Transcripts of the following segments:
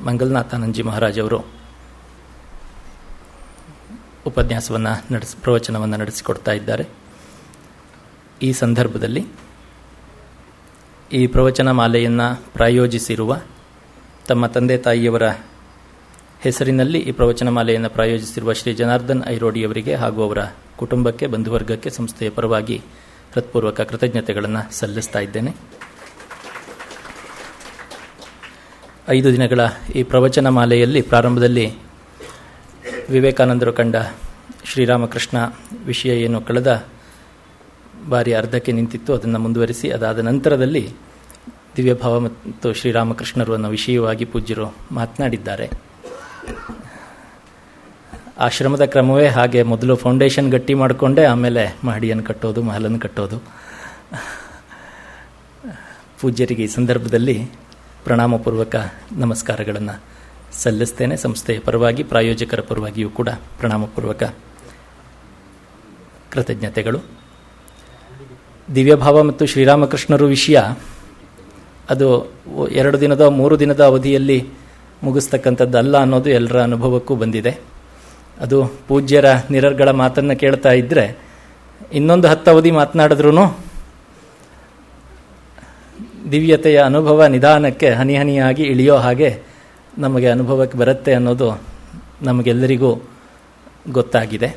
ಮಂಗಲನಾಥಾನಂದಜಿ ಮಹಾರಾಜ್ ಅವರು ಪ್ರವಚನವನ್ನು ನಡೆಸಿಕೊಡ್ತಾ ಇದ್ದಾರೆ. ಈ ಸಂದರ್ಭದಲ್ಲಿ ಈ ಪ್ರವಚನ ಮಾಲೆಯನ್ನು ಪ್ರಾಯೋಜಿಸಿರುವ ತಮ್ಮ ತಂದೆ ತಾಯಿಯವರ ಹೆಸರಿನಲ್ಲಿ ಈ ಪ್ರವಚನ ಮಾಲೆಯನ್ನು ಪ್ರಾಯೋಜಿಸಿರುವ ಶ್ರೀ ಜನಾರ್ದನ್ ಐರೋಡಿಯವರಿಗೆ ಹಾಗೂ ಅವರ ಕುಟುಂಬಕ್ಕೆ, ಬಂಧುವರ್ಗಕ್ಕೆ ಸಂಸ್ಥೆಯ ಪರವಾಗಿ ಹೃತ್ಪೂರ್ವಕ ಕೃತಜ್ಞತೆಗಳನ್ನು ಸಲ್ಲಿಸ್ತಾ ಇದ್ದೇನೆ. 5 ದಿನಗಳ ಈ ಪ್ರವಚನ ಮಾಲೆಯಲ್ಲಿ ಪ್ರಾರಂಭದಲ್ಲಿ ವಿವೇಕಾನಂದರು ಕಂಡ ಶ್ರೀರಾಮಕೃಷ್ಣ ವಿಷಯ ಏನು ಕಳೆದ ಬಾರಿ ಅರ್ಧಕ್ಕೆ ನಿಂತಿತ್ತು, ಅದನ್ನು ಮುಂದುವರಿಸಿ ಅದಾದ ನಂತರದಲ್ಲಿ ದಿವ್ಯಭಾವ ಮತ್ತು ಶ್ರೀರಾಮಕೃಷ್ಣರು ಅನ್ನೋ ವಿಷಯವಾಗಿ ಪೂಜ್ಯರು ಮಾತನಾಡಿದ್ದಾರೆ. ಆಶ್ರಮದ ಕ್ರಮವೇ ಹಾಗೆ, ಮೊದಲು ಫೌಂಡೇಶನ್ ಗಟ್ಟಿ ಮಾಡಿಕೊಂಡೇ ಆಮೇಲೆ ಮಹಡಿಯನ್ನು ಕಟ್ಟೋದು, ಮಹಲನ್ನು ಕಟ್ಟೋದು. ಪೂಜ್ಯರಿಗೆ ಈ ಸಂದರ್ಭದಲ್ಲಿ ಪ್ರಣಾಮಪೂರ್ವಕ ನಮಸ್ಕಾರಗಳನ್ನು ಸಲ್ಲಿಸ್ತೇನೆ. ಸಂಸ್ಥೆಯ ಪರವಾಗಿ, ಪ್ರಾಯೋಜಕರ ಪರವಾಗಿಯೂ ಕೂಡ ಪ್ರಣಾಮಪೂರ್ವಕ ಕೃತಜ್ಞತೆಗಳು. ದಿವ್ಯಭಾವ ಮತ್ತು ಶ್ರೀರಾಮಕೃಷ್ಣರು ವಿಷಯ ಅದು 2 ದಿನದ 3 ದಿನದ ಅವಧಿಯಲ್ಲಿ ಮುಗಿಸ್ತಕ್ಕಂಥದ್ದಲ್ಲ ಅನ್ನೋದು ಎಲ್ಲರ ಅನುಭವಕ್ಕೂ ಬಂದಿದೆ. ಅದು ಪೂಜ್ಯರ ನಿರರ್ಗಳ ಮಾತನ್ನು ಕೇಳ್ತಾ ಇದ್ದರೆ ಇನ್ನೊಂದು 10 ಅವಧಿ ಮಾತನಾಡಿದ್ರೂ ದಿವ್ಯತೆಯ ಅನುಭವ ನಿಧಾನಕ್ಕೆ ಹನಿ ಹನಿಯಾಗಿ ಇಳಿಯೋ ಹಾಗೆ ನಮಗೆ ಅನುಭವಕ್ಕೆ ಬರುತ್ತೆ ಅನ್ನೋದು ನಮಗೆಲ್ಲರಿಗೂ ಗೊತ್ತಾಗಿದೆ.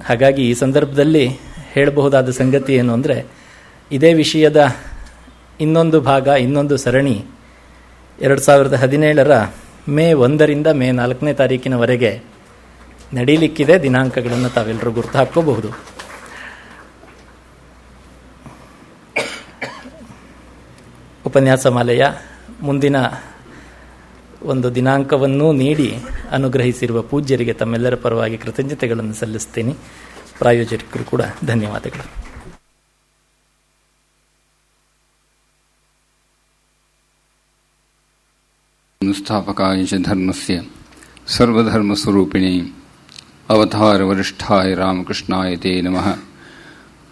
ಹಾಗಾಗಿ ಈ ಸಂದರ್ಭದಲ್ಲಿ ಹೇಳಬಹುದಾದ ಸಂಗತಿ ಏನು ಅಂದರೆ, ಇದೇ ವಿಷಯದ ಇನ್ನೊಂದು ಭಾಗ, ಇನ್ನೊಂದು ಸರಣಿ 2017ರ ಮೇ 1ರಿಂದ ಮೇ 4ನೇ ತಾರೀಕಿನವರೆಗೆ ನಡೀಲಿಕ್ಕಿದೆ. ದಿನಾಂಕಗಳನ್ನು ತಾವೆಲ್ಲರೂ ಗುರ್ತು ಹಾಕ್ಕೋಬಹುದು. ಉಪನ್ಯಾಸ ಮಾಲೆಯ ಮುಂದಿನ ಒಂದು ದಿನಾಂಕವನ್ನೂ ನೀಡಿ ಅನುಗ್ರಹಿಸಿರುವ ಪೂಜ್ಯರಿಗೆ ತಮ್ಮೆಲ್ಲರ ಪರವಾಗಿ ಕೃತಜ್ಞತೆಗಳನ್ನು ಸಲ್ಲಿಸ್ತೀನಿ. ಪ್ರಾಯೋಜಕರು ಕೂಡ ಧನ್ಯವಾದಗಳು. ಸ್ಥಾಪಕಾಯ ಚ ಧರ್ಮಸ್ಯ ಸರ್ವಧರ್ಮಸ್ವರೂಪಿಣಿ ಅವತಾರ ವರಿಷ್ಠಾಯ ರಾಮಕೃಷ್ಣಾಯ ತೇ ನಮಃ.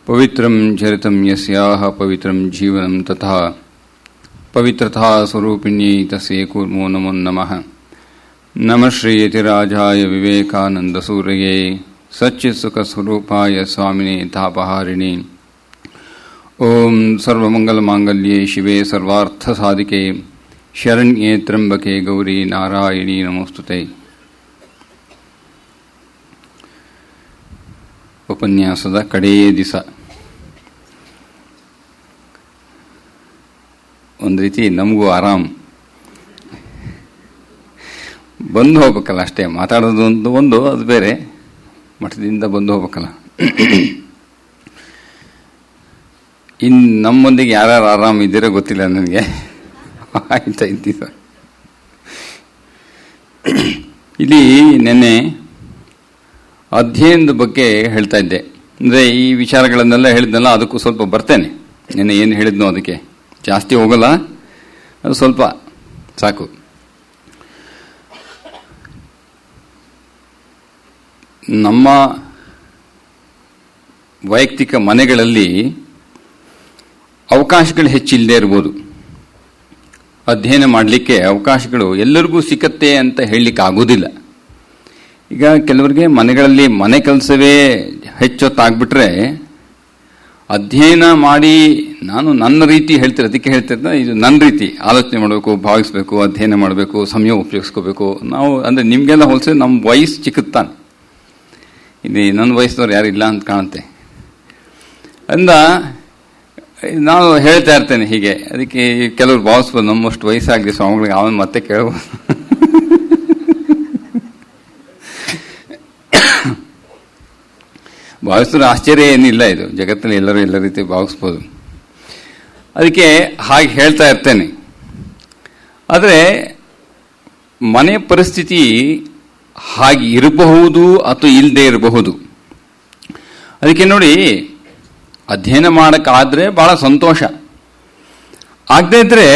ಪವಿತ್ರಂ ಚರಿತಂ ಯಸ್ಯಾಹ ಪವಿತ್ರಂ ಜೀವನಂ ತಥಾ ಪವಿತ್ರತಾ ಸ್ವರೂಪಿಣ್ಯೈ ತಸ್ಯೈ ಕೂರ್ಮೋ ನಮೋ ನಮಃ. ನಮಃ ಶ್ರೀಯತಿರಾಜಾಯ ವಿವೇಕಾನಂದಸೂರಯೇ ಸಚ್ಚಿತ್ಸುಖಸ್ವರೂಪಾಯ ಸ್ವಾಮಿನೇ ತಾಪಹಾರಿಣಿ. ಓಂ ಸರ್ವಮಂಗಲಮಾಂಗಲ್ಯೇ ಶಿವೆ ಸರ್ವಾರ್ಥಸಾಧಿಕೆ ಶರಣ್ಯೇ ತ್ರ್ಯಂಬಕೆ ಗೌರಿ ನಾರಾಯಣಿ ನಮೋಸ್ತುತೆ. ಉಪನ್ಯಾಸದ ಕಡೆಯ ದಿವಸ ಒಂದು ರೀತಿ ನಮಗೂ ಆರಾಮ್, ಬಂದು ಹೋಗ್ಬೇಕಲ್ಲ ಅಷ್ಟೇ. ಮಾತಾಡೋದು ಒಂದು ಅದು ಬೇರೆ, ಮಠದಿಂದ ಬಂದು ಹೋಗ್ಬೇಕಲ್ಲ. ಇನ್ನು ನಮ್ಮೊಂದಿಗೆ ಯಾರ್ಯಾರು ಆರಾಮ್ ಇದ್ದೀರೋ ಗೊತ್ತಿಲ್ಲ ನನಗೆ. ಆಯ್ತಾ ಇದ್ದೀರ ಇಲ್ಲಿ ನೆನ್ನೆ ಅಧ್ಯಯನದ ಬಗ್ಗೆ ಹೇಳ್ತಾ ಇದ್ದೆ. ಅಂದರೆ ಈ ವಿಚಾರಗಳನ್ನೆಲ್ಲ ಹೇಳಿದ್ನಲ್ಲ, ಅದಕ್ಕೂ ಸ್ವಲ್ಪ ಬರ್ತೇನೆ. ನೆನ್ನೆ ಏನು ಹೇಳಿದ್ನೋ ಅದಕ್ಕೆ ಜಾಸ್ತಿ ಹೋಗಲ್ಲ, ಅದು ಸ್ವಲ್ಪ ಸಾಕು. ನಮ್ಮ ವೈಯಕ್ತಿಕ ಮನೆಗಳಲ್ಲಿ ಅವಕಾಶಗಳು ಹೆಚ್ಚಿಲ್ಲದೆ ಇರ್ಬೋದು. ಅಧ್ಯಯನ ಮಾಡಲಿಕ್ಕೆ ಅವಕಾಶಗಳು ಎಲ್ಲರಿಗೂ ಸಿಕ್ಕತ್ತೆ ಅಂತ ಹೇಳಲಿಕ್ಕೆ ಆಗೋದಿಲ್ಲ. ಈಗ ಕೆಲವರಿಗೆ ಮನೆಗಳಲ್ಲಿ ಮನೆ ಕೆಲಸವೇ ಹೆಚ್ಚೊತ್ತಾಗ್ಬಿಟ್ರೆ ಅಧ್ಯಯನ ಮಾಡಿ, ನಾನು ನನ್ನ ರೀತಿ ಹೇಳ್ತಿರೋ, ಅದಕ್ಕೆ ಹೇಳ್ತಿದ್ದ ಇದು ನನ್ನ ರೀತಿ ಆಲೋಚನೆ ಮಾಡಬೇಕು, ಭಾವಿಸ್ಬೇಕು, ಅಧ್ಯಯನ ಮಾಡಬೇಕು, ಸಮಯ ಉಪಯೋಗಿಸ್ಕೋಬೇಕು. ನಾವು ಅಂದರೆ ನಿಮಗೆಲ್ಲ ಹೋಲಿಸಿದ್ರೆ ನಮ್ಮ ವಯಸ್ಸು ಚಿಕ್ಕತ್ತಾನೆ. ಇಲ್ಲಿ ನನ್ನ ವಯಸ್ಸಿನವ್ರು ಯಾರು ಇಲ್ಲ ಅಂತ ಕಾಣುತ್ತೆ. ಅಂದ ನಾನು ಹೇಳ್ತಾ ಇರ್ತೇನೆ ಹೀಗೆ. ಅದಕ್ಕೆ ಕೆಲವರು ಭಾವಿಸ್ಬೋದು ನಮ್ಮಷ್ಟು ವಯಸ್ಸಾಗಲಿ ಸ್ವಾಮಿಗಳಿಗೆ, ಅವನು ಮತ್ತೆ ಕೇಳ್ಬೋದು. ಭಾವಿಸಿದ್ರೆ ಆಶ್ಚರ್ಯ ಏನಿಲ್ಲ, ಇದು ಜಗತ್ತಿನಲ್ಲಿ ಎಲ್ಲರೂ ಎಲ್ಲ ರೀತಿ ಭಾವಿಸ್ಬೋದು. ಅದಕ್ಕೆ ಹಾಗೆ ಹೇಳ್ತಾ ಇರ್ತೇನೆ. ಆದರೆ ಮನೆ ಪರಿಸ್ಥಿತಿ ಹಾಗೆ ಇರಬಹುದು ಅಥವಾ ಇಲ್ಲದೆ ಇರಬಹುದು. ಅದಕ್ಕೆ ನೋಡಿ, ಅಧ್ಯಯನ ಮಾಡೋಕ್ಕಾದ್ರೆ ಬಹಳ ಸಂತೋಷ. ಆಗದೇ ಇದ್ರೆ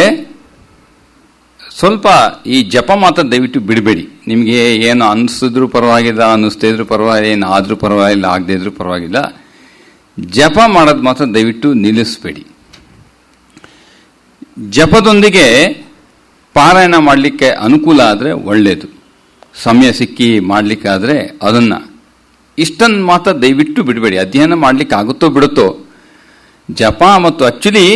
ಸ್ವಲ್ಪ ಈ ಜಪ ಮಾತ್ರ ದಯವಿಟ್ಟು ಬಿಡಬೇಡಿ. ನಿಮಗೆ ಏನು ಅನಿಸಿದ್ರು ಪರವಾಗಿಲ್ಲ, ಅನ್ನಿಸ್ತಾ ಇದ್ರು ಪರವಾಗಿಲ್ಲ, ಏನು ಆದರೂ ಪರವಾಗಿಲ್ಲ, ಆಗದೇ ಇದ್ರೂ ಪರವಾಗಿಲ್ಲ, ಜಪ ಮಾಡೋದು ಮಾತ್ರ ದಯವಿಟ್ಟು ನಿಲ್ಲಿಸಬೇಡಿ. ಜಪದೊಂದಿಗೆ ಪಾರಾಯಣ ಮಾಡಲಿಕ್ಕೆ ಅನುಕೂಲ ಆದರೆ ಒಳ್ಳೆಯದು. ಸಮಯ ಸಿಕ್ಕಿ ಮಾಡಲಿಕ್ಕಾದರೆ ಅದನ್ನು ಇಷ್ಟನ್ನು ಮಾತ್ರ ದಯವಿಟ್ಟು ಬಿಡಬೇಡಿ. ಅಧ್ಯಯನ ಮಾಡಲಿಕ್ಕೆ ಆಗುತ್ತೋ ಬಿಡುತ್ತೋ, ಜಪ ಮತ್ತು ಆಕ್ಚುಲಿ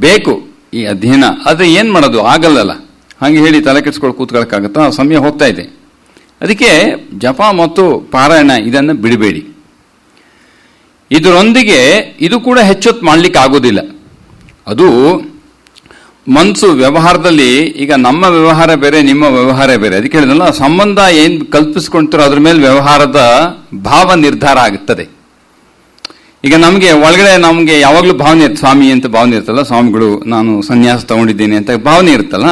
ಬೇಕು ಈ ಅಧ್ಯಯನ. ಆದರೆ ಏನು ಮಾಡೋದು, ಆಗಲ್ಲಲ್ಲ. ಹಾಗೆ ಹೇಳಿ ತಲೆ ಕೆಡಿಸ್ಕೊಂಡು ಕೂತ್ಕೊಳ್ಳೋಕ್ಕಾಗತ್ತಾ? ಸಮಯ ಹೋಗ್ತಾ ಇದೆ. ಅದಕ್ಕೆ ಜಪ ಮತ್ತು ಪಾರಾಯಣ ಇದನ್ನು ಬಿಡಬೇಡಿ. ಇದರೊಂದಿಗೆ ಇದು ಕೂಡ ಹೆಚ್ಚೊತ್ತು ಮಾಡಲಿಕ್ಕೆ ಆಗೋದಿಲ್ಲ. ಅದು ಮನಸ್ಸು ವ್ಯವಹಾರದಲ್ಲಿ, ಈಗ ನಮ್ಮ ವ್ಯವಹಾರ ಬೇರೆ, ನಿಮ್ಮ ವ್ಯವಹಾರ ಬೇರೆ. ಅದಕ್ಕೆ ಹೇಳಿದ್ನಲ್ಲ, ಸಂಬಂಧ ಏನು ಕಲ್ಪಿಸ್ಕೊಳ್ತಾರೋ ಅದ್ರ ಮೇಲೆ ವ್ಯವಹಾರದ ಭಾವ ನಿರ್ಧಾರ ಆಗುತ್ತದೆ. ಈಗ ನಮಗೆ ಒಳಗಡೆ ನಮಗೆ ಯಾವಾಗಲೂ ಭಾವನೆ ಇರುತ್ತೆ, ಸ್ವಾಮಿ ಅಂತ ಭಾವನೆ ಇರ್ತಲ್ಲ, ಸ್ವಾಮಿಗಳು ನಾನು ಸನ್ಯಾಸ ತಗೊಂಡಿದ್ದೇನೆ ಅಂತ ಭಾವನೆ ಇರುತ್ತಲ್ಲ.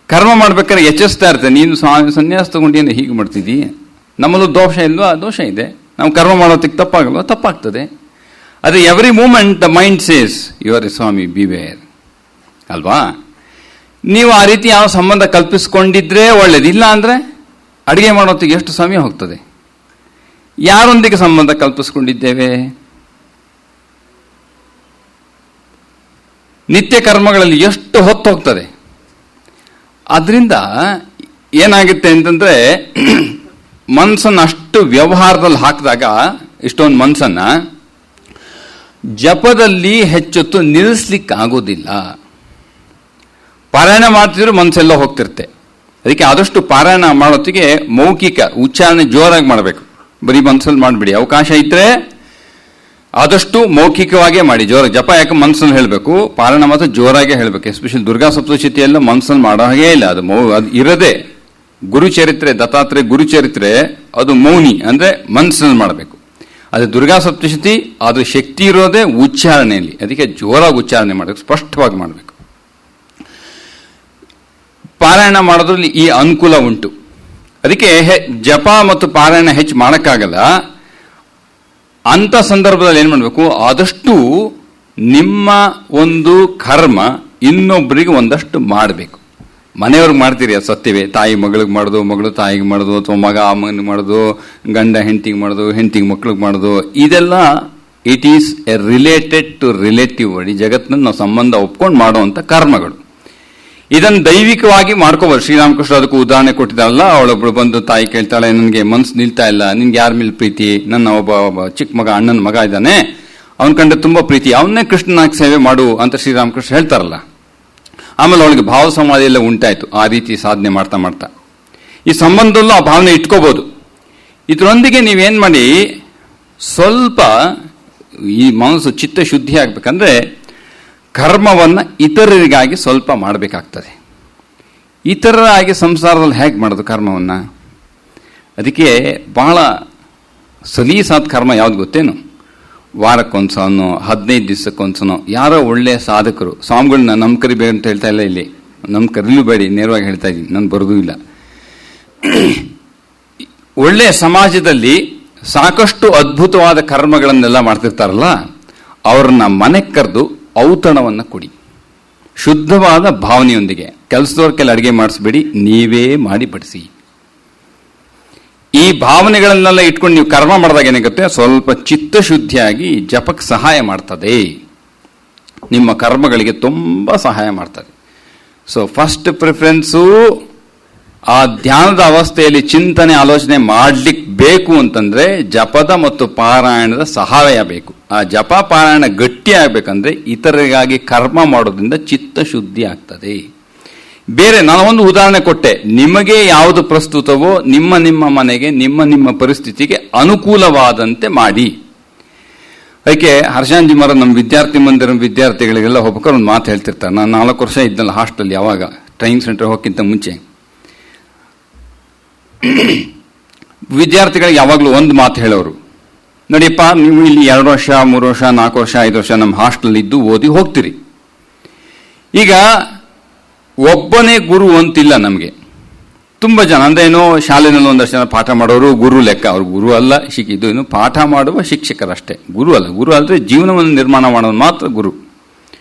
ಕರ್ಮ ಮಾಡ್ಬೇಕಾದ್ರೆ ಎಚ್ಚರಿಸ್ತಾ ಇರ್ತದೆ, ನೀನು ಸನ್ಯಾಸ ತಗೊಂಡೇನು ಹೀಗೆ ಮಾಡ್ತಿದ್ದೀ, ನಮ್ಮಲ್ಲೂ ದೋಷ ಇಲ್ವಾ? ದೋಷ ಇದೆ. ನಾವು ಕರ್ಮ ಮಾಡೋದಕ್ಕೆ ತಪ್ಪಾಗಲ್ವಾ? ತಪ್ಪಾಗ್ತದೆ. ಅದು every moment the mind says you are a swami, beware ಅಲ್ವಾ? ನೀವು ಆ ರೀತಿ ಯಾವ ಸಂಬಂಧ ಕಲ್ಪಿಸ್ಕೊಂಡಿದ್ರೆ ಒಳ್ಳೇದು. ಇಲ್ಲ ಅಂದ್ರೆ ಅಡಿಗೆ ಮಾಡೋತ್ತಿಗೆ ಎಷ್ಟು ಸಮಯ ಹೋಗ್ತದೆ? ಯಾರೊಂದಿಗೆ ಸಂಬಂಧ ಕಲ್ಪಿಸ್ಕೊಂಡಿದ್ದೇವೆ? ನಿತ್ಯ ಕರ್ಮಗಳಲ್ಲಿ ಎಷ್ಟು ಹೊತ್ತು ಹೋಗ್ತದೆ? ಅದರಿಂದ ಏನಾಗುತ್ತೆ ಅಂತಂದ್ರೆ, ಮನಸ್ಸನ್ನು ಅಷ್ಟು ವ್ಯವಹಾರದಲ್ಲಿ ಹಾಕಿದಾಗ, ಇಷ್ಟೊಂದು ಮನಸ್ಸನ್ನ ಜಪದಲ್ಲಿ ಹೆಚ್ಚೊತ್ತು ನಿಲ್ಲಿಸ್ಲಿಕ್ಕೆ ಆಗೋದಿಲ್ಲ. ಪಾರಾಯಣ ಮಾಡ್ತಿದ್ರು ಮನಸ್ಸೆಲ್ಲ ಹೋಗ್ತಿರುತ್ತೆ. ಅದಕ್ಕೆ ಆದಷ್ಟು ಪಾರಾಯಣ ಮಾಡೋತ್ತಿಗೆ ಮೌಖಿಕ ಉಚ್ಚಾರಣೆ ಜೋರಾಗಿ ಮಾಡಬೇಕು. ಬರೀ ಮನಸ್ಸಲ್ಲಿ ಮಾಡಿಬಿಡಿ. ಅವಕಾಶ ಇದ್ರೆ ಆದಷ್ಟು ಮೌಖಿಕವಾಗೇ ಮಾಡಿ, ಜೋರಾಗಿ. ಜಪ ಯಾಕೆ ಮನಸ್ಸಲ್ಲಿ ಹೇಳಬೇಕು, ಪಾರಾಯಣ ಮಾತ್ರ ಜೋರಾಗೆ ಹೇಳಬೇಕು. ಎಸ್ಪೆಷಲಿ ದುರ್ಗಾ ಸಪ್ತಶತಿಯೆಲ್ಲ ಮನಸ್ಸಲ್ಲಿ ಮಾಡೋ ಹಾಗೇ ಇಲ್ಲ. ಅದು ಅದು ಇರದೆ ಗುರುಚರಿತ್ರೆ, ದತ್ತಾತ್ರೇಯ ಗುರುಚರಿತ್ರೆ, ಅದು ಮೌನಿ ಅಂದ್ರೆ ಮನಸ್ಸಲ್ಲಿ ಮಾಡಬೇಕು. ಅದು ದುರ್ಗಾ ಸಪ್ತಶತಿ, ಅದು ಶಕ್ತಿ ಇರೋದೇ ಉಚ್ಚಾರಣೆಯಲ್ಲಿ. ಅದಕ್ಕೆ ಜೋರಾಗಿ ಉಚ್ಚಾರಣೆ ಮಾಡಬೇಕು, ಸ್ಪಷ್ಟವಾಗಿ ಮಾಡಬೇಕು. ಪಾರಾಯಣ ಮಾಡೋದ್ರಲ್ಲಿ ಈ ಅನುಕೂಲ ಉಂಟು. ಅದಕ್ಕೆ ಜಪ ಮತ್ತು ಪಾರಾಯಣ ಹೆಚ್ಚು ಮಾಡೋಕ್ಕಾಗಲ್ಲ. ಅಂತ ಸಂದರ್ಭದಲ್ಲಿ ಏನ್ ಮಾಡಬೇಕು, ಆದಷ್ಟು ನಿಮ್ಮ ಒಂದು ಕರ್ಮ ಇನ್ನೊಬ್ಬರಿಗೆ ಒಂದಷ್ಟು ಮಾಡಬೇಕು. ಮನೆಯವ್ರಿಗೆ ಮಾಡ್ತೀರಿ, ಅದು ಸತ್ಯವೇ. ತಾಯಿ ಮಗಳಿಗೆ ಮಾಡೋದು, ಮಗಳು ತಾಯಿಗೆ ಮಾಡೋದು, ಅಥವಾ ಮಗ ಅಮ್ಮನಿಗೆ ಮಾಡೋದು, ಗಂಡ ಹೆಂಡತಿಗೆ ಮಾಡೋದು, ಹೆಂಡತಿಗೆ ಮಕ್ಳಿಗೆ ಮಾಡೋದು, ಇದೆಲ್ಲ it is a related to relative. ಈ ಜಗತ್ತಿನಲ್ಲಿ ನಾವು ಸಂಬಂಧ ಒಪ್ಕೊಂಡು ಮಾಡುವಂತ ಕರ್ಮಗಳು. ಇದನ್ನು ದೈವಿಕವಾಗಿ ಮಾಡ್ಕೋಬಾರ್ದು. ಶ್ರೀರಾಮಕೃಷ್ಣ ಅದಕ್ಕೂ ಉದಾಹರಣೆ ಕೊಟ್ಟಿದ್ದಾರಲ್ಲ, ಅವಳೊಬ್ಳು ಬಂದು ತಾಯಿ ಕೇಳ್ತಾಳೆ, ನನಗೆ ಮನ್ಸು ನಿಲ್ತಾ ಇಲ್ಲ, ನಿನ್ಗೆ ಯಾರ ಮೇಲೆ ಪ್ರೀತಿ? ನನ್ನ ಒಬ್ಬ ಚಿಕ್ಕ ಮಗ, ಅಣ್ಣನ ಮಗ ಇದ್ದಾನೆ, ಅವನ ಕಂಡು ತುಂಬಾ ಪ್ರೀತಿ, ಅವನ್ನೇ ಕೃಷ್ಣನಾಗಿ ಸೇವೆ ಮಾಡು ಅಂತ ಶ್ರೀರಾಮಕೃಷ್ಣ ಹೇಳ್ತಾರಲ್ಲ. ಆಮೇಲೆ ಅವಳಿಗೆ ಭಾವ ಸಮಾಧಿ ಎಲ್ಲ ಉಂಟಾಯ್ತು. ಆ ರೀತಿ ಸಾಧನೆ ಮಾಡ್ತಾ ಮಾಡ್ತಾ ಈ ಸಂಬಂಧದಲ್ಲೂ ಆ ಭಾವನೆ ಇಟ್ಕೋಬಹುದು. ಇದರೊಂದಿಗೆ ನೀವೇನ್ ಮಾಡಿ, ಸ್ವಲ್ಪ ಈ ಮನಸ್ಸು ಚಿತ್ತ ಶುದ್ಧಿ ಆಗ್ಬೇಕಂದ್ರೆ ಕರ್ಮವನ್ನ ಇತರರಿಗಾಗಿ ಸ್ವಲ್ಪ ಮಾಡಬೇಕಾಗ್ತದೆ. ಇತರರಾಗಿ ಸಂಸಾರದಲ್ಲಿ ಹೇಗೆ ಮಾಡೋದು ಕರ್ಮವನ್ನ? ಅದಕ್ಕೆ ಬಹಳ ಸಲೀಸಾದ ಕರ್ಮ ಯಾವ್ದು ಗೊತ್ತೇನು? ವಾರಕ್ಕೊಂದ್ಸನೋ 15 ದಿವಸಕ್ಕೊಂದ್ಸನೋ ಯಾರೋ ಒಳ್ಳೆ ಸಾಧಕರು, ಸ್ವಾಮಿಗಳನ್ನ ನಮ್ ಕರಿಬೇಡಿ ಅಂತ ಹೇಳ್ತಾ ಇಲ್ಲ, ಇಲ್ಲಿ ನಮ್ ಕರೀಲೂ ಬೇಡಿ, ನೇರವಾಗಿ ಹೇಳ್ತಾ ಇದ್ದೀನಿ, ನಾನು ಬರೋದೂ ಇಲ್ಲ. ಒಳ್ಳೆ ಸಮಾಜದಲ್ಲಿ ಸಾಕಷ್ಟು ಅದ್ಭುತವಾದ ಕರ್ಮಗಳನ್ನೆಲ್ಲ ಮಾಡ್ತಿರ್ತಾರಲ್ಲ, ಅವ್ರನ್ನ ಮನೆಗೆ ಕರೆದು ಔತಣವನ್ನ ಕೊಡಿ, ಶುದ್ಧವಾದ ಭಾವನೆಯೊಂದಿಗೆ. ಕೆಲಸದವ್ರ ಕೆಲ ಅಡಿಗೆ ಮಾಡಿಸ್ಬೇಡಿ, ನೀವೇ ಮಾಡಿ ಬಡಿಸಿ. ಈ ಭಾವನೆಗಳನ್ನೆಲ್ಲ ಇಟ್ಕೊಂಡು ನೀವು ಕರ್ಮ ಮಾಡಿದಾಗ ಏನಾಗುತ್ತೆ, ಸ್ವಲ್ಪ ಚಿತ್ತಶುದ್ಧಿಯಾಗಿ ಜಪಕ್ಕೆ ಸಹಾಯ ಮಾಡ್ತದೆ, ನಿಮ್ಮ ಕರ್ಮಗಳಿಗೆ ತುಂಬಾ ಸಹಾಯ ಮಾಡ್ತದೆ. ಸೊ ಫಸ್ಟ್ ಪ್ರಿಫರೆನ್ಸು ಆ ಧ್ಯಾನದ ಅವಸ್ಥೆಯಲ್ಲಿ ಚಿಂತನೆ ಆಲೋಚನೆ ಮಾಡ್ಲಿಕ್ಕೆ ಬೇಕು ಅಂತಂದ್ರೆ ಜಪದ ಮತ್ತು ಪಾರಾಯಣದ ಸಹಾಯ ಬೇಕು. ಆ ಜಪ ಪಾರಾಯಣ ಗಟ್ಟಿ ಆಗ್ಬೇಕಂದ್ರೆ ಇತರರಿಗಾಗಿ ಕರ್ಮ ಮಾಡೋದ್ರಿಂದ ಚಿತ್ತ ಶುದ್ಧಿ ಆಗ್ತದೆ. ಬೇರೆ ನಾನು ಒಂದು ಉದಾಹರಣೆ ಕೊಟ್ಟೆ, ನಿಮಗೆ ಯಾವುದು ಪ್ರಸ್ತುತವೋ ನಿಮ್ಮ ನಿಮ್ಮ ಮನೆಗೆ ನಿಮ್ಮ ನಿಮ್ಮ ಪರಿಸ್ಥಿತಿಗೆ ಅನುಕೂಲವಾದಂತೆ ಮಾಡಿ. ಅದಕ್ಕೆ ಹರ್ಷಾಂಜಿ ಮರ ನಮ್ಮ ವಿದ್ಯಾರ್ಥಿ ಮಂದಿರ ವಿದ್ಯಾರ್ಥಿಗಳಿಗೆಲ್ಲ ಹೋಗ್ಬೇಕಾದ್ರೆ ಒಂದು ಮಾತು ಹೇಳ್ತಿರ್ತಾರೆ. ನಾನು 4 ವರ್ಷ ಇದ್ದಲ್ಲ ಹಾಸ್ಟೆಲ್, ಯಾವಾಗ ಟ್ರೈನಿಂಗ್ ಸೆಂಟರ್ ಹೋಗಕ್ಕಿಂತ ಮುಂಚೆ ವಿದ್ಯಾರ್ಥಿಗಳಿಗೆ ಯಾವಾಗಲೂ ಒಂದು ಮಾತು ಹೇಳೋರು, ನೋಡಿಯಪ್ಪ ನೀವು ಇಲ್ಲಿ 2 ವರ್ಷ 3 ವರ್ಷ 4 ವರ್ಷ 5 ವರ್ಷ ನಮ್ಮ ಹಾಸ್ಟೆಲ್ ಇದ್ದು ಓದಿ ಹೋಗ್ತೀರಿ. ಈಗ ಒಬ್ಬನೇ ಗುರು ಅಂತಿಲ್ಲ ನಮಗೆ. ತುಂಬಾ ಜನ ಅಂದ್ರೆ ಏನೋ ಶಾಲೆನಲ್ಲಿ ಒಂದಷ್ಟು ಜನ ಪಾಠ ಮಾಡೋರು ಗುರು ಲೆಕ್ಕ, ಅವ್ರು ಗುರು ಅಲ್ಲ, ಇದು ಏನು ಪಾಠ ಮಾಡುವ ಶಿಕ್ಷಕರಷ್ಟೇ, ಗುರು ಅಲ್ಲ. ಗುರು ಅಂದ್ರೆ ಜೀವನವನ್ನು ನಿರ್ಮಾಣ ಮಾಡೋದು ಮಾತ್ರ ಗುರು.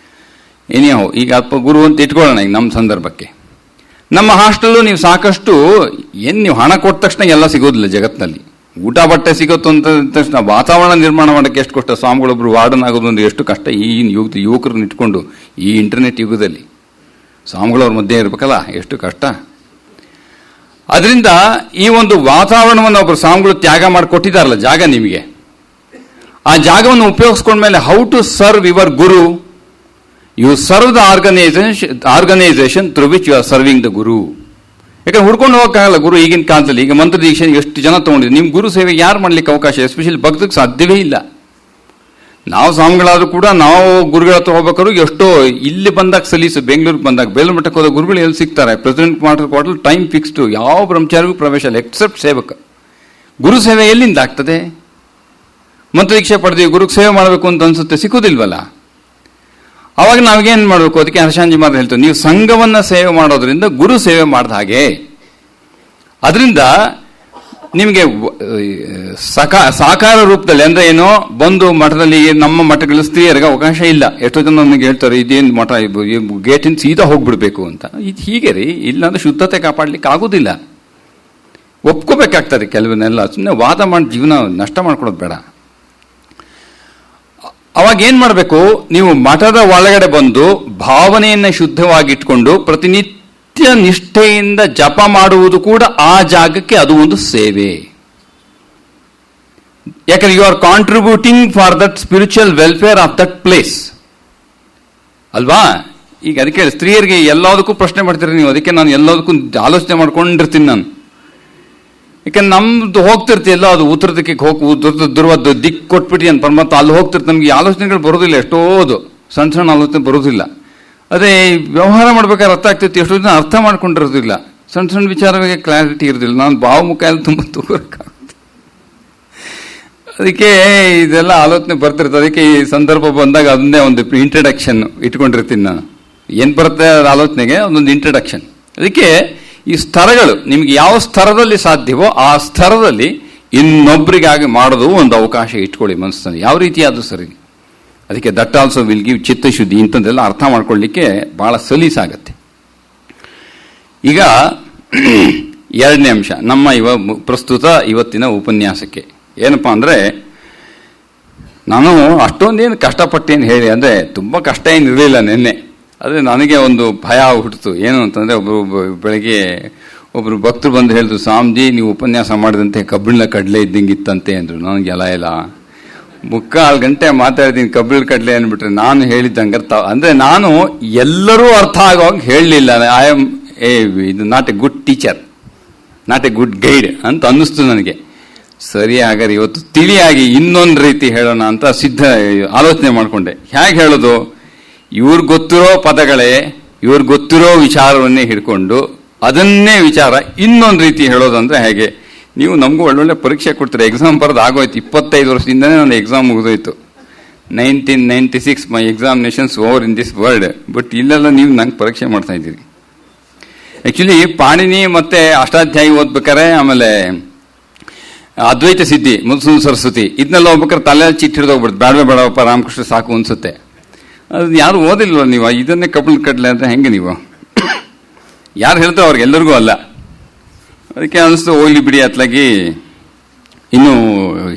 ಏನಿಯೋ ಈಗ ಅಲ್ಪ ಗುರು ಅಂತ ಇಟ್ಕೊಳ್ಳೋಣ. ಈಗ ನಮ್ಮ ಸಂದರ್ಭಕ್ಕೆ ನಮ್ಮ ಹಾಸ್ಟೆಲ್ ನೀವು ಸಾಕಷ್ಟು ನೀವು ಹಣ ಕೊಟ್ಟ ತಕ್ಷಣ ಎಲ್ಲ ಸಿಗೋದಿಲ್ಲ ಜಗತ್ತಿನಲ್ಲಿ. ಊಟ ಬಟ್ಟೆ ಸಿಗುತ್ತೋ ಅಂತ ತಕ್ಷಣ ವಾತಾವರಣ ನಿರ್ಮಾಣ ಮಾಡೋಕ್ಕೆ ಎಷ್ಟು ಕಷ್ಟ. ಸ್ವಾಮಿಗಳೊಬ್ರು ವಾರ್ಡನ್ ಆಗೋದು ಅಂದ್ರೆ ಎಷ್ಟು ಕಷ್ಟ ಈ ಯುವಕರನ್ನ ಇಟ್ಕೊಂಡು ಈ ಇಂಟರ್ನೆಟ್ ಯುಗದಲ್ಲಿ. ಸ್ವಾಮಿಗಳವ್ರ ಮಧ್ಯೆ ಇರಬೇಕಲ್ಲ, ಎಷ್ಟು ಕಷ್ಟ. ಅದರಿಂದ ಈ ಒಂದು ವಾತಾವರಣವನ್ನು ಒಬ್ಬರು ಸ್ವಾಮಿಗಳು ತ್ಯಾಗ ಮಾಡಿಕೊಟ್ಟಿದ್ದಾರಲ್ಲ, ಜಾಗ ನಿಮಗೆ, ಆ ಜಾಗವನ್ನು ಉಪಯೋಗಿಸ್ಕೊಂಡ್ಮೇಲೆ how to serve your guru. You serve the organisation through which you are serving the guru. ಯಾಕಂದ್ರೆ ಹುಡ್ಕೊಂಡು ಹೋಗಕ್ಕಾಗಲ್ಲ ಗುರು ಈಗಿನ ಕಾಲದಲ್ಲಿ. ಈಗ ಮಂತ್ರ ದೀಕ್ಷೆ ಎಷ್ಟು ಜನ ತಗೊಂಡಿದ್ರು, ನಿಮ್ಮ ಗುರು ಸೇವೆ ಯಾರು ಮಾಡ್ಲಿಕ್ಕೆ ಅವಕಾಶ, ಎಸ್ಪೆಷಲಿ ಭಕ್ತಕ್ಕೆ ಸಾಧ್ಯವೇ ಇಲ್ಲ. ನಾವು ಸ್ವಾಮಿಗಳಾದ್ರೂ ಕೂಡ ನಾವು ಗುರುಗಳ ಹತ್ರ ಹೋಗ್ಬೇಕಾದ್ರು ಎಷ್ಟೋ ಇಲ್ಲಿ ಬಂದಾಗ ಸಲೀಸು, ಬೆಂಗಳೂರಿಗೆ ಬಂದಾಗ ಬೇಲೂರು ಮಠಕ್ಕೆ ಹೋದ ಗುರುಗಳು ಎಲ್ಲಿ ಸಿಗ್ತಾರೆ? ಪ್ರೆಸಿಡೆಂಟ್ ಕ್ವಾರ್ಟರ್ ಟೈಮ್ ಫಿಕ್ಸ್ಡ್, ಯಾವ ಬ್ರಹ್ಮಚಾರಿಗೂ ಪ್ರವೇಶ ಇಲ್ಲ ಎಕ್ಸೆಪ್ಟ್ ಸೇವಕ. ಗುರು ಸೇವೆ ಎಲ್ಲಿಂದ ಆಗ್ತದೆ? ಮಂತ್ರ ದೀಕ್ಷೆ ಪಡೆದು ಗುರುಗೆ ಸೇವೆ ಮಾಡಬೇಕು ಅಂತ ಅನ್ಸುತ್ತೆ, ಸಿಕ್ಕುದಿಲ್ವಲ್ಲ. ಅವಾಗ ನಾವೇನು ಮಾಡಬೇಕು? ಅದಕ್ಕೆ ಹರ್ಷಾಂಜಿ ಮಾತ್ರ ಹೇಳ್ತಾರೆ, ನೀವು ಸಂಘವನ್ನ ಸೇವೆ ಮಾಡೋದ್ರಿಂದ ಗುರು ಸೇವೆ ಮಾಡಿದ ಹಾಗೆ. ಅದರಿಂದ ನಿಮಗೆ ಸಾಕಾರ ರೂಪದಲ್ಲಿ, ಅಂದ್ರೆ ಏನೋ ಬಂದು ಮಠದಲ್ಲಿ, ನಮ್ಮ ಮಠಗಳ ಸ್ತ್ರೀಯರಿಗೆ ಅವಕಾಶ ಇಲ್ಲ. ಎಷ್ಟೋ ಜನ ನಮಗೆ ಹೇಳ್ತಾರೆ, ಇದೇನು ಮಠ, ಗೇಟಿಂದ ಸೀದಾ ಹೋಗ್ಬಿಡ್ಬೇಕು ಅಂತ. ಇದು ಹೀಗೆ ರೀ, ಇಲ್ಲಾಂದ್ರೆ ಶುದ್ಧತೆ ಕಾಪಾಡ್ಲಿಕ್ಕೆ ಆಗೋದಿಲ್ಲ. ಒಪ್ಕೋಬೇಕಾಗ್ತದೆ ಕೆಲವನ್ನೆಲ್ಲ. ಸುಮ್ಮನೆ ವಾದ ಮಾಡಿ ಜೀವನ ನಷ್ಟ ಮಾಡ್ಕೊಳೋದು ಬೇಡ. ಅವಾಗ ಏನ್ ಮಾಡಬೇಕು? ನೀವು ಮಠದ ಒಳಗಡೆ ಬಂದು ಭಾವನೆಯನ್ನ ಶುದ್ಧವಾಗಿಟ್ಕೊಂಡು ಪ್ರತಿನಿತ್ಯ ನಿಷ್ಠೆಯಿಂದ ಜಪ ಮಾಡುವುದು ಕೂಡ ಆ ಜಾಗಕ್ಕೆ ಅದು ಒಂದು ಸೇವೆ. ಯಾಕಂದ್ರೆ you are contributing for that spiritual welfare of that place ಅಲ್ವಾ? ಈಗ ಅದಕ್ಕೆ ಸ್ತ್ರೀಯರಿಗೆ ಎಲ್ಲದಕ್ಕೂ ಪ್ರಶ್ನೆ ಮಾಡ್ತೀರಿ ನೀವು. ಅದಕ್ಕೆ ನಾನು ಎಲ್ಲದಕ್ಕೂ ಆಲೋಚನೆ ಮಾಡ್ಕೊಂಡಿರ್ತೀನಿ ನಾನು. ಯಾಕಂದ್ರೆ ನಮ್ದು ಹೋಗ್ತಿರ್ತಿ ಎಲ್ಲ, ಅದು ಉತ್ತರ ದಿಕ್ಕಿಗೆ ದುರ್ವದ್ದು ದಿಕ್ಕು ಕೊಟ್ಬಿಟ್ಟು ಅಂತ ಪರಮಾತ್ಮ ಅಲ್ಲಿ ಹೋಗ್ತಿರ್ತಿ. ನಮ್ಗೆ ಆಲೋಚನೆಗಳು ಬರೋದಿಲ್ಲ, ಎಷ್ಟೋದು ಸಣ್ಣ ಸಣ್ಣ ಆಲೋಚನೆ ಬರೋದಿಲ್ಲ. ಅದೇ ವ್ಯವಹಾರ ಮಾಡ್ಬೇಕಾದ್ರೆ ಅರ್ಥ ಆಗ್ತೈತಿ, ಎಷ್ಟೋ ಜನ ಅರ್ಥ ಮಾಡ್ಕೊಂಡಿರೋದಿಲ್ಲ, ಸಣ್ಣ ಸಣ್ಣ ವಿಚಾರವಾಗಿ ಕ್ಲಾರಿಟಿ ಇರೋದಿಲ್ಲ. ನಾನು ಭಾವಮುಖ ಎಲ್ಲ ತುಂಬ ತಗೋಬೇಕಾಗುತ್ತೆ. ಅದಕ್ಕೆ ಇದೆಲ್ಲ ಆಲೋಚನೆ ಬರ್ತಿರ್ತದೆ. ಅದಕ್ಕೆ ಈ ಸಂದರ್ಭ ಬಂದಾಗ ಅದನ್ನೇ ಒಂದು ಇಂಟ್ರಡಕ್ಷನ್ ಇಟ್ಕೊಂಡಿರ್ತೀನಿ ನಾನು. ಏನ್ ಬರುತ್ತೆ ಆಲೋಚನೆಗೆ ಅದೊಂದು ಇಂಟ್ರಡಕ್ಷನ್. ಅದಕ್ಕೆ ಈ ಸ್ತರಗಳು ನಿಮ್ಗೆ ಯಾವ ಸ್ತರದಲ್ಲಿ ಸಾಧ್ಯವೋ ಆ ಸ್ತರದಲ್ಲಿ ಇನ್ನೊಬ್ಬರಿಗಾಗಿ ಮಾಡೋದು ಒಂದು ಅವಕಾಶ ಇಟ್ಕೊಳ್ಳಿ ಮನಸ್ಸಲ್ಲಿ, ಯಾವ ರೀತಿ ಆದ್ರೂ ಸರಿ. ಅದಕ್ಕೆ ದಟ್ ಆಲ್ಸೋ ವಿಲ್ ಗಿವ್ ಚಿತ್ತಶುದ್ಧಿ. ಇಂಥದ್ದೆಲ್ಲ ಅರ್ಥ ಮಾಡ್ಕೊಳ್ಳಿಕ್ಕೆ ಬಹಳ ಸಲೀಸಾಗತ್ತೆ. ಈಗ ಎರಡನೇ ಅಂಶ ನಮ್ಮ ಪ್ರಸ್ತುತ ಇವತ್ತಿನ ಉಪನ್ಯಾಸಕ್ಕೆ ಏನಪ್ಪಾ ಅಂದ್ರೆ, ನಾನು ಅಷ್ಟೊಂದೇನು ಕಷ್ಟಪಟ್ಟೇನು ಹೇಳಿ, ಅಂದ್ರೆ ತುಂಬಾ ಕಷ್ಟ ಏನು ಇರಲಿಲ್ಲ ನಿನ್ನೆ. ಅದೇ ನನಗೆ ಒಂದು ಭಯ ಹುಟ್ಟಿತು. ಏನು ಅಂತಂದ್ರೆ, ಬೆಳಗ್ಗೆ ಒಬ್ರು ಭಕ್ತರು ಬಂದು ಹೇಳಿದ್ರು, ಸ್ವಾಮೀಜಿ ನೀವು ಉಪನ್ಯಾಸ ಮಾಡಿದಂತೆ ಕಬ್ಬಿಣ ಕಡಲೆ ಇದ್ದಂಗಿತ್ತಂತೆ ಅಂದ್ರು. ನನಗೆ ಎಲ್ಲ 3/4 ಗಂಟೆ ಮಾತಾಡಿದ್ದೀನಿ ಕಬ್ಬಿಣ ಕಡಲೆ ಅಂದ್ಬಿಟ್ರೆ. ನಾನು ಹೇಳಿದ್ದಂಗೆ ಅಂದ್ರೆ ನಾನು ಎಲ್ಲರೂ ಅರ್ಥ ಆಗೋವಾಗ ಹೇಳಲಿಲ್ಲ. ಐ ಆಮ್ ಇದು not A good teacher, not A good guide ಅಂತ ಅನ್ನಿಸ್ತು ನನಗೆ. ಸರಿ, ಹಾಗಾದ್ರೆ ಇವತ್ತು ತಿಳಿಯಾಗಿ ಇನ್ನೊಂದು ರೀತಿ ಹೇಳೋಣ ಅಂತ ಆಲೋಚನೆ ಮಾಡ್ಕೊಂಡೆ. ಹೇಗೆ ಹೇಳೋದು? ಇವ್ರಿಗೆ ಗೊತ್ತಿರೋ ಪದಗಳೇ, ಇವ್ರಿಗೆ ಗೊತ್ತಿರೋ ವಿಚಾರವನ್ನೇ ಹಿಡ್ಕೊಂಡು ಅದನ್ನೇ ವಿಚಾರ ಇನ್ನೊಂದು ರೀತಿ ಹೇಳೋದಂದ್ರೆ ಹೇಗೆ? ನೀವು ನಮಗೂ ಒಳ್ಳೊಳ್ಳೆ ಪರೀಕ್ಷೆ ಕೊಡ್ತೀರಾ. ಎಕ್ಸಾಮ್ ಬರೋದು ಆಗೋಯ್ತು. 25 ವರ್ಷದಿಂದನೇ ನನ್ನ ಎಕ್ಸಾಮ್ ಮುಗಿದೋಯ್ತು. 1996 my examinations over in this world. But ಇಲ್ಲೆಲ್ಲ ನೀವು ನಂಗೆ ಪರೀಕ್ಷೆ ಮಾಡ್ತಾ ಇದ್ದೀರಿ. ಆಕ್ಚುಲಿ ಪಾಣಿನಿ ಮತ್ತೆ ಅಷ್ಟಾಧ್ಯಾಯಿ ಓದ್ಬೇಕಾರೆ, ಆಮೇಲೆ ಅದ್ವೈತ ಸಿದ್ಧಿ, ಮುನ್ಸೂನ್ ಸರಸ್ವತಿ, ಇದನ್ನೆಲ್ಲ ಹೋಗ್ಬೇಕಾದ್ರೆ ತಲೆ ಚಿಟ್ಟು ಹಿಡಿದೋಗ್ಬಿಡ್ತು. ಬೇಡವೇ ಬೇಡವಪ್ಪ ರಾಮಕೃಷ್ಣ ಸಾಕು ಅನ್ಸುತ್ತೆ. ಅದು ಯಾರು ಓದಿಲ್ವ ನೀವು? ಇದನ್ನೇ ಕಬ್ಬಿಣ ಕಡ್ಲೆ ಅಂತ ಹೆಂಗೆ ನೀವು? ಯಾರು ಹೇಳ್ತಾರೋ ಅವ್ರಿಗೆಲ್ಲರಿಗೂ ಅಲ್ಲ. ಅದಕ್ಕೆ ಅನಿಸ್ತು ಹೋಗ್ಲಿ ಬಿಡಿ, ಅತ್ಲಾಗಿ ಇನ್ನೂ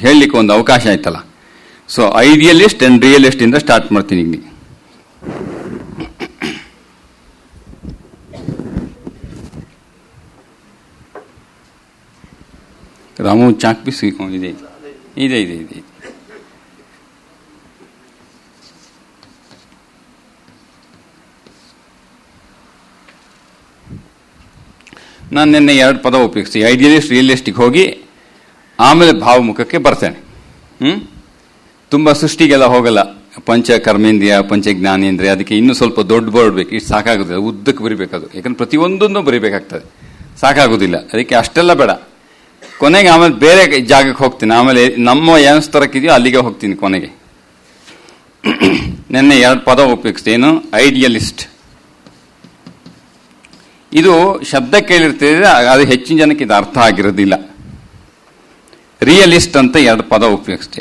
ಹೇಳಲಿಕ್ಕೆ ಒಂದು ಅವಕಾಶ ಆಯ್ತಲ್ಲ. ಸೊ ಐಡಿಯಲಿಸ್ಟ್ ಅಂಡ್ ರಿಯಲಿಸ್ಟ್ ಇಂದ ಸ್ಟಾರ್ಟ್ ಮಾಡ್ತೀನಿ. ಈಗ ರಾಮು ಚಾಕ್ ಪೀಸ್ ಇದೆ ಇದೆ ಇದೆ ಇದೆ. ನಾನು ನಿನ್ನೆ 2 ಪದ ಉಪಯೋಗಿಸ್ತೀನಿ. ಐಡಿಯಲಿಸ್ಟ್ ರಿಯಲಿಸ್ಟಿಗೆ ಹೋಗಿ ಆಮೇಲೆ ಭಾವಮುಖಕ್ಕೆ ಬರ್ತೇನೆ. ತುಂಬ ಸೃಷ್ಟಿಗೆಲ್ಲ ಹೋಗಲ್ಲ. ಪಂಚ ಕರ್ಮೇಂದ್ರಿಯ, ಪಂಚ ಜ್ಞಾನೇಂದ್ರಿಯ, ಅದಕ್ಕೆ ಇನ್ನೂ ಸ್ವಲ್ಪ ದೊಡ್ಡ ಬೋರ್ಡ್ ಬೇಕು. ಇಷ್ಟು ಸಾಕಾಗೋದಿಲ್ಲ, ಉದ್ದಕ್ಕೆ ಬರಿಬೇಕದು. ಯಾಕಂದ್ರೆ ಪ್ರತಿಯೊಂದನ್ನು ಬರಿಬೇಕಾಗ್ತದೆ, ಸಾಕಾಗೋದಿಲ್ಲ. ಅದಕ್ಕೆ ಅಷ್ಟೆಲ್ಲ ಬೇಡ. ಕೊನೆಗೆ ಆಮೇಲೆ ಬೇರೆ ಜಾಗಕ್ಕೆ ಹೋಗ್ತೀನಿ. ಆಮೇಲೆ ನಮ್ಮ ಏನು ಸ್ತರಕ್ಕಿದೆಯೋ ಅಲ್ಲಿಗೆ ಹೋಗ್ತೀನಿ ಕೊನೆಗೆ. ನಿನ್ನೆ 2 ಪದ ಉಪಯೋಗಿಸ್ತೀನಿ. ಏನು? ಐಡಿಯಲಿಸ್ಟ್. ಇದು ಶಬ್ದ ಕೇಳಿರ್ತಿದ್ರೆ ಅದು ಹೆಚ್ಚಿನ ಜನಕ್ಕೆ ಇದು ಅರ್ಥ ಆಗಿರೋದಿಲ್ಲ. ರಿಯಲಿಸ್ಟ್ ಅಂತ 2 ಪದ ಉಪಯೋಗಿಸ್ತೆ.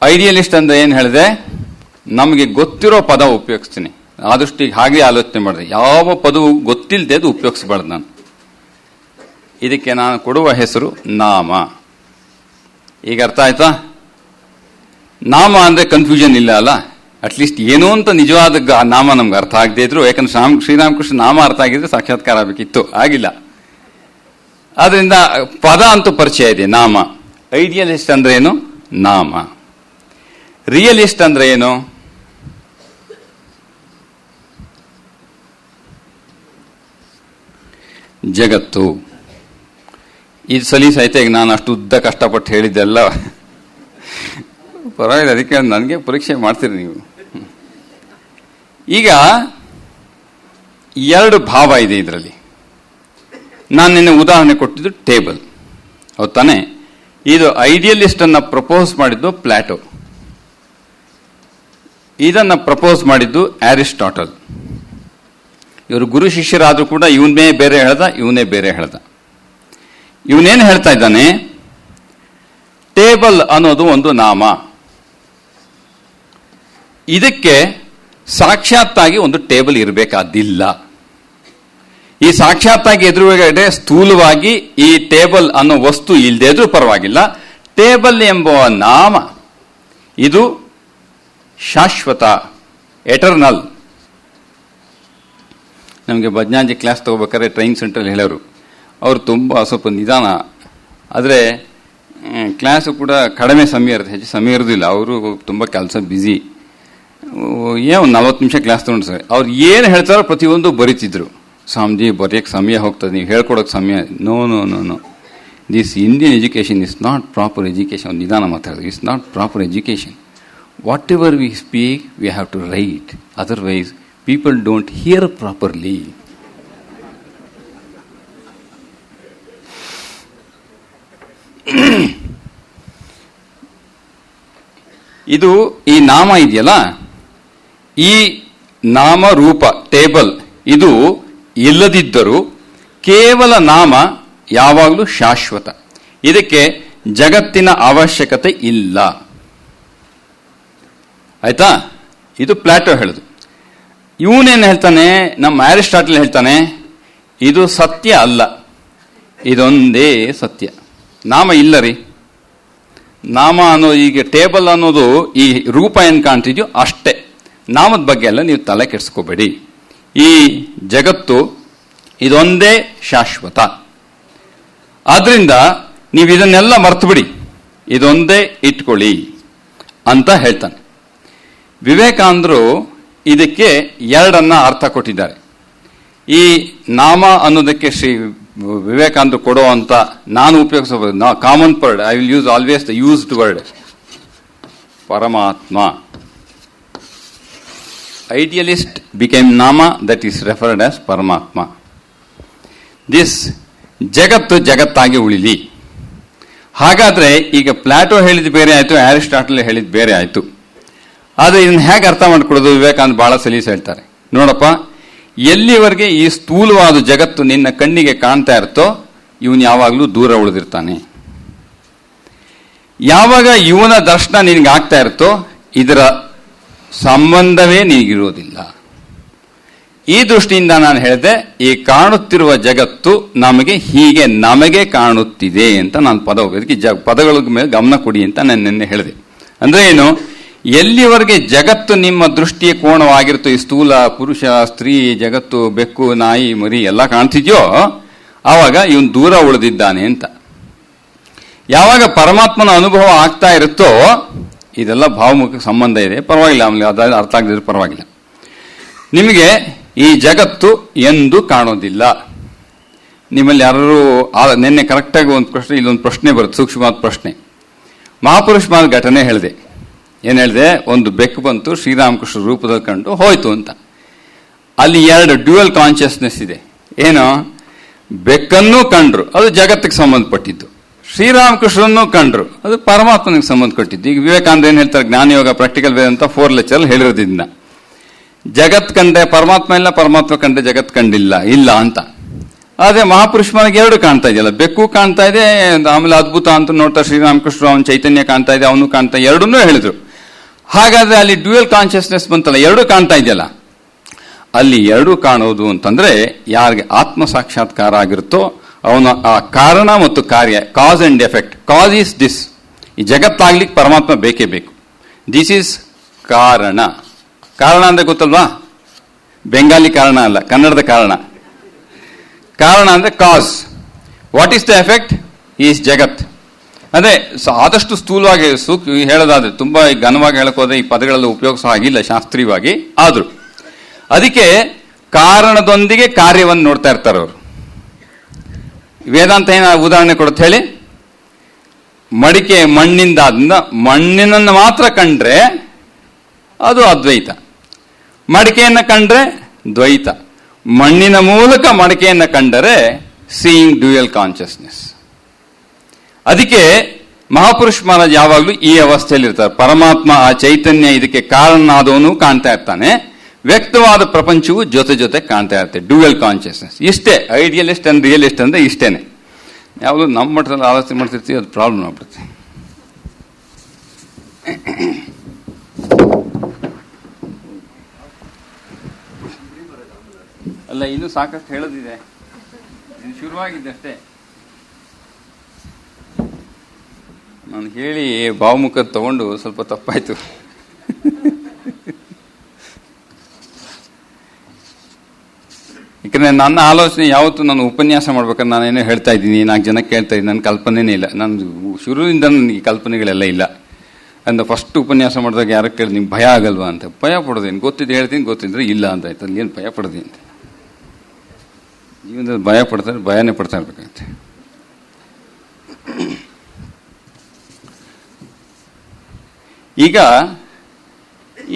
ಐಡಿಯಲಿಸ್ಟ್ ಅಂದ್ರೆ ಏನ್ ಹೇಳಿದೆ? ನಮಗೆ ಗೊತ್ತಿರೋ ಪದ ಉಪಯೋಗಿಸ್ತೀನಿ. ಆದಷ್ಟು ಈಗ ಹಾಗೆ ಆಲೋಚನೆ ಮಾಡಿದೆ, ಯಾವ ಪದವು ಗೊತ್ತಿಲ್ಲದೆ ಅದು ಉಪಯೋಗಿಸಬಾರ್ದು ನಾನು. ಇದಕ್ಕೆ ನಾನು ಕೊಡುವ ಹೆಸರು ನಾಮ. ಈಗ ಅರ್ಥ ಆಯ್ತಾ? ನಾಮ ಅಂದ್ರೆ ಕನ್ಫ್ಯೂಷನ್ ಇಲ್ಲ ಅಲ್ಲ. ಅಟ್ಲೀಸ್ಟ್ ಏನೋ ಅಂತ ನಿಜವಾದ ನಾಮ ನಮ್ಗೆ ಅರ್ಥ ಆಗದೆ ಇದ್ರು, ಯಾಕಂದ್ರೆ ಶ್ರೀರಾಮಕೃಷ್ಣ ನಾಮ ಅರ್ಥ ಆಗಿದ್ರೆ ಸಾಕ್ಷಾತ್ಕಾರ ಆಗಬೇಕಿತ್ತು, ಆಗಿಲ್ಲ. ಆದ್ರಿಂದ ಪದ ಅಂತೂ ಪರಿಚಯ ಇದೆ, ನಾಮ. ಐಡಿಯಲಿಸ್ಟ್ ಅಂದ್ರೆ ಏನು? ನಾಮ. ರಿಯಲಿಸ್ಟ್ ಅಂದ್ರೆ ಏನು? ಜಗತ್ತು. ಇದು ಸಲೀಸಾಯ್ತು. ಈಗ ನಾನು ಅಷ್ಟು ಉದ್ದ ಕಷ್ಟಪಟ್ಟು ಹೇಳಿದ್ದೆಲ್ಲ ಪರವಾಗಿಲ್ಲ, ಅದಕ್ಕೆ ನನಗೆ ಪರೀಕ್ಷೆ ಮಾಡ್ತೀರಿ ನೀವು. ಈಗ 2 ಭಾವ ಇದೆ ಇದರಲ್ಲಿ. ನಾನು ನಿನ್ನೆ ಉದಾಹರಣೆ ಕೊಟ್ಟಿದ್ದು ಟೇಬಲ್, ಹೌದು ತಾನೆ? ಇದು ಐಡಿಯಲಿಸ್ಟ್ ಅನ್ನ ಪ್ರಪೋಸ್ ಮಾಡಿದ್ದು ಪ್ಲಾಟೋ, ಇದನ್ನ ಪ್ರಪೋಸ್ ಮಾಡಿದ್ದು ಅರಿಸ್ಟಾಟಲ್. ಇವರು ಗುರು ಶಿಷ್ಯರಾದ್ರೂ ಕೂಡ ಇವನೇ ಬೇರೆ ಹೇಳ್ದ, ಇವನೇ ಬೇರೆ ಹೇಳ್ದ. ಇವನೇನು ಹೇಳ್ತಾ ಇದ್ದಾನೆ? ಟೇಬಲ್ ಅನ್ನೋದು ಒಂದು ನಾಮ, ಇದಕ್ಕೆ ಸಾಕ್ಷಾತ್ತಾಗಿ ಒಂದು ಟೇಬಲ್ ಇರಬೇಕಾದಿಲ್ಲ. ಈ ಸಾಕ್ಷಾತ್ತಾಗಿ ಎದುರುಗಡೆ ಸ್ಥೂಲವಾಗಿ ಈ ಟೇಬಲ್ ಅನ್ನೋ ವಸ್ತು ಇಲ್ಲದೆ ಇದ್ರೂ ಪರವಾಗಿಲ್ಲ. ಟೇಬಲ್ ಎಂಬ ನಾಮ ಇದು ಶಾಶ್ವತ, ಎಟರ್ನಲ್. ನಮಗೆ ಬಜ್ನಾಂಜಿ ಕ್ಲಾಸ್ ತಗೋಬೇಕಾದ್ರೆ ಟ್ರೈನಿಂಗ್ ಸೆಂಟ್ರಲ್ಲಿ ಹೇಳೋರು, ಅವರು ತುಂಬ ಸ್ವಲ್ಪ ನಿಧಾನ, ಆದರೆ ಕ್ಲಾಸು ಕೂಡ ಕಡಿಮೆ ಸಮಯ ಇರುತ್ತೆ, ಹೆಚ್ಚು ಸಮಯ ಇರೋದಿಲ್ಲ. ಅವರು ತುಂಬ ಕೆಲಸ ಬ್ಯುಸಿ, ಏನೋ 40 ನಿಮಿಷ ಕ್ಲಾಸ್ ತಗೊಂಡು ಸರ್ ಅವ್ರು ಏನು ಹೇಳ್ತಾರೋ ಪ್ರತಿಯೊಂದು ಬರೀತಿದ್ರು. ಸ್ವಾಮೀಜಿ ಬರೆಯೋಕ್ಕೆ ಸಮಯ ಹೋಗ್ತದೆ, ನೀವು ಹೇಳ್ಕೊಡೋಕೆ ಸಮಯ. No no no no, this Indian education is not proper education. ನಿಧಾನ ಮಾತಾಡೋದು, it's not proper education. Whatever we speak we have to write, otherwise people don't hear properly. ಇದು ಈ ನಾಮ ಇದೆಯಲ್ಲ, ಈ ನಾಮ ರೂಪ ಟೇಬಲ್ ಇದು ಇಲ್ಲದಿದ್ದರೂ ಕೇವಲ ನಾಮ ಯಾವಾಗಲೂ ಶಾಶ್ವತ. ಇದಕ್ಕೆ ಜಗತ್ತಿನ ಅವಶ್ಯಕತೆ ಇಲ್ಲ. ಆಯ್ತಾ? ಇದು ಪ್ಲಾಟೋ ಹೇಳುದು. ಇವನೇನು ಹೇಳ್ತಾನೆ? ನಮ್ಮ ಅರಿಸ್ಟಾಟಲ್ ಹೇಳ್ತಾನೆ, ಇದು ಸತ್ಯ ಅಲ್ಲ, ಇದೊಂದೇ ಸತ್ಯ. ನಾಮ ಇಲ್ಲ ರೀ. ನಾಮ ಅನ್ನೋ ಈಗ ಟೇಬಲ್ ಅನ್ನೋದು ಈ ರೂಪ ಏನು ಕಾಣ್ತಿದ್ಯೋ ಅಷ್ಟೇ, ನಾಮದ ಬಗ್ಗೆ ಎಲ್ಲ ನೀವು ತಲೆ ಕೆಡಿಸ್ಕೋಬೇಡಿ. ಈ ಜಗತ್ತು ಇದೊಂದೇ ಶಾಶ್ವತ. ಆದ್ರಿಂದ ನೀವು ಇದನ್ನೆಲ್ಲ ಮರ್ತು ಬಿಡಿ, ಇದೊಂದೇ ಇಟ್ಕೊಳ್ಳಿ ಅಂತ ಹೇಳ್ತಾನೆ. ವಿವೇಕಾನಂದರು ಇದಕ್ಕೆ 2 ಅರ್ಥ ಕೊಟ್ಟಿದ್ದಾರೆ. ಈ ನಾಮ ಅನ್ನೋದಕ್ಕೆ ಶ್ರೀ ವಿವೇಕಾನಂದರು ಕೊಡೋ ಅಂತ ನಾನು ಉಪಯೋಗಿಸಬಹುದು common word, I will use always the used word, ಪರಮಾತ್ಮ. ಐಡಿಯಲಿಸ್ಟ್ ಬಿಕೇಮ್ ನಾಮ, ದಟ್ ಈಸ್ ರೆಫರ್ಡ್ ಆಸ್ ಪರಮಾತ್ಮ. ದಿಸ್ ಜಗತ್ತು ಜಗತ್ತಾಗಿ ಉಳಿಲಿ. ಹಾಗಾದ್ರೆ ಈಗ ಪ್ಲಾಟೋ ಹೇಳಿದ್ ಬೇರೆ ಆಯ್ತು, ಅರಿಸ್ಟಾಟಲ್ ಹೇಳಿದ್ ಬೇರೆ ಆಯ್ತು. ಆದರೆ ಇದನ್ನ ಹೇಗೆ ಅರ್ಥ ಮಾಡ್ಕೊಳ್ಳೋದು? ವಿವೇಕಾನಂದ ಬಹಳ ಸಲೀಸ್ ಹೇಳ್ತಾರೆ. ನೋಡಪ್ಪ, ಎಲ್ಲಿವರೆಗೆ ಈ ಸ್ಥೂಲವಾದ ಜಗತ್ತು ನಿನ್ನ ಕಣ್ಣಿಗೆ ಕಾಣ್ತಾ ಇರ್ತೋ ಇವನು ಯಾವಾಗಲೂ ದೂರ ಉಳಿದಿರ್ತಾನೆ. ಯಾವಾಗ ಇವನ ದರ್ಶನ ನಿನಗೆ ಆಗ್ತಾ ಇರ್ತೋ ಇದರ ಸಂಬಂಧವೇ ನಿನಗಿರೋದಿಲ್ಲ. ಈ ದೃಷ್ಟಿಯಿಂದ ನಾನು ಹೇಳಿದೆ, ಈ ಕಾಣುತ್ತಿರುವ ಜಗತ್ತು ನಮಗೆ ಕಾಣುತ್ತಿದೆ ಅಂತ ನಾನು ಪದಗಳ ಮೇಲೆ ಗಮನ ಕೊಡಿ ಅಂತ ನಾನು ನಿನ್ನೆ ಹೇಳಿದೆ. ಅಂದ್ರೆ ಏನು? ಎಲ್ಲಿವರೆಗೆ ಜಗತ್ತು ನಿಮ್ಮ ದೃಷ್ಟಿಯ ಕೋಣವಾಗಿರುತ್ತೋ, ಈ ಸ್ಥೂಲ ಪುರುಷ ಸ್ತ್ರೀ ಜಗತ್ತು ಬೆಕ್ಕು ನಾಯಿ ಮರಿ ಎಲ್ಲ ಕಾಣ್ತಿದ್ಯೋ ಆವಾಗ ಇವನು ದೂರ ಉಳಿದಿದ್ದಾನೆ ಅಂತ. ಯಾವಾಗ ಪರಮಾತ್ಮನ ಅನುಭವ ಆಗ್ತಾ ಇರುತ್ತೋ ಇದೆಲ್ಲ ಭಾವಮುಖ ಸಂಬಂಧ ಇದೆ, ಪರವಾಗಿಲ್ಲ, ಆಮೇಲೆ ಅದಾದ ಅರ್ಥ ಆಗದಿದ್ರೆ ಪರವಾಗಿಲ್ಲ. ನಿಮಗೆ ಈ ಜಗತ್ತು ಎಂದು ಕಾಣೋದಿಲ್ಲ. ನಿಮ್ಮಲ್ಲಿ ಯಾರು ನಿನ್ನೆ ಕರೆಕ್ಟಾಗಿ ಒಂದು ಪ್ರಶ್ನೆ, ಇಲ್ಲೊಂದು ಪ್ರಶ್ನೆ ಬರುತ್ತೆ, ಸೂಕ್ಷ್ಮವಾದ ಪ್ರಶ್ನೆ. ಮಹಾಪುರುಷಮಾದ ಘಟನೆ ಹೇಳಿದೆ. ಏನ್ ಹೇಳಿದೆ? ಒಂದು ಬೆಕ್ಕು ಬಂತು, ಶ್ರೀರಾಮಕೃಷ್ಣ ರೂಪದಲ್ಲಿ ಕಂಡು ಹೋಯ್ತು ಅಂತ. ಅಲ್ಲಿ 2 ಡ್ಯುಯಲ್ ಕಾನ್ಷಿಯಸ್ನೆಸ್ ಇದೆ. ಏನು? ಬೆಕ್ಕನ್ನು ಕಂಡ್ರು, ಅದು ಜಗತ್ತಿಗೆ ಸಂಬಂಧಪಟ್ಟಿದ್ದು. ಶ್ರೀರಾಮಕೃಷ್ಣನ್ನು ಕಂಡ್ರು, ಅದು ಪರಮಾತ್ಮನಿಗೆ ಸಂಬಂಧಪಟ್ಟಿದ್ದು. ಈಗ ವಿವೇಕಾನಂದ ಏನ್ ಹೇಳ್ತಾರೆ, ಜ್ಞಾನಯೋಗ ಪ್ರಾಕ್ಟಿಕಲ್ ವೇ ಅಂತ 4 ಲೆಕ್ಚರ್ ಹೇಳಿರೋದ್ರಿಂದ ಜಗತ್ ಕಂಡೆ ಪರಮಾತ್ಮ ಇಲ್ಲ, ಪರಮಾತ್ಮ ಕಂಡೆ ಜಗತ್ ಕಂಡಿಲ್ಲ ಇಲ್ಲ ಅಂತ. ಆದ್ರೆ ಮಹಾಪುರುಷನಿಗೆ 2 ಕಾಣ್ತಾ ಇದೆಯಲ್ಲ, ಬೆಕ್ಕು ಕಾಣ್ತಾ ಇದೆ, ಆಮೇಲೆ ಅದ್ಭುತ ಅಂತ ನೋಡ್ತಾ ಶ್ರೀರಾಮಕೃಷ್ಣ ಅವನ ಚೈತನ್ಯ ಕಾಣ್ತಾ ಇದೆ, ಅವನು ಕಾಣ್ತಾ, 2 ಹೇಳಿದ್ರು. ಹಾಗಾದ್ರೆ ಅಲ್ಲಿ ಡ್ಯುಯಲ್ ಕಾನ್ಷಿಯಸ್ನೆಸ್ ಬಂತಲ್ಲ, 2 ಕಾಣ್ತಾ ಇದೆಯಲ್ಲ. ಅಲ್ಲಿ 2 ಕಾಣೋದು ಅಂತಂದ್ರೆ ಯಾರಿಗೆ ಆತ್ಮ ಸಾಕ್ಷಾತ್ಕಾರ ಆಗಿರುತ್ತೋ ಅವನ ಆ ಕಾರಣ ಮತ್ತು ಕಾರ್ಯ, cause and effect. Cos is this, ಈ ಜಗತ್ತಾಗ್ಲಿಕ್ಕೆ ಪರಮಾತ್ಮ ಬೇಕೇ ಬೇಕು. ದಿಸ್ ಈಸ್ ಕಾರಣ, ಕಾರಣ ಅಂದ್ರೆ ಗೊತ್ತಲ್ವಾ? ಬೆಂಗಾಲಿ ಕಾರಣ ಅಲ್ಲ, ಕನ್ನಡದ ಕಾರಣ. ಕಾರಣ ಅಂದ್ರೆ cause. What is the effect? Is jagat. ಅದೇ ಆದಷ್ಟು ಸ್ಥೂಲವಾಗಿ ಹೇಳೋದಾದ್ರೆ, ತುಂಬಾ ಘನವಾಗಿ ಹೇಳಕೋದ್ರೆ ಈ ಪದಗಳೆಲ್ಲ ಉಪಯೋಗಿಸೋ ಹಾಗಿಲ್ಲ ಶಾಸ್ತ್ರೀಯವಾಗಿ. ಆದ್ರೂ ಅದಕ್ಕೆ ಕಾರಣದೊಂದಿಗೆ ಕಾರ್ಯವನ್ನು ನೋಡ್ತಾ ಇರ್ತಾರೆ ಅವರು. ವೇದಾಂತ ಏನ ಉದಾಹರಣೆ ಕೊಡುತ್ತೆ ಹೇಳಿ? ಮಡಿಕೆ ಮಣ್ಣಿಂದ ಆದ್ರಿಂದ ಮಣ್ಣಿನನ್ನು ಮಾತ್ರ ಕಂಡ್ರೆ ಅದು ಅದ್ವೈತ, ಮಡಿಕೆಯನ್ನು ಕಂಡ್ರೆ ದ್ವೈತ. ಮಣ್ಣಿನ ಮೂಲಕ ಮಡಿಕೆಯನ್ನು ಕಂಡರೆ ಸೀಯಿಂಗ್ ಡ್ಯೂಯಲ್ ಕಾನ್ಷಿಯಸ್ನೆಸ್. ಅದಕ್ಕೆ ಮಹಾಪುರುಷ ಮಹಾರಾಜ್ ಯಾವಾಗಲೂ ಈ ಅವಸ್ಥೆಯಲ್ಲಿ ಇರ್ತಾರೆ. ಪರಮಾತ್ಮ ಆ ಚೈತನ್ಯ ಇದಕ್ಕೆ ಕಾರಣನಾದವನು ಕಾಣ್ತಾ ಇರ್ತಾನೆ, ವ್ಯಕ್ತವಾದ ಪ್ರಪಂಚವು ಜೊತೆ ಜೊತೆ ಕಾಣ್ತಾ ಇರುತ್ತೆ. ಡ್ಯೂಯಲ್ ಕಾನ್ಷಿಯಸ್ನೆಸ್ ಇಷ್ಟೇ. ಐಡಿಯಲಿಸ್ಟ್ ಅಂಡ್ ರಿಯಲಿಸ್ಟ್ ಅಂದ್ರೆ ಇಷ್ಟೇನೆ. ಯಾವುದು ನಮ್ಮ ಮಟ್ಟದಲ್ಲಿ ಆಲೋಚನೆ ಮಾಡ್ತಿರ್ತೀವಿ, ಅದು ಪ್ರಾಬ್ಲಮ್ ಆಗ್ಬಿಡುತ್ತೆ. ಅಲ್ಲ, ಇನ್ನೂ ಸಾಕಷ್ಟು ಹೇಳೋದಿದೆ, ಇದು ಶುರುವಾಗಿದ್ದೆ ಅಷ್ಟೇ. ನಾನು ಹೇಳಿ ಭಾವಮುಖ ತಗೊಂಡು ಸ್ವಲ್ಪ ತಪ್ಪಾಯ್ತು. ಯಾಕಂದ್ರೆ ನನ್ನ ಆಲೋಚನೆ ಯಾವತ್ತು ನಾನು ಉಪನ್ಯಾಸ ಮಾಡ್ಬೇಕಾದ್ರೆ ನಾನೇನೋ ಹೇಳ್ತಾ ಇದ್ದೀನಿ, 4 ಜನಕ್ಕೆ ಹೇಳ್ತಾ ಇದ್ದೀನಿ, ನನ್ನ ಕಲ್ಪನೆನೇ ಇಲ್ಲ. ನಾನು ಶುರುವಿಂದ ಈ ಕಲ್ಪನೆಗಳೆಲ್ಲ ಇಲ್ಲ. ಅಂದ ಫಸ್ಟ್ ಉಪನ್ಯಾಸ ಮಾಡಿದಾಗ ಯಾರು ಕೇಳಿ ನಿಮ್ಗೆ ಭಯ ಆಗಲ್ವಾ ಅಂತ. ಭಯ ಪಡೋದೇನು, ಗೊತ್ತಿದ್ದು ಹೇಳ್ತೀನಿ, ಗೊತ್ತಿದ್ರೆ ಇಲ್ಲ ಅಂತ ಆಯ್ತು. ಅಲ್ಲಿ ಏನು ಭಯ ಪಡೋದಿ ಅಂತ. ಜೀವನದಲ್ಲಿ ಭಯ ಪಡ್ತಾರೆ, ಭಯನೇ ಪಡ್ತಾ ಇರ್ಬೇಕಾಗತ್ತೆ. ಈಗ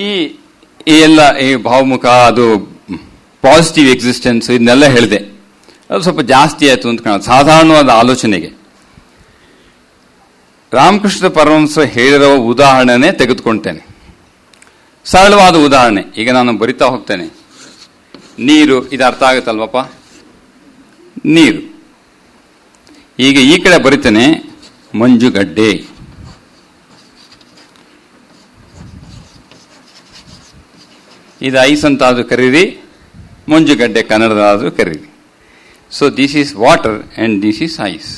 ಈ ಎಲ್ಲ ಈ ಭಾವಮುಖ, ಅದು ಪಾಸಿಟಿವ್ ಎಕ್ಸಿಸ್ಟೆನ್ಸ್, ಇದನ್ನೆಲ್ಲ ಹೇಳಿದೆ. ಅದು ಸ್ವಲ್ಪ ಜಾಸ್ತಿ ಆಯಿತು ಅಂತ ಕಾಣುತ್ತೆ ಸಾಧಾರಣವಾದ ಆಲೋಚನೆಗೆ. ರಾಮಕೃಷ್ಣ ಪರಮಹಂಸ ಹೇಳಿರೋ ಉದಾಹರಣೆನೇ ತೆಗೆದುಕೊಳ್ತೇನೆ, ಸರಳವಾದ ಉದಾಹರಣೆ. ಈಗ ನಾನು ಬರಿತಾ ಹೋಗ್ತೇನೆ. ನೀರು, ಇದು ಅರ್ಥ ಆಗುತ್ತಲ್ವಪ್ಪ? ನೀರು. ಈಗ ಈ ಕಡೆ ಬರಿತೇನೆ ಮಂಜುಗಡ್ಡೆ. ಇದು ಐಸ್ ಅಂತಾದ್ರೂ ಕರೀರಿ, ಮಂಜುಗಡ್ಡೆ ಕನ್ನಡದಾದ್ರೂ ಕರೀರಿ. So this is water and this is ice.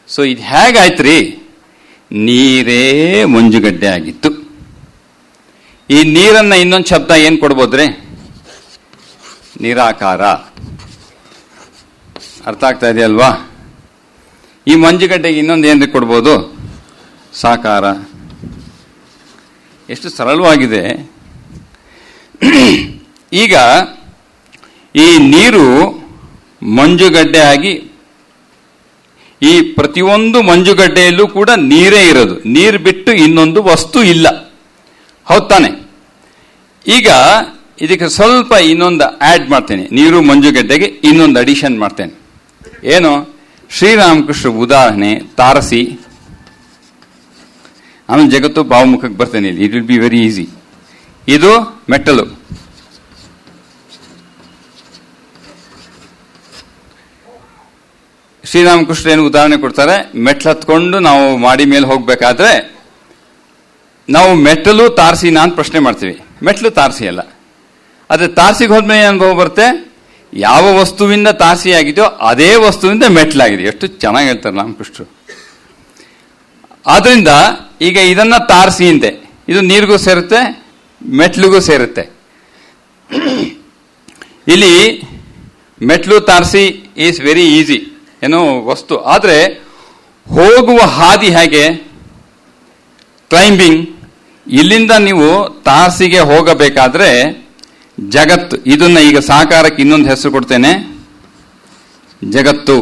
So ಇದು ಹೇಗಾಯ್ತ್ರಿ? ನೀರೇ ಮಂಜುಗಡ್ಡೆ ಆಗಿತ್ತು. ಈ ನೀರನ್ನ ಇನ್ನೊಂದು ಶಬ್ದ ಏನ್ ಕೊಡ್ಬೋದ್ರಿ? ನಿರಾಕಾರ. ಅರ್ಥ ಆಗ್ತಾ ಇದೆಯಲ್ವಾ? ಈ ಮಂಜುಗಡ್ಡೆಗೆ ಇನ್ನೊಂದು ಏನ್ರಿ ಕೊಡ್ಬೋದು? ಸಾಕಾರ. ಎಷ್ಟು ಸರಳವಾಗಿದೆ. ಈಗ ಈ ನೀರು ಮಂಜುಗಡ್ಡೆ ಆಗಿ, ಈ ಪ್ರತಿಯೊಂದು ಮಂಜುಗಡ್ಡೆಯಲ್ಲೂ ಕೂಡ ನೀರೇ ಇರೋದು. ನೀರು ಬಿಟ್ಟು ಇನ್ನೊಂದು ವಸ್ತು ಇಲ್ಲ, ಹೌದ್ ತಾನೆ? ಈಗ ಇದಕ್ಕೆ ಸ್ವಲ್ಪ ಇನ್ನೊಂದು ಆಡ್ ಮಾಡ್ತೇನೆ. ನೀರು ಮಂಜುಗಡ್ಡೆಗೆ ಇನ್ನೊಂದು ಅಡಿಷನ್ ಮಾಡ್ತೇನೆ. ಏನು? ಶ್ರೀರಾಮಕೃಷ್ಣ ಉದಾಹರಣೆ ತಾರಸಿ. ಆಮೇಲೆ ಜಗತ್ತು ಭಾವಮುಖಕ್ಕೆ ಬರ್ತೇನೆ. It will be very easy. ಇದು ಮೆಟ್ಟಲು. ಶ್ರೀರಾಮಕೃಷ್ಣ ಏನು ಉದಾಹರಣೆ ಕೊಡ್ತಾರೆ? ಮೆಟ್ಲು ಹತ್ಕೊಂಡು ನಾವು ಮಾಡಿ ಮೇಲೆ ಹೋಗ್ಬೇಕಾದ್ರೆ ನಾವು ಮೆಟ್ಟಲು ತಾರಸಿನ ಅಂತ ಪ್ರಶ್ನೆ ಮಾಡ್ತೀವಿ. ಮೆಟ್ಲು ತಾರಸಿ ಅಲ್ಲ. ಆದ್ರೆ ತಾರಸಿಗೆ ಹೋದ್ಮೇಲೆ ಏನು ಅನುಭವ ಬರುತ್ತೆ? ಯಾವ ವಸ್ತುವಿಂದ ತಾರಸಿ ಆಗಿದೆಯೋ ಅದೇ ವಸ್ತುವಿಂದ ಮೆಟ್ಲಾಗಿದೆ. ಎಷ್ಟು ಚೆನ್ನಾಗಿ ಹೇಳ್ತಾರೆ ರಾಮಕೃಷ್ಣರು. ಆದ್ರಿಂದ ಈಗ ಇದನ್ನ ತಾರಸಿ ಅಂತೆ. ಇದು ನೀರಿಗೂ ಸೇರುತ್ತೆ, ಮೆಟ್ಲಿಗೂ ಸೇರುತ್ತೆ. ಇಲ್ಲಿ ಮೆಟ್ಲು ತಾರಸಿ ಈಸ್ ವೆರಿ ಈಸಿ, ಏನೋ ವಸ್ತು. ಆದ್ರೆ ಹೋಗುವ ಹಾದಿ ಹೇಗೆ? ಕ್ಲೈಂಬಿಂಗ್. ಇಲ್ಲಿಂದ ನೀವು ತಾರಸಿಗೆ ಹೋಗಬೇಕಾದ್ರೆ ಜಗತ್ತು, ಇದನ್ನ ಈಗ ಸಾಕಾರಕ್ಕೆ ಇನ್ನೊಂದು ಹೆಸರು ಕೊಡ್ತೇನೆ, ಜಗತ್ತು.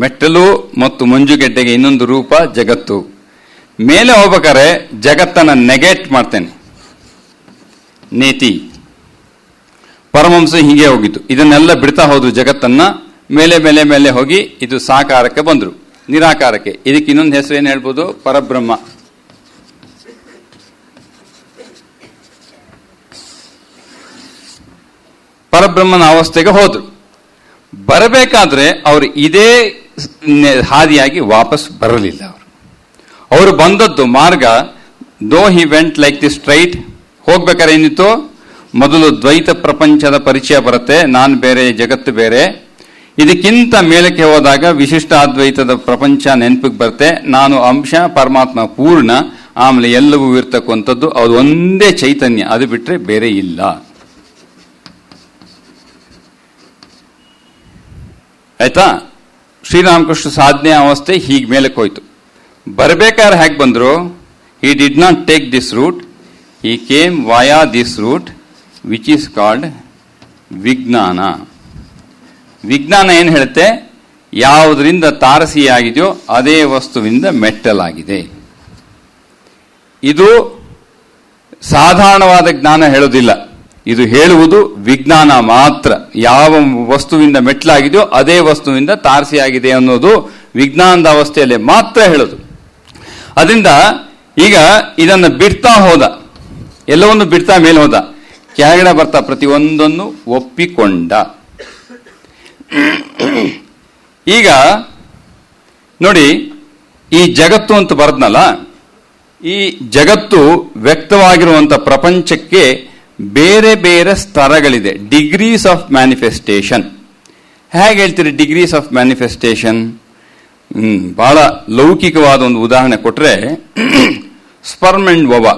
ಮೆಟ್ಟಲು ಮತ್ತು ಮಂಜುಗೆಡ್ಡೆಗೆ ಇನ್ನೊಂದು ರೂಪ ಜಗತ್ತು. ಮೇಲೆ ಹೋಗ್ಬೇಕಾದ್ರೆ ಜಗತ್ತನ್ನ ನೆಗೆಟ್ ಮಾಡ್ತೇನೆ, ನೇತಿ. ಪರಮಹಂಸ ಹೀಗೆ ಹೋಗಿದ್ದು. ಇದನ್ನೆಲ್ಲ ಬಿಡ್ತಾ ಹೋದ್ರು ಜಗತ್ತನ್ನ. ಮೇಲೆ ಮೇಲೆ ಮೇಲೆ ಹೋಗಿ ಇದು ಸಾಕಾರಕ್ಕೆ ಬಂದ್ರು, ನಿರಾಕಾರಕ್ಕೆ. ಇದಕ್ಕೆ ಇನ್ನೊಂದು ಹೆಸರು ಏನ್ ಹೇಳ್ಬೋದು? ಪರಬ್ರಹ್ಮ. ಪರಬ್ರಹ್ಮನ ಅವಸ್ಥೆಗೆ ಹೋದ್ರು. ಬರಬೇಕಾದ್ರೆ ಅವರು ಇದೇ ಹಾದಿಯಾಗಿ ವಾಪಸ್ ಬರಲಿಲ್ಲ. ಅವರು ಬಂದದ್ದು ಮಾರ್ಗ, ದೋ he went like the straight. ಹೋಗ್ಬೇಕಾದ್ರೆ ಏನಿತ್ತು? ಮೊದಲು ದ್ವೈತ ಪ್ರಪಂಚದ ಪರಿಚಯ ಬರುತ್ತೆ, ನಾನು ಬೇರೆ ಜಗತ್ತು ಬೇರೆ. ಇದಕ್ಕಿಂತ ಮೇಲಕ್ಕೆ ಹೋದಾಗ ವಿಶಿಷ್ಟ ಅದ್ವೈತದ ಪ್ರಪಂಚ ನೆನಪಿಗೆ ಬರುತ್ತೆ. ನಾನು ಅಂಶ, ಪರಮಾತ್ಮ ಪೂರ್ಣ. ಆಮೇಲೆ ಎಲ್ಲವೂ ಇರ್ತಕ್ಕಂಥದ್ದು ಅದು ಒಂದೇ ಚೈತನ್ಯ, ಅದು ಬಿಟ್ರೆ ಬೇರೆ ಇಲ್ಲ. ಆಯ್ತಾ? ಶ್ರೀರಾಮಕೃಷ್ಣ ಸಾಧನೆ ಅವಸ್ಥೆ ಹೀಗೆ ಮೇಲಕ್ಕೆ ಹೋಯ್ತು. ಬರಬೇಕಾದ್ರೆ ಹೇಗೆ ಬಂದ್ರು? He did not take this route, he came via this route which is called ವಿಜ್ಞಾನ. ವಿಜ್ಞಾನ ಏನು ಹೇಳುತ್ತೆ? ಯಾವುದರಿಂದ ತಾರಸಿಯಾಗಿದೆಯೋ ಅದೇ ವಸ್ತುವಿಂದ ಮೆಟ್ಟಲಾಗಿದೆ. ಇದು ಸಾಧಾರಣವಾದ ಜ್ಞಾನ ಹೇಳೋದಿಲ್ಲ, ಇದು ಹೇಳುವುದು ವಿಜ್ಞಾನ ಮಾತ್ರ. ಯಾವ ವಸ್ತುವಿಂದ ಮೆಟ್ಟಲಾಗಿದೆಯೋ ಅದೇ ವಸ್ತುವಿಂದ ತಾರಸಿಯಾಗಿದೆ ಅನ್ನೋದು ವಿಜ್ಞಾನದ ಅವಸ್ಥೆಯಲ್ಲಿ ಮಾತ್ರ ಹೇಳೋದು. ಅದರಿಂದ ಈಗ ಇದನ್ನು ಬಿಡ್ತಾ ಹೋದ, ಎಲ್ಲವನ್ನು ಬಿಡ್ತಾ ಮೇಲೆ ಹೋದ, ಕೆಳಗಡೆ ಬರ್ತಾ ಪ್ರತಿಯೊಂದನ್ನು ಒಪ್ಪಿಕೊಂಡ. ಈಗ ನೋಡಿ, ಈ ಜಗತ್ತು ಅಂತ ಬರೆದ್ನಲ್ಲ, ಈ ಜಗತ್ತು ವ್ಯಕ್ತವಾಗಿರುವಂತ ಪ್ರಪಂಚಕ್ಕೆ ಬೇರೆ ಬೇರೆ ಸ್ತರಗಳಿದೆ, ಡಿಗ್ರೀಸ್ ಆಫ್ ಮ್ಯಾನಿಫೆಸ್ಟೇಷನ್. ಹೇಗೆ ಹೇಳ್ತೀರಿ ಡಿಗ್ರೀಸ್ ಆಫ್ ಮ್ಯಾನಿಫೆಸ್ಟೇಷನ್? ಬಹಳ ಲೌಕಿಕವಾದ ಒಂದು ಉದಾಹರಣೆ ಕೊಟ್ರೆ, ಸ್ಪರ್ಮ್ ಅಂಡ್ ಓವಾ,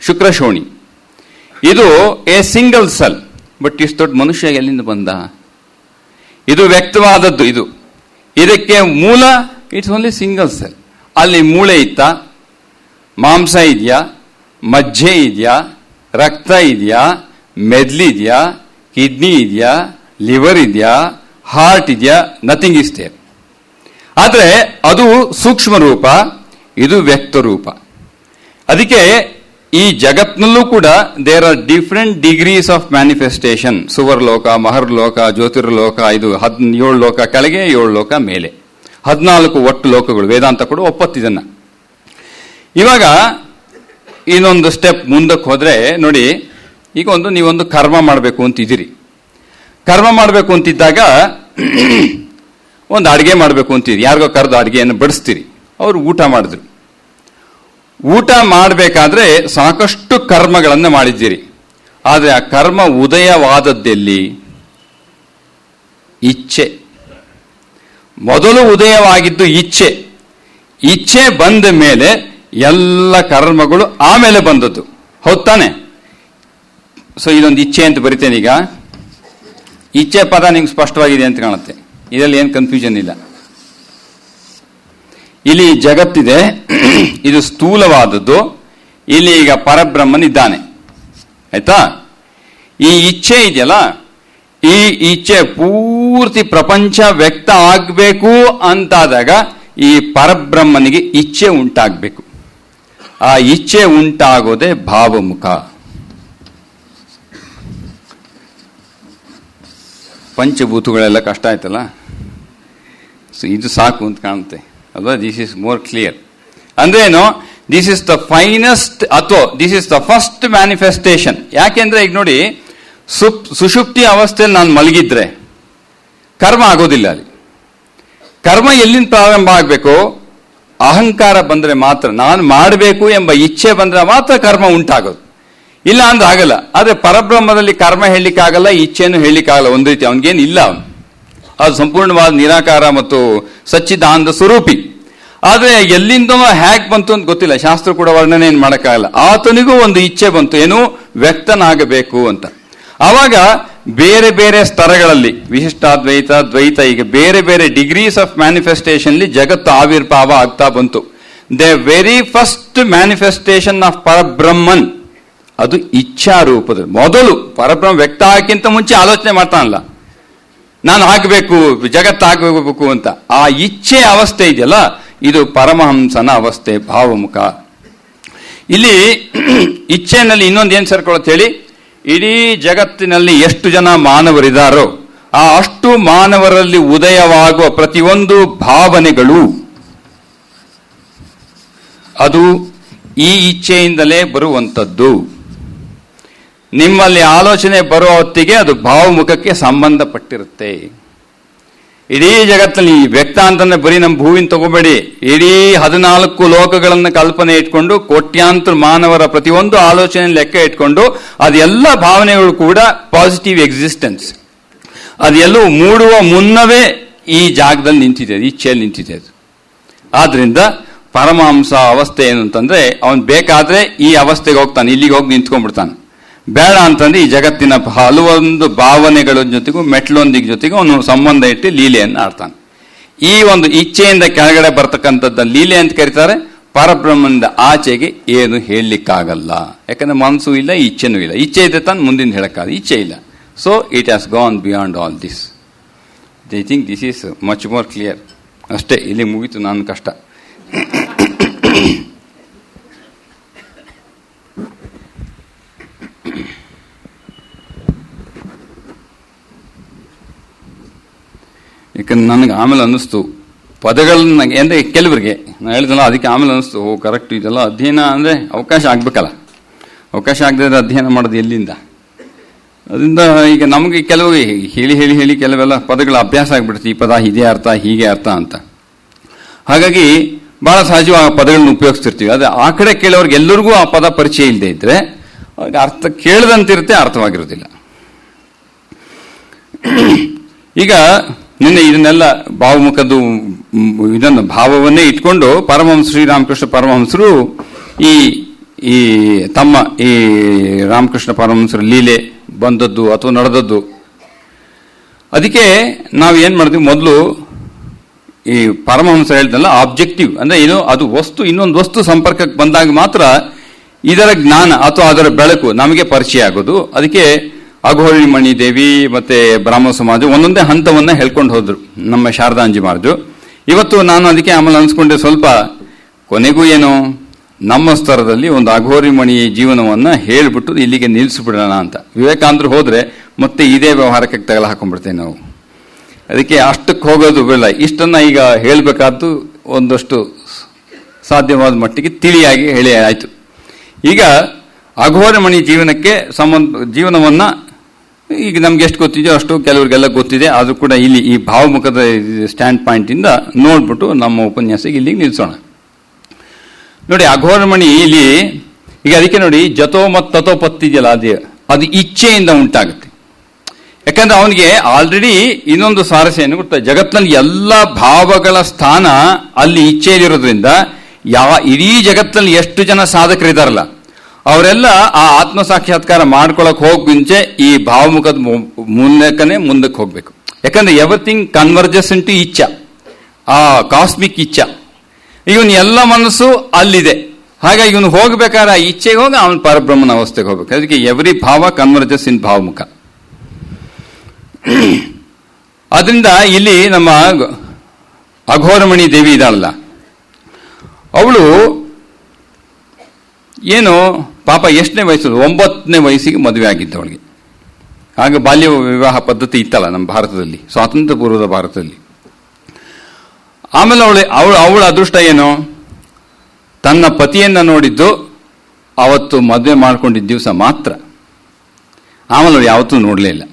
ಶುಕ್ರಶೋಣಿ, ಇದು ಎ ಸಿಂಗಲ್ ಸೆಲ್. ಬಟ್ ಇಷ್ಟು ದೊಡ್ಡ ಮನುಷ್ಯ ಎಲ್ಲಿಂದ ಬಂದ? ಇದು ವ್ಯಕ್ತವಾದದ್ದು. ಇದಕ್ಕೆ ಮೂಲ ಇಟ್ಸ್ ಓನ್ಲಿ ಸಿಂಗಲ್ ಸೆಲ್. ಅಲ್ಲಿ ಮೂಳೆ ಇತ್ತ, ಮಾಂಸ ಇದೆಯಾ, ಮಜ್ಜೆ ಇದೆಯಾ, ರಕ್ತ ಇದೆಯಾ, ಮೆದ್ಲಿದೆಯಾ, ಕಿಡ್ನಿ ಇದೆಯಾ, ಲಿವರ್ ಇದೆಯಾ, ಹಾರ್ಟ್ ಇದೆಯಾ? Nothing is there. ಆದ್ರೆ ಅದು ಸೂಕ್ಷ್ಮ ರೂಪ, ಇದು ವ್ಯಕ್ತ ರೂಪ. ಅದಕ್ಕೆ ಈ ಜಗತ್ನಲ್ಲೂ ಕೂಡ there are different degrees of manifestation. ಸುವರ್ಲೋಕ, ಮಹರ್ಲೋಕ, ಜ್ಯೋತಿರ್ಲೋಕ, ಇದು 17 ಲೋಕ ಕೆಳಗೆ, 7 ಲೋಕ ಮೇಲೆ, 14 ಒಟ್ಟು ಲೋಕಗಳು. ವೇದಾಂತ ಕೂಡ ಒಪ್ಪತ್ತಿದನ್ನ. ಇವಾಗ ಇನ್ನೊಂದು ಸ್ಟೆಪ್ ಮುಂದಕ್ಕೆ ಹೋದ್ರೆ ನೋಡಿ, ಈಗ ನೀವೊಂದು ಕರ್ಮ ಮಾಡಬೇಕು ಅಂತಿದ್ದೀರಿ. ಕರ್ಮ ಮಾಡಬೇಕು ಅಂತಿದ್ದಾಗ ಒಂದು ಅಡಿಗೆ ಮಾಡಬೇಕು ಅಂತಿದ್ದೀರಿ, ಯಾರಿಗೋ ಕರೆದು ಅಡಿಗೆಯನ್ನು ಬಡಿಸ್ತೀರಿ, ಅವರು ಊಟ ಮಾಡಿದ್ರು. ಊಟ ಮಾಡಬೇಕಾದ್ರೆ ಸಾಕಷ್ಟು ಕರ್ಮಗಳನ್ನು ಮಾಡಿದ್ದೀರಿ. ಆದರೆ ಆ ಕರ್ಮ ಉದಯವಾದದ್ದೆಲ್ಲಿ? ಇಚ್ಛೆ. ಮೊದಲು ಉದಯವಾಗಿದ್ದು ಇಚ್ಛೆ. ಇಚ್ಛೆ ಬಂದ ಮೇಲೆ ಎಲ್ಲ ಕರ್ಮಗಳು ಆಮೇಲೆ ಬಂದದ್ದು. ಹೌದ್ ತಾನೆ? ಸೊ ಇದೊಂದು ಇಚ್ಛೆ ಅಂತ ಬರಿತೇನೆ. ಈಗ ಇಚ್ಛೆ ಪದ ನಿಮ್ಗೆ ಸ್ಪಷ್ಟವಾಗಿದೆ ಅಂತ ಕಾಣುತ್ತೆ, ಇದರಲ್ಲಿ ಏನು ಕನ್ಫ್ಯೂಷನ್ ಇಲ್ಲ. ಇಲ್ಲಿ ಜಗತ್ತಿದೆ, ಇದು ಸ್ಥೂಲವಾದದ್ದು. ಇಲ್ಲಿ ಈಗ ಪರಬ್ರಹ್ಮನಿದ್ದಾನೆ. ಆಯ್ತಾ? ಈ ಇಚ್ಛೆ ಇದೆಯಲ್ಲ, ಈ ಇಚ್ಛೆ ಪೂರ್ತಿ ಪ್ರಪಂಚ ವ್ಯಕ್ತ ಆಗಬೇಕು ಅಂತಾದಾಗ ಈ ಪರಬ್ರಹ್ಮನಿಗೆ ಇಚ್ಛೆ ಉಂಟಾಗಬೇಕು. ಆ ಇಚ್ಛೆ ಉಂಟಾಗೋದೇ ಭಾವಮುಖ. ಪಂಚಭೂತಗಳೆಲ್ಲ ಕಷ್ಟ ಆಯ್ತಲ್ಲ, ಸೊ ಇದು ಸಾಕು ಅಂತ ಕಾಣುತ್ತೆ ಅಲ್ವಾ? This is more clear. ಅಂದ್ರೇನು? ದಿಸ್ ಇಸ್ ದ ಫೈನೆಸ್ಟ್, ಅಥವಾ this is the first manifestation. ಯಾಕೆಂದ್ರೆ ಈಗ ನೋಡಿ, ಸುಷುಪ್ತಿ ಅವಸ್ಥೆಯಲ್ಲಿ ನಾನು ಮಲಗಿದ್ರೆ ಕರ್ಮ ಆಗೋದಿಲ್ಲ. ಅಲ್ಲಿ ಕರ್ಮ ಎಲ್ಲಿಂದ ಪ್ರಾರಂಭ ಆಗಬೇಕು? ಅಹಂಕಾರ ಬಂದ್ರೆ ಮಾತ್ರ, ನಾನು ಮಾಡಬೇಕು ಎಂಬ ಇಚ್ಛೆ ಬಂದ್ರೆ ಮಾತ್ರ ಕರ್ಮ ಉಂಟಾಗೋದು, ಇಲ್ಲ ಅಂದ್ರೆ ಆಗಲ್ಲ. ಆದ್ರೆ ಪರಬ್ರಹ್ಮದಲ್ಲಿ ಕರ್ಮ ಹೇಳಲಿಕ್ಕಾಗಲ್ಲ, ಇಚ್ಛೆಯನ್ನು ಹೇಳಲಿಕ್ಕಾಗಲ್ಲ. ಒಂದು ರೀತಿ ಅವನಿಗೇನು ಇಲ್ಲ, ಅದು ಸಂಪೂರ್ಣವಾದ ನಿರಾಕಾರ ಮತ್ತು ಸಚ್ಚಿದಾನಂದ ಸ್ವರೂಪಿ. ಆದ್ರೆ ಎಲ್ಲಿಂದನೋ ಹ್ಯಾಕ್ ಬಂತು ಅಂತ ಗೊತ್ತಿಲ್ಲ, ಶಾಸ್ತ್ರ ಕೂಡ ವರ್ಣನೆ ಏನು ಮಾಡೋಕ್ಕಾಗಲ್ಲ. ಆತನಿಗೂ ಒಂದು ಇಚ್ಛೆ ಬಂತು, ಏನು? ವ್ಯಕ್ತನಾಗಬೇಕು ಅಂತ. ಆವಾಗ ಬೇರೆ ಬೇರೆ ಸ್ತರಗಳಲ್ಲಿ ವಿಶಿಷ್ಟಾದ್ವೈತ, ದ್ವೈತ, ಈಗ ಬೇರೆ ಬೇರೆ ಡಿಗ್ರೀಸ್ ಆಫ್ ಮ್ಯಾನಿಫೆಸ್ಟೇಷನ್ ಜಗತ್ತು ಆವಿರ್ಭಾವ ಆಗ್ತಾ ಬಂತು. The very first manifestation of Parabrahman ಅದು ಇಚ್ಛಾ ರೂಪದಲ್ಲಿ. ಮೊದಲು ಪರಬ್ರಹ್ಮ ವ್ಯಕ್ತ ಆಗಕ್ಕಿಂತ ಮುಂಚೆ ಆಲೋಚನೆ ಮಾಡ್ತಾನಲ್ಲ, ನಾನು ಆಗಬೇಕು, ಜಗತ್ತಾಗಬೇಕು ಅಂತ. ಆ ಇಚ್ಛೆ ಅವಸ್ಥೆ ಇದೆಯಲ್ಲ, ಇದು ಪರಮಹಂಸನ ಅವಸ್ಥೆ, ಭಾವಮುಖ. ಇಲ್ಲಿ ಇಚ್ಛೆನಲ್ಲಿ ಇನ್ನೊಂದು ಏನ್ ಸೇರ್ಕೊಳ್ಳುತ್ತೆ ಹೇಳಿ? ಇಡೀ ಜಗತ್ತಿನಲ್ಲಿ ಎಷ್ಟು ಜನ ಮಾನವರಿದ್ದಾರೋ ಆ ಅಷ್ಟು ಮಾನವರಲ್ಲಿ ಉದಯವಾಗುವ ಪ್ರತಿಯೊಂದು ಭಾವನೆಗಳು ಅದು ಈ ಇಚ್ಛೆಯಿಂದಲೇ ಬರುವಂಥದ್ದು. ನಿಮ್ಮಲ್ಲಿ ಆಲೋಚನೆ ಬರೋ ಹೊತ್ತಿಗೆ ಅದು ಭಾವಮುಖಕ್ಕೆ ಸಂಬಂಧಪಟ್ಟಿರುತ್ತೆ. ಇಡೀ ಜಗತ್ತಲ್ಲಿ ವ್ಯಕ್ತ ಅಂತಂದ್ರೆ ಬರೀ ನಮ್ಮ ಭೂವಿನ ತಗೋಬೇಡಿ, ಇಡೀ 14 ಲೋಕಗಳನ್ನು ಕಲ್ಪನೆ ಇಟ್ಕೊಂಡು ಕೋಟ್ಯಾಂತರ ಮಾನವರ ಪ್ರತಿಯೊಂದು ಆಲೋಚನೆ ಲೆಕ್ಕ ಇಟ್ಕೊಂಡು ಅದೆಲ್ಲ ಭಾವನೆಗಳು ಕೂಡ ಪಾಸಿಟಿವ್ ಎಕ್ಸಿಸ್ಟೆನ್ಸ್. ಅದೆಲ್ಲವೂ ಮೂಡುವ ಮುನ್ನವೇ ಈ ಜಾಗದಲ್ಲಿ ನಿಂತಿದೆ, ಇಚ್ಛೆಯಲ್ಲಿ ನಿಂತಿದೆ. ಆದ್ರಿಂದ ಪರಮಹಂಸ ಅವಸ್ಥೆ ಏನು ಅಂತಂದ್ರೆ ಅವನು ಬೇಕಾದ್ರೆ ಈ ಅವಸ್ಥೆಗೆ ಹೋಗ್ತಾನೆ, ಇಲ್ಲಿಗೆ ಹೋಗಿ ನಿಂತ್ಕೊಂಡ್ಬಿಡ್ತಾನೆ. ಬೇಡ ಅಂತಂದ್ರೆ ಈ ಜಗತ್ತಿನ ಹಲವೊಂದು ಭಾವನೆಗಳ ಜೊತೆಗೂ ಮೆಟ್ಲೊಂದಿಗೆ ಜೊತೆಗೂ ಅವನು ಸಂಬಂಧ ಇಟ್ಟು ಲೀಲೆಯನ್ನು ಆಡ್ತಾನೆ. ಈ ಒಂದು ಇಚ್ಛೆಯಿಂದ ಕೆಳಗಡೆ ಬರ್ತಕ್ಕಂಥದ್ದ ಲೀಲೆ ಅಂತ ಕರೀತಾರೆ. ಪರಬ್ರಹ್ಮನಿಂದ ಆಚೆಗೆ ಏನು ಹೇಳಲಿಕ್ಕಾಗಲ್ಲ, ಯಾಕಂದ್ರೆ ಮನಸ್ಸು ಇಲ್ಲ, ಇಚ್ಛೆನೂ ಇಲ್ಲ. ಇಚ್ಛೆ ಇದೆ ತಾನು ಮುಂದಿನ ಹೇಳಕ್ಕಾಗ, ಇಚ್ಛೆ ಇಲ್ಲ. So it has gone beyond all this. I think this is much more clear. ಅಷ್ಟೇ, ಇಲ್ಲಿ ಮುಗೀತು ನನ್ನ ಕಷ್ಟ. ಯಾಕಂದ್ರೆ ನನಗೆ ಆಮೇಲೆ ಅನ್ನಿಸ್ತು ಪದಗಳನ್ನ, ಅಂದರೆ ಕೆಲವರಿಗೆ ನಾನು ಹೇಳಿದಲ್ಲ, ಅದಕ್ಕೆ ಆಮೇಲೆ ಅನ್ನಿಸ್ತು, ಓ ಕರೆಕ್ಟ್, ಇದೆಲ್ಲ ಅಧ್ಯಯನ ಅಂದರೆ ಅವಕಾಶ ಆಗಬೇಕಲ್ಲ. ಅವಕಾಶ ಆಗದಿದ್ರೆ ಅಧ್ಯಯನ ಮಾಡೋದು ಎಲ್ಲಿಂದ? ಅದರಿಂದ ಈಗ ನಮಗೆ ಕೆಲವು ಹೇಳಿ ಹೇಳಿ ಹೇಳಿ ಕೆಲವೆಲ್ಲ ಪದಗಳ ಅಭ್ಯಾಸ ಆಗಿಬಿಡುತ್ತೆ. ಈ ಪದ ಇದೇ ಅರ್ಥ, ಹೀಗೆ ಅರ್ಥ ಅಂತ. ಹಾಗಾಗಿ ಬಹಳ ಸಹಜವಾಗಿ ಆ ಪದಗಳನ್ನ ಉಪಯೋಗಿಸ್ತಿರ್ತೀವಿ. ಅದು ಆ ಕಡೆ ಕೇಳೋರ್ಗೆ ಎಲ್ಲರಿಗೂ ಆ ಪದ ಪರಿಚಯ ಇಲ್ಲದೆ ಇದ್ರೆ ಅವ್ರಿಗೆ ಅರ್ಥ ಕೇಳದಂತಿರುತ್ತೆ, ಅರ್ಥವಾಗಿರೋದಿಲ್ಲ. ಈಗ ನಿನ್ನೆ ಇದನ್ನೆಲ್ಲ ಭಾವಮುಖದ್ದು ಇದನ್ನು ಭಾವವನ್ನೇ ಇಟ್ಕೊಂಡು ಪರಮಹಂಸ ಶ್ರೀರಾಮಕೃಷ್ಣ ಪರಮಹಂಸರು ಈ ತಮ್ಮ ಈ ರಾಮಕೃಷ್ಣ ಪರಮಹಂಸರ ಲೀಲೆ ಬಂದದ್ದು ಅಥವಾ ನಡೆದದ್ದು, ಅದಕ್ಕೆ ನಾವು ಏನ್ ಮಾಡಿದ್ವಿ, ಮೊದಲು ಈ ಪರಮಹಂಸ ಹೇಳ್ದಲ್ಲ ಆಬ್ಜೆಕ್ಟಿವ್ ಅಂದ್ರೆ ಏನು, ಅದು ವಸ್ತು ಇನ್ನೊಂದು ವಸ್ತು ಸಂಪರ್ಕಕ್ಕೆ ಬಂದಾಗ ಮಾತ್ರ ಇದರ ಜ್ಞಾನ ಅಥವಾ ಅದರ ಬೆಳಕು ನಮಗೆ ಪರಿಚಯ ಆಗೋದು. ಅದಕ್ಕೆ ಅಘೋರಿ ಮಣಿ ದೇವಿ ಮತ್ತೆ ಬ್ರಾಹ್ಮ ಸಮಾಜ ಒಂದೊಂದೇ ಹಂತವನ್ನ ಹೇಳ್ಕೊಂಡು ಹೋದ್ರು ನಮ್ಮ ಶಾರದಾಂಜಿ ಮಹಾರಾಜು. ಇವತ್ತು ನಾನು ಅದಕ್ಕೆ ಆಮೇಲೆ ಅನ್ಸ್ಕೊಂಡೆ, ಸ್ವಲ್ಪ ಕೊನೆಗೂ ಏನು ನಮ್ಮ ಸ್ತರದಲ್ಲಿ ಒಂದು ಅಘೋರಿ ಮಣಿ ಜೀವನವನ್ನ ಹೇಳ್ಬಿಟ್ಟು ಇಲ್ಲಿಗೆ ನಿಲ್ಲಿಸ್ಬಿಡೋಣ ಅಂತ. ವಿವೇಕಾನಂದರು ಹೋದ್ರೆ ಮತ್ತೆ ಇದೇ ವ್ಯವಹಾರಕ್ಕೆ ತಗಲ ಹಾಕೊಂಡ್ಬಿಡ್ತೇವೆ ನಾವು. ಅದಕ್ಕೆ ಅಷ್ಟಕ್ಕೆ ಹೋಗೋದು ಬೇಡ. ಇಷ್ಟನ್ನ ಈಗ ಹೇಳಬೇಕಾದ್ದು ಒಂದಷ್ಟು ಸಾಧ್ಯವಾದ ಮಟ್ಟಿಗೆ ತಿಳಿಯಾಗಿ ಹೇಳಿ ಆಯ್ತು. ಈಗ ಅಘೋರ ಮಣಿ ಜೀವನವನ್ನ ಈಗ ನಮ್ಗೆ ಎಷ್ಟು ಗೊತ್ತಿದೆಯೋ ಅಷ್ಟು ಕೆಲವರಿಗೆಲ್ಲ ಗೊತ್ತಿದೆ. ಆದ್ರೂ ಕೂಡ ಇಲ್ಲಿ ಈ ಭಾವಮುಖದ ಸ್ಟ್ಯಾಂಡ್ ಪಾಯಿಂಟ್ ಇಂದ ನೋಡ್ಬಿಟ್ಟು ನಮ್ಮ ಉಪನ್ಯಾಸಕ್ಕೆ ಇಲ್ಲಿಗೆ ನಿಲ್ಸೋಣ. ನೋಡಿ, ಅಘೋರಮಣಿ ಇಲ್ಲಿ ಈಗ ಅದಕ್ಕೆ ನೋಡಿ ಜತೋ ಮತ್ತು ತಥೋ ಪತ್ತಿದೆಯಲ್ಲ, ಅದು ಇಚ್ಛೆಯಿಂದ ಉಂಟಾಗುತ್ತೆ. ಯಾಕಂದ್ರೆ ಅವನಿಗೆ ಆಲ್ರೆಡಿ ಇನ್ನೊಂದು ಸ್ವಾರಸ್ಯವನ್ನು ಗೊತ್ತಾಗ, ಜಗತ್ತಿನಲ್ಲಿ ಎಲ್ಲ ಭಾವಗಳ ಸ್ಥಾನ ಅಲ್ಲಿ ಇಚ್ಛೆಯಲ್ಲಿರೋದ್ರಿಂದ ಇಡೀ ಜಗತ್ತಿನಲ್ಲಿ ಎಷ್ಟು ಜನ ಸಾಧಕರಿದಾರಲ್ಲ ಅವರೆಲ್ಲ ಆ ಆತ್ಮ ಸಾಕ್ಷಾತ್ಕಾರ ಮಾಡ್ಕೊಳಕ್ ಹೋಗ್ ಮುಂಚೆ ಈ ಭಾವಮುಖದ ಮುಂದಕ್ಕೆ ಹೋಗ್ಬೇಕು. ಯಾಕಂದ್ರೆ ಎವ್ರಿಥಿಂಗ್ ಕನ್ವರ್ಜಸ್ ಇಂಟು ಇಚ್ಛಾ, ಆ ಕಾಸ್ಮಿಕ್ ಇಚ್ಛಾ. ಇವನ್ ಎಲ್ಲ ಮನಸ್ಸು ಅಲ್ಲಿದೆ. ಹಾಗಾಗಿ ಇವನು ಹೋಗ್ಬೇಕಾದ್ರೆ ಆ ಇಚ್ಛೆಗೆ ಹೋಗಿ ಅವನು ಪರಬ್ರಹ್ಮನ ಅವಸ್ಥೆಗೆ ಹೋಗ್ಬೇಕು. ಅದಕ್ಕೆ ಎವ್ರಿ ಭಾವ ಕನ್ವರ್ಜಸ್ ಇನ್ ಭಾವಮುಖ. ಅದರಿಂದ ಇಲ್ಲಿ ನಮ್ಮ ಅಘೋರಮಣಿ ದೇವಿ ಇದ್ದಾಳಲ್ಲ, ಅವಳು ಏನು ಪಾಪ ಎಷ್ಟನೇ ವಯಸ್ಸು, 9ನೇ ವಯಸ್ಸಿಗೆ ಮದುವೆ ಆಗಿದ್ದ ಅವಳಿಗೆ. ಆಗ ಬಾಲ್ಯ ವಿವಾಹ ಪದ್ಧತಿ ಇತ್ತಲ್ಲ ನಮ್ಮ ಭಾರತದಲ್ಲಿ, ಸ್ವಾತಂತ್ರ್ಯ ಪೂರ್ವದ ಭಾರತದಲ್ಲಿ. ಆಮೇಲೆ ಅವಳ ಅದೃಷ್ಟ ಏನು, ತನ್ನ ಪತಿಯನ್ನ ನೋಡಿದ್ದು ಅವತ್ತು ಮದುವೆ ಮಾಡ್ಕೊಂಡಿದ್ದ ದಿವಸ ಮಾತ್ರ. ಆಮೇಲೆ ಅವಳು ಯಾವತ್ತೂ ನೋಡಲೇ ಇಲ್ಲ.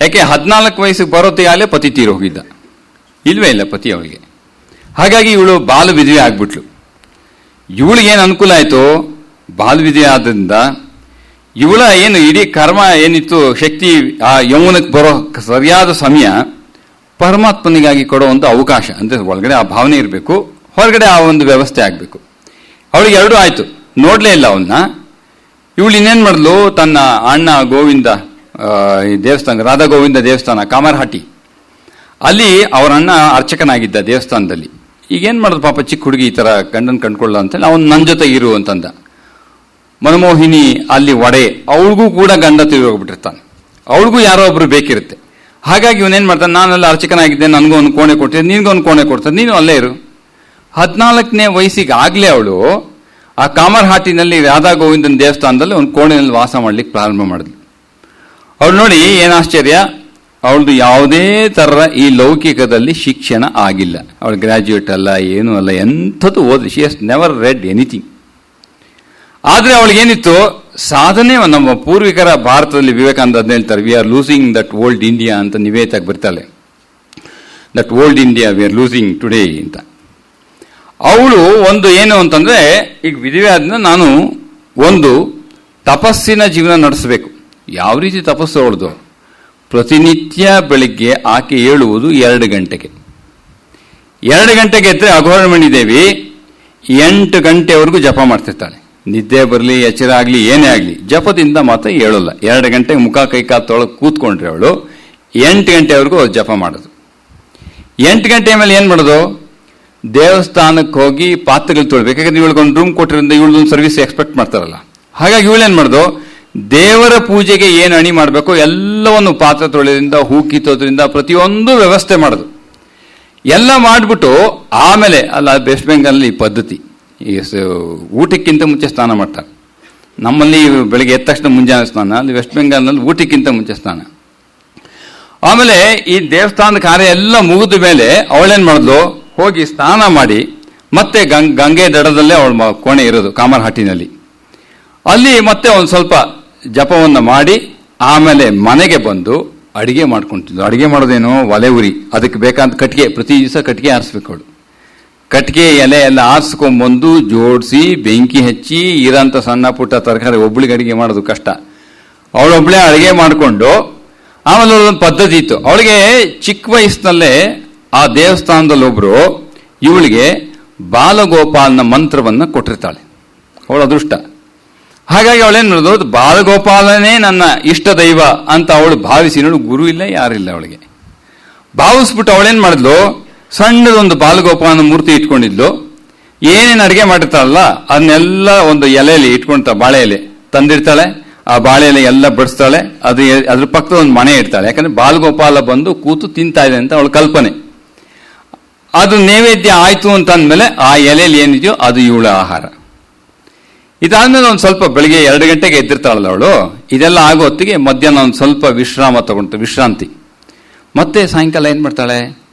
ಯಾಕೆ 14 ವಯಸ್ಸಿಗೆ ಬರೋತ್ತಿಗಾಗಲೇ ಪತಿ ತೀರಿ ಹೋಗಿದ್ದ, ಇಲ್ವೇ ಇಲ್ಲ ಪತಿ ಅವಳಿಗೆ. ಹಾಗಾಗಿ ಇವಳು ಬಾಲ ವಿಧವೆ ಆಗ್ಬಿಟ್ಲು. ಇವಳಿಗೇನು ಅನುಕೂಲ ಆಯಿತು, ಬಾಲ ವಿಧವೆ ಆದ್ರಿಂದ ಇವಳ ಏನು ಇಡೀ ಕರ್ಮ ಏನಿತ್ತು, ಶಕ್ತಿ ಆ ಯೌವನಕ್ಕೆ ಬರೋ ಸರಿಯಾದ ಸಮಯ ಪರಮಾತ್ಮನಿಗಾಗಿ ಕೊಡೋ ಒಂದು ಅವಕಾಶ. ಅಂದ್ರೆ ಒಳಗಡೆ ಆ ಭಾವನೆ ಇರಬೇಕು, ಹೊರಗಡೆ ಆ ಒಂದು ವ್ಯವಸ್ಥೆ ಆಗಬೇಕು. ಅವಳಿಗೆ ಎರಡೂ ಆಯ್ತು, ನೋಡ್ಲೇ ಇಲ್ಲ ಅವನ್ನ. ಇವಳು ಇನ್ನೇನ್ ಮಾಡಿದ್ಲು, ತನ್ನ ಅಣ್ಣ ಗೋವಿಂದ ದೇವಸ್ಥಾನ, ರಾಧಾ ಗೋವಿಂದ ದೇವಸ್ಥಾನ ಕಾಮರ್ಹಾಟಿ, ಅಲ್ಲಿ ಅವರ ಅಣ್ಣ ಅರ್ಚಕನಾಗಿದ್ದ ದೇವಸ್ಥಾನದಲ್ಲಿ. ಈಗೇನ್ ಮಾಡಿದ್ರು ಪಾಪ ಚಿಕ್ಕ ಹುಡುಗಿ ಈ ತರ ಗಂಡನ್ ಕಂಡ್ಕೊಳ್ಳ ಅಂತೇಳಿ ಅವನು ನನ್ನ ಜೊತೆ ಇರು ಅಂತಂದ. ಮನಮೋಹಿನಿ ಅಲ್ಲಿ ಒಡೆ, ಅವಳಿಗೂ ಕೂಡ ಗಂಡ ತಿರುಗೋಗ್ಬಿಟ್ಟಿರ್ತಾನೆ, ಅವಳಿಗೂ ಯಾರೋ ಒಬ್ರು ಬೇಕಿರುತ್ತೆ. ಹಾಗಾಗಿ ಇವನೇನ್ ಮಾಡ್ತಾನೆ, ನಾನೆಲ್ಲ ಅರ್ಚಕನಾಗಿದ್ದೆ, ನನಗೂ ಒಂದು ಕೋಣೆ ಕೊಡ್ತಿದ್ದೆ, ನಿನ್ಗೂ ಒಂದು ಕೋಣೆ ಕೊಡ್ತಾರೆ, ನೀನು ಅಲ್ಲೇ ಇರು. 14ನೇ ವಯಸ್ಸಿಗೆ ಆಗ್ಲೇ ಅವಳು ಆ ಕಾಮರ್ಹಾಟಿನಲ್ಲಿ ರಾಧಾ ಗೋವಿಂದನ ದೇವಸ್ಥಾನದಲ್ಲಿ ಒಂದು ಕೋಣೆಯಲ್ಲಿ ವಾಸ ಮಾಡ್ಲಿಕ್ಕೆ ಪ್ರಾರಂಭ ಮಾಡಿದ್ಲು. ಅವಳು ನೋಡಿ ಏನ್ ಆಶ್ಚರ್ಯ, ಅವಳದು ಯಾವುದೇ ತರ ಈ ಲೌಕಿಕದಲ್ಲಿ ಶಿಕ್ಷಣ ಆಗಿಲ್ಲ. ಅವಳು ಗ್ರಾಜ್ಯುಯೇಟ್ ಅಲ್ಲ, ಏನೂ ಅಲ್ಲ, ಎಂಥದ್ದು ಓದಿ, she has never red anything. ಆದ್ರೆ ಅವಳಿಗೇನಿತ್ತು ಸಾಧನೆ. ನಮ್ಮ ಪೂರ್ವಿಕರ ಭಾರತದಲ್ಲಿ ವಿವೇಕಾನಂದ ಅದನ್ನ ಹೇಳ್ತಾರೆ, we are losing that old India ಅಂತ ನಿವೇತಾಗಿ ಬರ್ತಾಳೆ. That old India we are losing today ಅಂತ. ಅವಳು ಒಂದು ಏನು ಅಂತಂದ್ರೆ, ಈಗ ವಿಧವೆ ಆದ್ಮೇಲೆ ನಾನು ಒಂದು ತಪಸ್ಸಿನ ಜೀವನ ನಡೆಸಬೇಕು. ಯಾವ ರೀತಿ ತಪಸ್ಸು ಅವಳದು, ಪ್ರತಿನಿತ್ಯ ಬೆಳಿಗ್ಗೆ ಆಕೆ ಏಳುವುದು 2 ಗಂಟೆಗೆ. 2 ಗಂಟೆಗೆ ಎದ್ರೆ ಅಘೋರಮಣಿ ದೇವಿ 8 ಗಂಟೆವರೆಗೂ ಜಪ ಮಾಡ್ತಿರ್ತಾಳೆ. ನಿದ್ದೆ ಬರಲಿ, ಎಚ್ಚರ ಆಗಲಿ, ಏನೇ ಆಗಲಿ, ಜಪದಿಂದ ಮಾತ್ರ ಹೇಳೋಲ್ಲ. 2 ಗಂಟೆಗೆ ಮುಖ ಕೈ ಕಾಲು ತೊಳಗೆ ಕೂತ್ಕೊಂಡ್ರೆ ಅವಳು 8 ಗಂಟೆವರೆಗೂ ಜಪ ಮಾಡೋದು. 8 ಗಂಟೆ ಮೇಲೆ ಏನು ಮಾಡೋದು? ದೇವಸ್ಥಾನಕ್ಕೆ ಹೋಗಿ ಪಾತ್ರೆಗಳು ತೊಳ್ಬೇಕು. ಯಾಕಂದ್ರೆ ಇವಳಿಗೊಂದು ರೂಮ್ ಕೊಟ್ಟಿರೋದ್ರಿಂದ ಇವಳದೊಂದು ಸರ್ವಿಸ್ ಎಕ್ಸ್ಪೆಕ್ಟ್ ಮಾಡ್ತಾರಲ್ಲ. ಹಾಗಾಗಿ ಇವಳೇನು ಮಾಡೋದು? ದೇವರ ಪೂಜೆಗೆ ಏನು ಅಣಿ ಮಾಡಬೇಕು ಎಲ್ಲವನ್ನು ಪಾತ್ರೆ ತೊಳೆಯೋದ್ರಿಂದ, ಹೂ ಕಿತ್ತೋದ್ರಿಂದ ಪ್ರತಿಯೊಂದು ವ್ಯವಸ್ಥೆ ಮಾಡೋದು. ಎಲ್ಲ ಮಾಡಿಬಿಟ್ಟು ಆಮೇಲೆ, ಅಲ್ಲ ವೆಸ್ಟ್ ಬೆಂಗಾಲಲ್ಲಿ ಈ ಪದ್ಧತಿ, ಈ ಊಟಕ್ಕಿಂತ ಮುಂಚೆ ಸ್ನಾನ ಮಾಡ್ತಾರೆ. ನಮ್ಮಲ್ಲಿ ಬೆಳಿಗ್ಗೆ ಎದ್ದ ತಕ್ಷಣ ಮುಂಜಾನೆ ಸ್ನಾನ, ಅಲ್ಲಿ ವೆಸ್ಟ್ ಬೆಂಗಾಲ್ನಲ್ಲಿ ಊಟಕ್ಕಿಂತ ಮುಂಚೆ ಸ್ನಾನ. ಆಮೇಲೆ ಈ ದೇವಸ್ಥಾನದ ಕಾರ್ಯ ಎಲ್ಲ ಮುಗಿದ ಮೇಲೆ ಅವಳೇನು ಮಾಡಿದ್ಲು? ಹೋಗಿ ಸ್ನಾನ ಮಾಡಿ ಮತ್ತೆ ಗಂಗೆ ದಡದಲ್ಲೇ ಅವಳ ಕೋಣೆ ಇರೋದು ಕಾಮರ್ಹಾಟಿನಲ್ಲಿ. ಅಲ್ಲಿ ಮತ್ತೆ ಒಂದು ಸ್ವಲ್ಪ ಜಪವನ್ನು ಮಾಡಿ ಆಮೇಲೆ ಮನೆಗೆ ಬಂದು ಅಡಿಗೆ ಮಾಡ್ಕೊಂತಿದ್ಲು. ಅಡಿಗೆ ಮಾಡೋದೇನು? ಒಲೆ ಉರಿ, ಅದಕ್ಕೆ ಬೇಕಾದ ಕಟ್ಟಿಗೆ, ಪ್ರತಿ ದಿವಸ ಕಟ್ಟಿಗೆ ಆರಿಸ್ಬೇಕು ಅವಳು. ಕಟ್ಟಿಗೆ ಎಲೆ ಎಲ್ಲ ಆರಿಸ್ಕೊಂಡ್ಬಂದು ಜೋಡಿಸಿ ಬೆಂಕಿ ಹಚ್ಚಿ ಇರೋಂಥ ಸಣ್ಣ ಪುಟ್ಟ ತರಕಾರಿ ಒಬ್ಳಿಗೆ ಅಡಿಗೆ ಮಾಡೋದು ಕಷ್ಟ. ಅವಳೊಬ್ಳೆ ಅಡಿಗೆ ಮಾಡಿಕೊಂಡು ಆಮೇಲೆ ಒಂದು ಪದ್ಧತಿ ಇತ್ತು ಅವಳಿಗೆ. ಚಿಕ್ಕ ವಯಸ್ಸಿನಲ್ಲೇ ಆ ದೇವಸ್ಥಾನದಲ್ಲಿ ಒಬ್ರು ಇವಳಿಗೆ ಬಾಲಗೋಪಾಲನ ಮಂತ್ರವನ್ನು ಕೊಟ್ಟಿರ್ತಾಳೆ. ಅವಳು ಅದೃಷ್ಟ. ಹಾಗಾಗಿ ಅವಳೇನು ಮಾಡೋದು? ಬಾಲಗೋಪಾಲನೇ ನನ್ನ ಇಷ್ಟ ದೈವ ಅಂತ ಅವಳು ಭಾವಿಸಿ, ನೋಡು ಗುರು ಇಲ್ಲ ಯಾರಿಲ್ಲ ಅವಳಿಗೆ, ಭಾವಿಸ್ಬಿಟ್ಟು ಅವಳೇನು ಮಾಡಿದ್ಲು? ಸಣ್ಣದೊಂದು ಬಾಲಗೋಪಾಲನ ಮೂರ್ತಿ ಇಟ್ಕೊಂಡಿದ್ಲು. ಏನೇನು ಅಡಿಗೆ ಮಾಡಿರ್ತಾಳಲ್ಲ ಅದನ್ನೆಲ್ಲ ಒಂದು ಎಲೆಯಲ್ಲಿ ಇಟ್ಕೊಳ್ತಾಳೆ. ಬಾಳೆ ಎಲೆ ತಂದಿರ್ತಾಳೆ, ಆ ಬಾಳೆ ಎಲೆ ಎಲ್ಲ ಬಡಿಸ್ತಾಳೆ. ಅದ್ರ ಪಕ್ಕದ ಒಂದು ಮನೆ ಇಡ್ತಾಳೆ. ಯಾಕಂದ್ರೆ ಬಾಲಗೋಪಾಲ ಬಂದು ಕೂತು ತಿಂತಾ ಇದೆ ಅಂತ ಅವಳ ಕಲ್ಪನೆ. ಅದು ನೈವೇದ್ಯ ಆಯ್ತು ಅಂತ ಅಂದಮೇಲೆ ಆ ಎಲೆಯಲ್ಲಿ ಏನಿದೆಯೋ ಅದು ಇವಳ ಆಹಾರ. ಇದಾದ್ಮೇಲೆ ಒಂದು ಸ್ವಲ್ಪ ಬೆಳಿಗ್ಗೆ 2 ಗಂಟೆಗೆ ಎದ್ದಿರ್ತಾಳಲ್ಲ ಅವಳು. ಇದೆಲ್ಲ ಆಗೋ ಹೊತ್ತಿಗೆ ಮಧ್ಯಾಹ್ನ ಒಂದು ಸ್ವಲ್ಪ ವಿಶ್ರಾಂತಿ. ಮತ್ತೆ ಸಾಯಂಕಾಲ ಏನು ಮಾಡ್ತಾಳೆ?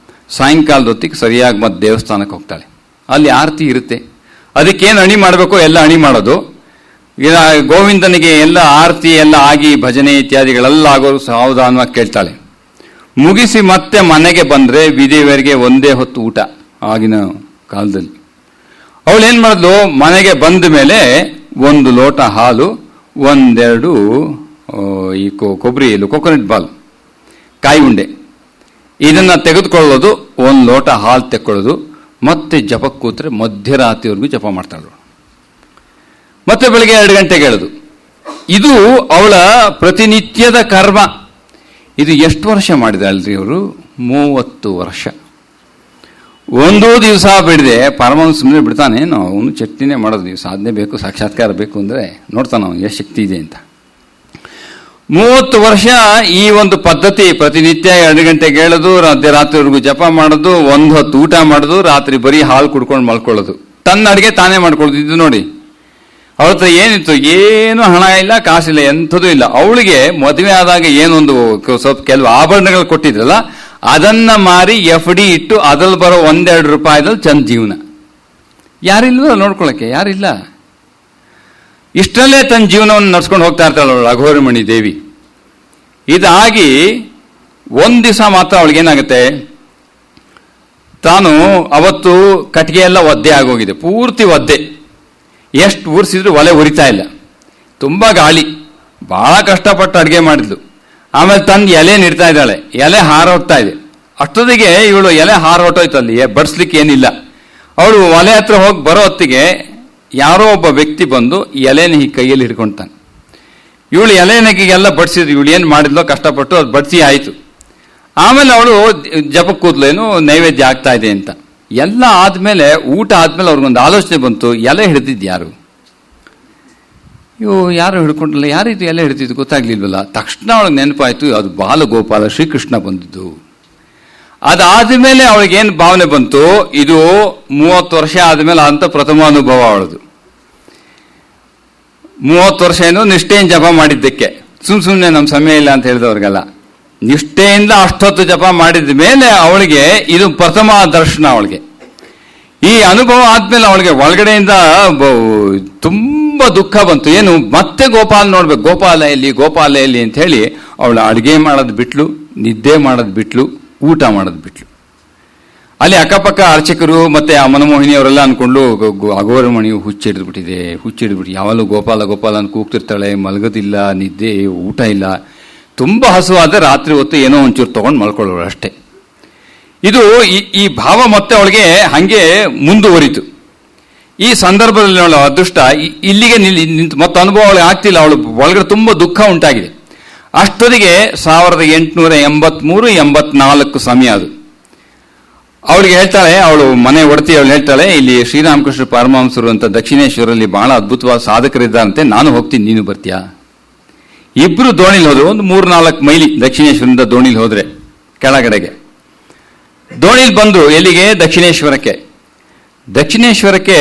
ಸಾಯಂಕಾಲದ ಹೊತ್ತಿಗೆ ಸರಿಯಾಗಿ ಮತ್ತೆ ದೇವಸ್ಥಾನಕ್ಕೆ ಹೋಗ್ತಾಳೆ. ಅಲ್ಲಿ ಆರತಿ ಇರುತ್ತೆ. ಅದಕ್ಕೇನು ಅಣಿ ಮಾಡಬೇಕು ಎಲ್ಲ ಅಣಿ ಮಾಡೋದು. ಗೋವಿಂದನಿಗೆ ಎಲ್ಲ ಆರತಿ ಎಲ್ಲ ಆಗಿ ಭಜನೆ ಇತ್ಯಾದಿಗಳೆಲ್ಲ ಆಗೋರು ಸಾವಧಾನವಾಗಿ ಕೇಳ್ತಾಳೆ. ಮುಗಿಸಿ ಮತ್ತೆ ಮನೆಗೆ ಬಂದ್ರೆ ವಿಧಿವರೆಗೆ ಒಂದೇ ಹೊತ್ತು ಊಟ. ಆಗಿನ ಕಾಲದಲ್ಲಿ ಅವಳು ಏನ್ ಮಾಡಿದ್ಲು? ಮನೆಗೆ ಬಂದ ಮೇಲೆ 1 ಲೋಟ ಹಾಲು, 1-2 ಈ ಕೊಕೊನಟ್ ಬಾಲ್, ಕಾಯಿ ಉಂಡೆ, ಇದನ್ನ ತೆಗೆದುಕೊಳ್ಳೋದು. 1 ಲೋಟ ಹಾಲು ತೆಕ್ಕೊಳ್ಳೋದು. ಮತ್ತೆ ಜಪಕ್ಕೆ ಕೂತ್ರೆ ಮಧ್ಯರಾತ್ರಿವರೆಗೂ ಜಪ ಮಾಡ್ತಾಳು. ಮತ್ತೆ ಬೆಳಿಗ್ಗೆ 2 ಗಂಟೆಗೆ ಹೇಳೋದು. ಇದು ಅವಳ ಪ್ರತಿನಿತ್ಯದ ಕರ್ಮ. ಇದು ಎಷ್ಟು ವರ್ಷ ಮಾಡಿದಾಳ್ರಿ ಅವರು? 30 ವರ್ಷ. ಒಂದೂ ದಿವಸ ಬಿಡದೆ ಪರಮಾತ್ಮ ಸುಮ್ಮನೆ ಬಿಡ್ತಾನೇನು? ಅವನು ಚಟ್ನಿನೇ ಮಾಡೋದು. ನೀವು ಸಾಧನೆ ಬೇಕು, ಸಾಕ್ಷಾತ್ಕಾರ ಬೇಕು ಅಂದರೆ ನೋಡ್ತಾನೆ ಅವನು ಎಷ್ಟು ಶಕ್ತಿ ಇದೆ ಅಂತ. 30 ವರ್ಷ ಈ ಒಂದು ಪದ್ಧತಿ. ಪ್ರತಿನಿತ್ಯ 2 ಗಂಟೆಗೆ ಹೇಳೋದು, ಮಧ್ಯರಾತ್ರಿವರೆಗೂ ಜಪ ಮಾಡೋದು, 1 ಹೊತ್ತು ಊಟ ಮಾಡೋದು, ರಾತ್ರಿ ಬರೀ ಹಾಲು ಕುಡ್ಕೊಂಡು ಮಲ್ಕೊಳ್ಳೋದು, ತನ್ನ ಅಡುಗೆ ತಾನೇ ಮಾಡ್ಕೊಳ್ಳೋದು. ಇದು ನೋಡಿ, ಅವಳ ಹತ್ರ ಏನಿತ್ತು? ಏನು ಹಣ ಇಲ್ಲ, ಕಾಸಿಲ್ಲ, ಎಂಥದೂ ಇಲ್ಲ. ಅವಳಿಗೆ ಮದುವೆ ಆದಾಗ ಏನೊಂದು ಸ್ವಲ್ಪ ಕೆಲವು ಆಭರಣಗಳು ಕೊಟ್ಟಿದ್ರಲ್ಲ ಅದನ್ನ ಮಾರಿ FD ಇಟ್ಟು ಅದ್ರಲ್ಲಿ ಬರೋ 1-2 ರೂಪಾಯಿದಲ್ಲಿ ಚಂದ ಜೀವನ. ಯಾರಿಲ್ವ ನೋಡ್ಕೊಳಕ್ಕೆ? ಯಾರಿಲ್ಲ. ಇಷ್ಟರಲ್ಲೇ ತನ್ನ ಜೀವನವನ್ನು ನಡ್ಸ್ಕೊಂಡು ಹೋಗ್ತಾ ಇರ್ತಾಳೆ ಅವಳು ಅಘೋರಮಣಿ ದೇವಿ. ಇದಾಗಿ ಒಂದ್ ದಿವಸ ಮಾತ್ರ ಅವಳಿಗೇನಾಗುತ್ತೆ? ತಾನು ಅವತ್ತು ಕಟ್ಟಿಗೆ ಎಲ್ಲ ಒದ್ದೆ ಆಗೋಗಿದೆ, ಪೂರ್ತಿ ಒದ್ದೆ. ಎಷ್ಟು ಉರಿಸಿದ್ರು ಒಲೆ ಉರಿತಾ ಇಲ್ಲ, ತುಂಬಾ ಗಾಳಿ. ಬಹಳ ಕಷ್ಟಪಟ್ಟು ಅಡುಗೆ ಮಾಡಿದ್ಲು. ಆಮೇಲೆ ತಂದು ಎಲೆ ನೀಡ್ತಾ ಇದ್ದಾಳೆ. ಎಲೆ ಹಾರೋಗ್ತಾ ಇದೆ. ಅಷ್ಟೊತ್ತಿಗೆ ಇವಳು ಎಲೆ ಹಾರೋಟೋಯ್ತು, ಅಲ್ಲಿ ಬಡಿಸ್ಲಿಕ್ಕೆ ಏನಿಲ್ಲ. ಅವಳು ಒಲೆ ಹತ್ರ ಹೋಗಿ ಬರೋ ಹೊತ್ತಿಗೆ ಯಾರೋ ಒಬ್ಬ ವ್ಯಕ್ತಿ ಬಂದು ಎಲೆನ ಈ ಕೈಯಲ್ಲಿ ಹಿಡ್ಕೊಂತಾನೆ. ಇವಳು ಎಲೆನಕ್ಕಿಗೆಲ್ಲ ಬಡಿಸಿದ್ರು. ಇವಳು ಏನು ಮಾಡಿದ್ಲೋ ಕಷ್ಟಪಟ್ಟು ಅದು ಬಡಿಸಿ ಆಯಿತು. ಆಮೇಲೆ ಅವಳು ಜಪಕ್ಕೆ ಕೂದ್ಲೇನು ನೈವೇದ್ಯ ಆಗ್ತಾ ಇದೆ ಅಂತ. ಎಲ್ಲ ಆದ್ಮೇಲೆ, ಊಟ ಆದ್ಮೇಲೆ ಅವ್ರಿಗೊಂದು ಆಲೋಚನೆ ಬಂತು, ಎಲೆ ಹಿಡಿದಿದ್ದು ಯಾರು? ಯಾರು ಹಿಡ್ಕೊಂಡಿಲ್ಲ, ಯಾರಿದು ಎಲೆ ಹಿಡಿದಿದ್ದು ಗೊತ್ತಾಗ್ಲಿಲ್ವಲ್ಲ. ತಕ್ಷಣ ಅವಳಿಗೆ ನೆನಪಾಯ್ತು, ಅದು ಬಾಲಗೋಪಾಲ ಶ್ರೀಕೃಷ್ಣ ಬಂದಿದ್ದು. ಅದಾದ್ಮೇಲೆ ಅವಳಿಗೇನು ಭಾವನೆ ಬಂತು? ಇದು 30 ವರ್ಷ ಆದ್ಮೇಲೆ ಅಂತ ಪ್ರಥಮ ಅನುಭವ ಅವಳದು. 30 ವರ್ಷ ಏನು ನಿಷ್ಠೆಯಿಂದ ಜಪ ಮಾಡಿದ್ದಕ್ಕೆ. ಸುಮ್ಮನೆ ನಮ್ಮ ಸಮಯ ಇಲ್ಲ ಅಂತ ಹೇಳಿದವ್ರಿಗೆಲ್ಲ ನಿಷ್ಠೆಯಿಂದ ಅಷ್ಟೊತ್ತು ಜಪ ಮಾಡಿದ ಮೇಲೆ ಅವಳಿಗೆ ಇದು ಪ್ರಥಮ ದರ್ಶನ. ಅವಳಿಗೆ ಈ ಅನುಭವ ಆದ್ಮೇಲೆ ಅವಳಿಗೆ ಒಳಗಡೆಯಿಂದ ತುಂಬಾ ದುಃಖ ಬಂತು. ಏನು ಮತ್ತೆ ಗೋಪಾಲ ನೋಡ್ಬೇಕು, ಗೋಪಾಲ ಎಲ್ಲಿ ಅಂತ ಹೇಳಿ ಅವಳು ಅಡುಗೆ ಮಾಡೋದು ಬಿಟ್ಲು, ನಿದ್ದೆ ಮಾಡೋದು ಬಿಟ್ಲು, ಊಟ ಮಾಡೋದು ಬಿಟ್ಲು. ಅಲ್ಲಿ ಅಕ್ಕಪಕ್ಕ ಅರ್ಚಕರು ಮತ್ತೆ ಆ ಮನಮೋಹಿನಿ ಅವರೆಲ್ಲ ಅನ್ಕೊಂಡು ಅಘೋರಮಣಿ ಹುಚ್ಚಿಡಿದ್ಬಿಟ್ಟಿದೆ. ಯಾವಾಗಲೂ ಗೋಪಾಲ ಅಂತ ಕೂಗ್ತಿರ್ತಾಳೆ, ಮಲಗೋದಿಲ್ಲ, ನಿದ್ದೆ ಊಟ ಇಲ್ಲ. ತುಂಬಾ ಹಸುವಾದ ರಾತ್ರಿ ಹೊತ್ತು ಏನೋ ಒಂಚೂರು ತಗೊಂಡು ಮಲ್ಕೊಳ್ಳೋಳು ಅಷ್ಟೇ. ಇದು ಈ ಭಾವ ಮತ್ತೆ ಅವಳಿಗೆ ಹಂಗೆ ಮುಂದುವರಿತು. ಈ ಸಂದರ್ಭದಲ್ಲಿ ಅವಳ ಅದೃಷ್ಟ ಇಲ್ಲಿಗೆ ನಿಂತು ಮತ್ತೆ ಅನುಭವ ಅವಳಿಗೆ ಆಗ್ತಿಲ್ಲ. ಅವಳು ಒಳಗಡೆ ತುಂಬ ದುಃಖ ಉಂಟಾಗಿದೆ. ಅಷ್ಟೊತ್ತಿಗೆ 1883-84 ಸಮಯ ಅದು. ಅವಳಿಗೆ ಹೇಳ್ತಾಳೆ, ಅವಳು ಮನೆ ಒಡತಿ ಅವಳು ಹೇಳ್ತಾಳೆ, ಇಲ್ಲಿ ಶ್ರೀರಾಮಕೃಷ್ಣ ಪರಮಹಂಸರು ಅಂತ ದಕ್ಷಿಣೇಶ್ವರಲ್ಲಿ ಬಹಳ ಅದ್ಭುತವಾದ ಸಾಧಕರಿದ್ದಾರಂತೆ, ನಾನು ಹೋಗ್ತೀನಿ, ನೀನು ಬರ್ತೀಯಾ? ಇಬ್ರು ದೋಣಿಲಿ ಹೋದ್ರು. ಒಂದು 3-4 ಮೈಲಿ ದಕ್ಷಿಣೇಶ್ವರದಿಂದ ದೋಣಿಲಿ ಹೋದ್ರೆ ಕೆಳಗಡೆಗೆ. ದೋಣಿಲಿ ಬಂದ್ರು ಎಲ್ಲಿಗೆ? ದಕ್ಷಿಣೇಶ್ವರಕ್ಕೆ. ದಕ್ಷಿಣೇಶ್ವರಕ್ಕೆ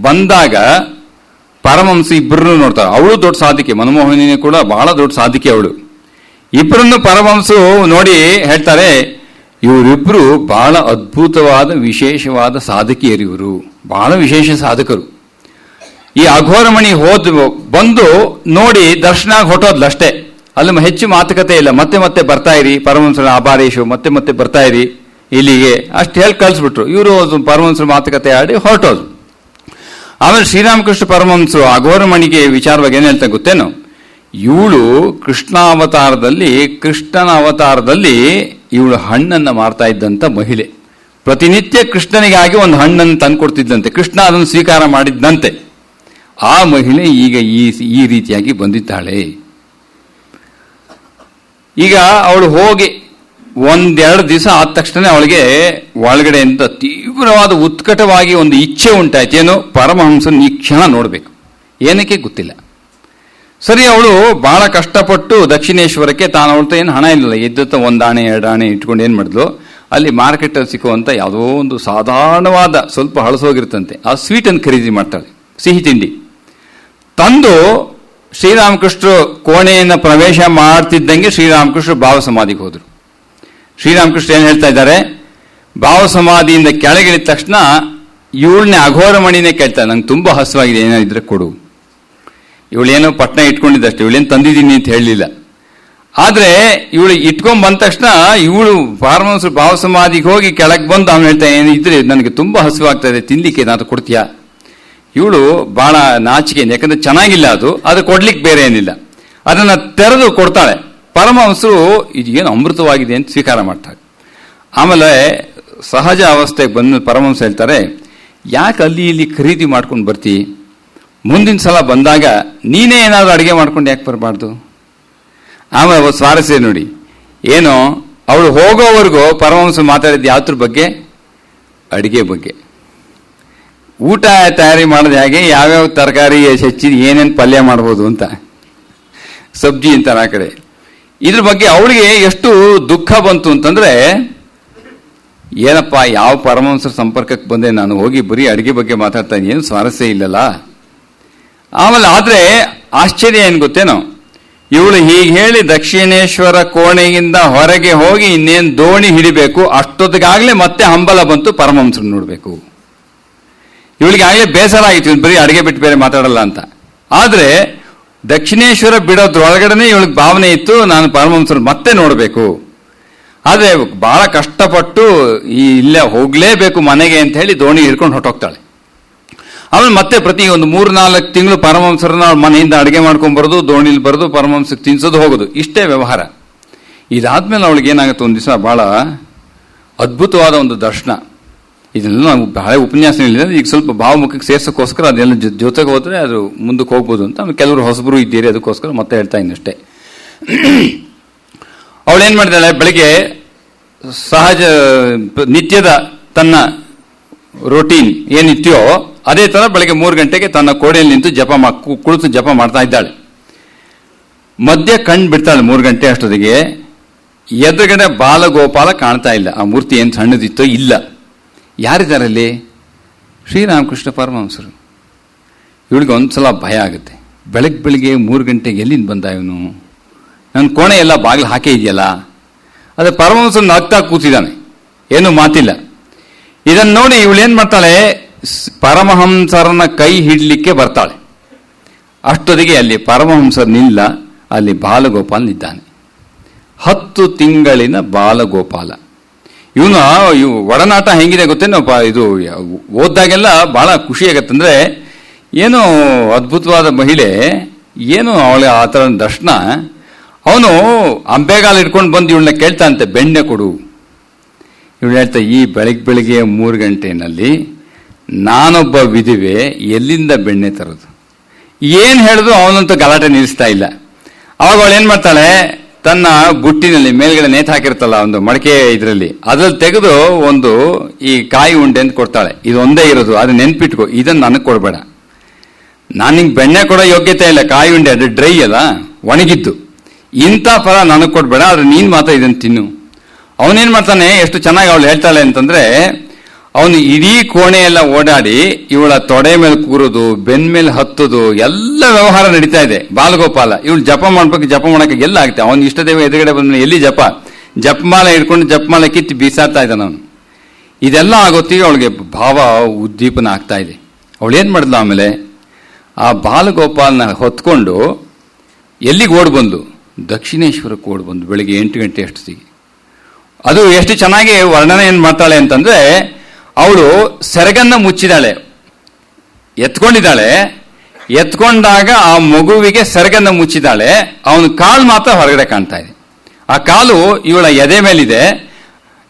ಬಂದಾಗ ಪರಮಹಂಸ ಇಬ್ಬರನ್ನು ನೋಡ್ತಾರೆ. ಅವಳು ದೊಡ್ಡ ಸಾಧಿಕೆ, ಮನಮೋಹನಿನೇ ಕೂಡ ಬಹಳ ದೊಡ್ಡ ಸಾಧಿಕೆ ಅವಳು. ಇಬ್ಬರನ್ನು ಪರಮಹಂಸರು ನೋಡಿ ಹೇಳ್ತಾರೆ, ಇವರಿಬ್ರು ಬಹಳ ಅದ್ಭುತವಾದ ವಿಶೇಷವಾದ ಸಾಧಕಿಯರು, ಇವರು ಬಹಳ ವಿಶೇಷ ಸಾಧಕರು. ಈ ಅಘೋರಮಣಿ ಬಂದು ನೋಡಿ ದರ್ಶನ ಹೊಟ್ಟೋದ್ಲಷ್ಟೇ, ಅಲ್ಲಿ ಹೆಚ್ಚು ಮಾತುಕತೆ ಇಲ್ಲ. ಮತ್ತೆ ಮತ್ತೆ ಬರ್ತಾ ಇರಿ ಪರಮಹಂಸರ ಆಭಾರೇಶು, ಮತ್ತೆ ಮತ್ತೆ ಬರ್ತಾ ಇರಿ ಇಲ್ಲಿಗೆ, ಅಷ್ಟು ಹೇಳಿ ಕಳಿಸ್ಬಿಟ್ರು. ಇವರು ಪರಮಹಂಸರ ಮಾತುಕತೆ ಆಡಿ ಹೊರಟೋದು. ಆಮೇಲೆ ಶ್ರೀರಾಮಕೃಷ್ಣ ಪರಮಹಂಸರು ಅಘೋರಮಣಿಗೆ ವಿಚಾರವಾಗಿ ಏನ್ ಹೇಳ್ತಾ ಗೊತ್ತೇನು? ಇವಳು ಕೃಷ್ಣನ ಅವತಾರದಲ್ಲಿ ಇವಳು ಹಣ್ಣನ್ನು ಮಾರ್ತಾ ಇದ್ದಂತ ಮಹಿಳೆ. ಪ್ರತಿನಿತ್ಯ ಕೃಷ್ಣನಿಗಾಗಿ ಒಂದು ಹಣ್ಣನ್ನು ತಂದುಕೊಡ್ತಿದ್ದಂತೆ, ಕೃಷ್ಣ ಅದನ್ನು ಸ್ವೀಕಾರ ಮಾಡಿದ್ದಂತೆ. ಆ ಮಹಿಳೆ ಈಗ ಈ ರೀತಿಯಾಗಿ ಬಂದಿದ್ದಾಳೆ. ಈಗ ಅವಳು ಹೋಗಿ 1-2 ದಿವಸ ಆದ ತಕ್ಷಣ ಅವಳಿಗೆ ಒಳಗಡೆಯಿಂದ ತೀವ್ರವಾದ ಉತ್ಕಟವಾಗಿ ಒಂದು ಇಚ್ಛೆ ಉಂಟಾಯ್ತು. ಏನು? ಪರಮಹಂಸನ ಈ ಕ್ಷಣ ನೋಡಬೇಕು. ಏನಕ್ಕೆ ಗೊತ್ತಿಲ್ಲ. ಸರಿ, ಅವಳು ಬಹಳ ಕಷ್ಟಪಟ್ಟು ದಕ್ಷಿಣೇಶ್ವರಕ್ಕೆ, ತಾನು ಅವಳ್ತ ಏನು ಹಣ ಇಲ್ಲ, ಎದ್ದತ್ತ 1 ಆಣೆ 2 ಆಣೆ ಇಟ್ಕೊಂಡು ಏನು ಮಾಡಿದ್ಲು, ಅಲ್ಲಿ ಮಾರ್ಕೆಟಲ್ಲಿ ಸಿಕ್ಕುವಂಥ ಯಾವುದೋ ಒಂದು ಸಾಧಾರಣವಾದ ಸ್ವಲ್ಪ ಹಳಸೋಗಿರ್ತಂತೆ ಆ ಸ್ವೀಟನ್ನು ಖರೀದಿ ಮಾಡ್ತಾಳೆ, ಸಿಹಿ ತಿಂಡಿ ತಂದು ಶ್ರೀರಾಮಕೃಷ್ಣರು ಕೋಣೆಯನ್ನು ಪ್ರವೇಶ ಮಾಡ್ತಿದ್ದಂಗೆ ಶ್ರೀರಾಮಕೃಷ್ಣರು ಭಾವ ಸಮಾಧಿಗೆ ಹೋದರು. ಶ್ರೀರಾಮಕೃಷ್ಣ ಏನು ಹೇಳ್ತಾ ಇದ್ದಾರೆ? ಭಾವ ಸಮಾಧಿಯಿಂದ ಕೆಳಗಿಳಿದ ತಕ್ಷಣ ಇವಳನ್ನೇ ಅಘೋರಮಣಿನೇ ಕೇಳ್ತಾರೆ, ನಂಗೆ ತುಂಬ ಹಸುವಾಗಿದೆ, ಏನಾದಿದ್ರೆ ಕೊಡು. ಇವಳೇನೋ ಪಟ್ನ ಇಟ್ಕೊಂಡಿದ್ದಷ್ಟೇ, ಇವಳೇನು ತಂದಿದ್ದೀನಿ ಅಂತ ಹೇಳಲಿಲ್ಲ. ಆದರೆ ಇವಳು ಇಟ್ಕೊಂಡ್ ಬಂದ ತಕ್ಷಣ ಇವಳು ಪರಮಹಂಸರು ಭಾವ ಸಮಾಧಿಗೆ ಹೋಗಿ ಕೆಳಗೆ ಬಂದು ಅವನು ಹೇಳ್ತಾ, ಏನಿದ್ರೆ ನನಗೆ ತುಂಬ ಹಸುವಾಗ್ತಾ ಇದೆ, ತಿನ್ಲಿಕ್ಕೆ ಏನಾದ್ರು ಕೊಡ್ತೀಯಾ? ಇವಳು ಬಹಳ ನಾಚಿಕೆ, ಯಾಕಂದ್ರೆ ಚೆನ್ನಾಗಿಲ್ಲ ಅದು ಕೊಡ್ಲಿಕ್ಕೆ ಬೇರೆ ಏನಿಲ್ಲ. ಅದನ್ನ ತೆರೆದು ಕೊಡ್ತಾಳೆ. ಪರಮಹಂಸರು ಇದು ಏನು ಅಮೃತವಾಗಿದೆ ಅಂತ ಸ್ವೀಕಾರ ಮಾಡ್ತಾರೆ. ಆಮೇಲೆ ಸಹಜ ಅವಸ್ಥೆಗೆ ಬಂದ ಪರಮಹಂಸ ಹೇಳ್ತಾರೆ, ಯಾಕೆ ಅಲ್ಲಿ ಇಲ್ಲಿ ಖರೀದಿ ಮಾಡ್ಕೊಂಡು ಬರ್ತಿ? ಮುಂದಿನ ಸಲ ಬಂದಾಗ ನೀನೇ ಏನಾದ್ರು ಅಡುಗೆ ಮಾಡ್ಕೊಂಡು ಯಾಕೆ ಬರಬಾರ್ದು? ಆಮೇಲೆ ಸ್ವಾರಸ್ಯ ನೋಡಿ, ಏನೋ ಅವಳು ಹೋಗೋವರೆಗೂ ಪರಮಹಂಸ ಮಾತಾಡಿದ್ದು ಯಾವ್ದ್ರ ಬಗ್ಗೆ? ಅಡಿಗೆ ಬಗ್ಗೆ. ಊಟ ತಯಾರಿ ಮಾಡೋದು ಹೇಗೆ, ಯಾವ್ಯಾವ ತರಕಾರಿ ಹೆಚ್ಚಿ ಏನೇನು ಪಲ್ಯ ಮಾಡ್ಬೋದು ಅಂತ, ಸಬ್ಜಿ ಅಂತಾರೆ ಆ ಕಡೆ. ಇದ್ರ ಬಗ್ಗೆ ಅವಳಿಗೆ ಎಷ್ಟು ದುಃಖ ಬಂತು ಅಂತಂದ್ರೆ, ಏನಪ್ಪ ಯಾವ ಪರಮಹಂಸರ ಸಂಪರ್ಕಕ್ಕೆ ಬಂದೆ ನಾನು, ಹೋಗಿ ಬರೀ ಅಡಿಗೆ ಬಗ್ಗೆ ಮಾತಾಡ್ತಾ ಇದ್ದೀನಿ, ಏನು ಸ್ವಾರಸ್ಯ ಇಲ್ಲಲ್ಲ. ಆಮೇಲೆ ಆದ್ರೆ ಆಶ್ಚರ್ಯ ಏನು ಗೊತ್ತೇನೋ, ಇವಳು ಹೀಗೆ ಹೇಳಿ ದಕ್ಷಿಣೇಶ್ವರ ಕೋಣೆಯಿಂದ ಹೊರಗೆ ಹೋಗಿ ಇನ್ನೇನು ದೋಣಿ ಹಿಡಿಬೇಕು, ಅಷ್ಟೊತ್ತಿಗಾಗಲೇ ಮತ್ತೆ ಹಂಬಲ ಬಂತು ಪರಮಹಂಸರು ನೋಡ್ಬೇಕು. ಇವಳಿಗೆ ಆಗಲೇ ಬೇಸರ ಆಗಿತ್ತು, ಬರೀ ಅಡಿಗೆ ಬಿಟ್ಟು ಬೇರೆ ಮಾತಾಡಲ್ಲ ಅಂತ. ಆದ್ರೆ ದಕ್ಷಿಣೇಶ್ವರ ಬಿಡೋದ್ರೊಳಗಡೆ ಇವಳಿಗೆ ಭಾವನೆ ಇತ್ತು, ನಾನು ಪರಮಹಂಸರು ಮತ್ತೆ ನೋಡಬೇಕು. ಆದ್ರೆ ಬಹಳ ಕಷ್ಟಪಟ್ಟು ಇಲ್ಲೇ ಹೋಗ್ಲೇಬೇಕು ಮನೆಗೆ ಅಂತ ಹೇಳಿ ದೋಣಿ ಹಿಡ್ಕೊಂಡು ಹೊಟ್ಟೋಗ್ತಾಳೆ. ಆಮೇಲೆ ಮತ್ತೆ ಪ್ರತಿ ಒಂದು 3-4 ತಿಂಗಳು ಪರಮಹಂಸರನ್ನ ಮನೆಯಿಂದ ಅಡುಗೆ ಮಾಡ್ಕೊಂಡ್ಬರೋದು, ದೋಣಿಲಿ ಬರೋದು, ಪರಮಹಂಸಕ್ಕೆ ತಿನ್ಸೋದು, ಹೋಗೋದು, ಇಷ್ಟೇ ವ್ಯವಹಾರ. ಇದಾದ್ಮೇಲೆ ಅವಳಿಗೆ ಏನಾಗುತ್ತೆ, ಒಂದು ದಿವಸ ಬಹಳ ಅದ್ಭುತವಾದ ಒಂದು ದರ್ಶನ. ಇದೆಲ್ಲ ನಾವು ಬಹಳ ಉಪನ್ಯಾಸ ಇಲ್ಲ, ಈಗ ಸ್ವಲ್ಪ ಭಾವಮುಖಕ್ಕೆ ಸೇರ್ಸೋಕ್ಕೋಸ್ಕರ ಅದೆಲ್ಲ ಜೊತೆಗೆ ಹೋದ್ರೆ ಅದು ಮುಂದಕ್ಕೆ ಹೋಗ್ಬೋದು ಅಂತ. ಆಮೇಲೆ ಕೆಲವರು ಹೊಸಬರು ಇದ್ದೀರಿ, ಅದಕ್ಕೋಸ್ಕರ ಮತ್ತೆ ಹೇಳ್ತಾ ಇನ್ನಷ್ಟೇ. ಅವಳೇನ್ ಮಾಡಿದಾಳೆ, ಬೆಳಿಗ್ಗೆ ಸಹಜ ನಿತ್ಯದ ತನ್ನ ರೊಟೀನ್ ಏನಿತ್ಯೋ ಅದೇ ತರ ಬೆಳಗ್ಗೆ 3 ಗಂಟೆಗೆ ತನ್ನ ಕೋಣೆಯಲ್ಲಿ ನಿಂತು ಕುಳಿತು ಜಪ ಮಾಡ್ತಾ ಇದ್ದಾಳೆ. ಮಧ್ಯ ಕಣ್ಣು ಬಿಡ್ತಾಳೆ 3 ಗಂಟೆ ಅಷ್ಟೊತ್ತಿಗೆ. ಎದುರುಗಡೆ ಬಾಲಗೋಪಾಲ ಕಾಣ್ತಾ ಇಲ್ಲ, ಆ ಮೂರ್ತಿ ಏನು ಸಣ್ಣದಿತ್ತೋ ಇಲ್ಲ. ಯಾರಿದ್ದಾರಲ್ಲಿ? ಶ್ರೀರಾಮಕೃಷ್ಣ ಪರಮಹಂಸರು. ಇವಳಿಗೆ ಒಂದ್ಸಲ ಭಯ ಆಗುತ್ತೆ, ಬೆಳಗ್ಗೆ 3 ಗಂಟೆಗೆ ಎಲ್ಲಿಂದ ಬಂದ ಇವನು, ನನ್ನ ಕೋಣೆ ಎಲ್ಲ ಬಾಗಿಲು ಹಾಕೇ ಇದೆಯಲ್ಲ. ಅದೇ ಪರಮಹಂಸರು ನಗ್ತಾ ಕೂತಿದ್ದಾನೆ, ಏನೂ ಮಾತಿಲ್ಲ. ಇದನ್ನು ನೋಡಿ ಇವಳು ಏನ್ ಮಾಡ್ತಾಳೆ, ಪರಮಹಂಸರನ್ನ ಕೈ ಹಿಡ್ಲಿಕ್ಕೆ ಬರ್ತಾಳೆ. ಅಷ್ಟೊತ್ತಿಗೆ ಅಲ್ಲಿ ಪರಮಹಂಸರನಿಲ್ಲ, ಅಲ್ಲಿ ಬಾಲಗೋಪಾಲ್ ಇದ್ದಾನೆ. 10 ತಿಂಗಳಿನ ಬಾಲಗೋಪಾಲ. ಇವನು ಒಡನಾಟ ಹೆಂಗಿದೆ ಗೊತ್ತೇನಪ್ಪ, ಇದು ಓದ್ದಾಗೆಲ್ಲ ಬಹಳ ಖುಷಿ ಆಗತ್ತಂದ್ರೆ, ಏನೋ ಅದ್ಭುತವಾದ ಮಹಿಳೆ, ಏನು ಅವಳ ಆ ಥರ ದರ್ಶನ. ಅವನು ಅಂಬೆಗಾಲ ಇಟ್ಕೊಂಡು ಬಂದು ಇವಳನ್ನ ಕೇಳ್ತಾನಂತೆ, ಬೆಣ್ಣೆ ಕೊಡು. ಇವಳು ಹೇಳ್ತಾ, ಈ ಬೆಳಗ್ಗೆ 3 ಗಂಟೆನಲ್ಲಿ ನಾನೊಬ್ಬ ವಿಧವೆ ಎಲ್ಲಿಂದ ಬೆಣ್ಣೆ ತರೋದು? ಏನು ಹೇಳಿದ್ರು ಅವನಂತೂ ಗಲಾಟೆ ನಿಲ್ಲಿಸ್ತಾ ಇಲ್ಲ. ಅವಾಗ ಅವಳು ಏನ್ ಮಾಡ್ತಾಳೆ, ತನ್ನ ಬುಟ್ಟಿನಲ್ಲಿ ಮೇಲ್ಗಡೆ ನೇತು ಹಾಕಿರ್ತಲ್ಲ ಒಂದು ಮಡಕೆ ಇದರಲ್ಲಿ, ಅದ್ರಲ್ಲಿ ತೆಗೆದು ಒಂದು ಈ ಕಾಯಿ ಉಂಡೆ ಅಂತ ಕೊಡ್ತಾಳೆ. ಇದು ಒಂದೇ ಇರೋದು, ಅದು ನೆನ್ಪಿಟ್ಕೋ, ಇದನ್ನ ನನಗೆ ಕೊಡಬೇಡ, ನಾನು ನಿಂಗೆ ಬೆಣ್ಣೆ ಕೊಡೋ ಯೋಗ್ಯತೆ ಇಲ್ಲ, ಕಾಯಿ ಉಂಡೆ ಅದು ಡ್ರೈ ಅಲ್ಲ, ಒಣಗಿದ್ದು, ಇಂಥ ಫಲ ನನಗೆ ಕೊಡಬೇಡ, ಆದ್ರೆ ನೀನ್ ಮಾತ್ರ ಇದನ್ನು ತಿನ್ನು. ಅವನೇನ್ ಮಾಡ್ತಾನೆ, ಎಷ್ಟು ಚೆನ್ನಾಗಿ ಅವಳು ಹೇಳ್ತಾಳೆ ಅಂತಂದ್ರೆ, ಅವನು ಇಡೀ ಕೋಣೆ ಎಲ್ಲ ಓಡಾಡಿ ಇವಳ ತೊಡೆ ಮೇಲೆ ಕೂರೋದು, ಬೆನ್ ಮೇಲೆ ಹತ್ತೋದು, ಎಲ್ಲ ವ್ಯವಹಾರ ನಡೀತಾ ಇದೆ. ಬಾಲಗೋಪಾಲ ಇವಳು ಜಪ ಮಾಡ್ಬೇಕು, ಜಪ ಮಾಡಕ್ಕೆ ಎಲ್ಲ ಆಗ್ತದೆ. ಅವನು ಇಷ್ಟದೇವ ಎದುರುಗಡೆ ಬಂದ ಎಲ್ಲಿ ಜಪಮಾಲೆ ಹಿಡ್ಕೊಂಡು ಜಪಮಾಲೆ ಕಿತ್ತಿ ಬೀಸಾಡ್ತಾ ಇದ್ದಾನ ಅವನು. ಇದೆಲ್ಲ ಆಗೋತ್ತಿಗೆ ಅವಳಿಗೆ ಭಾವ ಉದ್ದೀಪನ ಆಗ್ತಾ ಇದೆ. ಅವಳು ಏನ್ ಮಾಡಿದ್ಲು, ಆಮೇಲೆ ಆ ಬಾಲಗೋಪಾಲನ ಹೊತ್ಕೊಂಡು ಎಲ್ಲಿಗೆ ಓಡ್ ಬಂದು, ದಕ್ಷಿಣೇಶ್ವರಕ್ಕೆ ಓಡ್ ಬಂದು ಬೆಳಿಗ್ಗೆ 8 ಗಂಟೆ ಅಷ್ಟೊತ್ತಿಗೆ. ಅದು ಎಷ್ಟು ಚೆನ್ನಾಗಿ ವರ್ಣನೆ ಏನ್ ಮಾಡ್ತಾಳೆ ಅಂತಂದ್ರೆ, ಅವಳು ಸೆರಗನ್ನ ಮುಚ್ಚಿದಾಳೆ, ಎತ್ಕೊಂಡಿದ್ದಾಳೆ, ಎತ್ಕೊಂಡಾಗ ಆ ಮಗುವಿಗೆ ಸೆರಗನ್ನ ಮುಚ್ಚಿದಾಳೆ, ಅವನ ಕಾಲು ಮಾತ್ರ ಹೊರಗಡೆ ಕಾಣ್ತಾ ಇದೆ. ಆ ಕಾಲು ಇವಳ ಎದೆ ಮೇಲಿದೆ,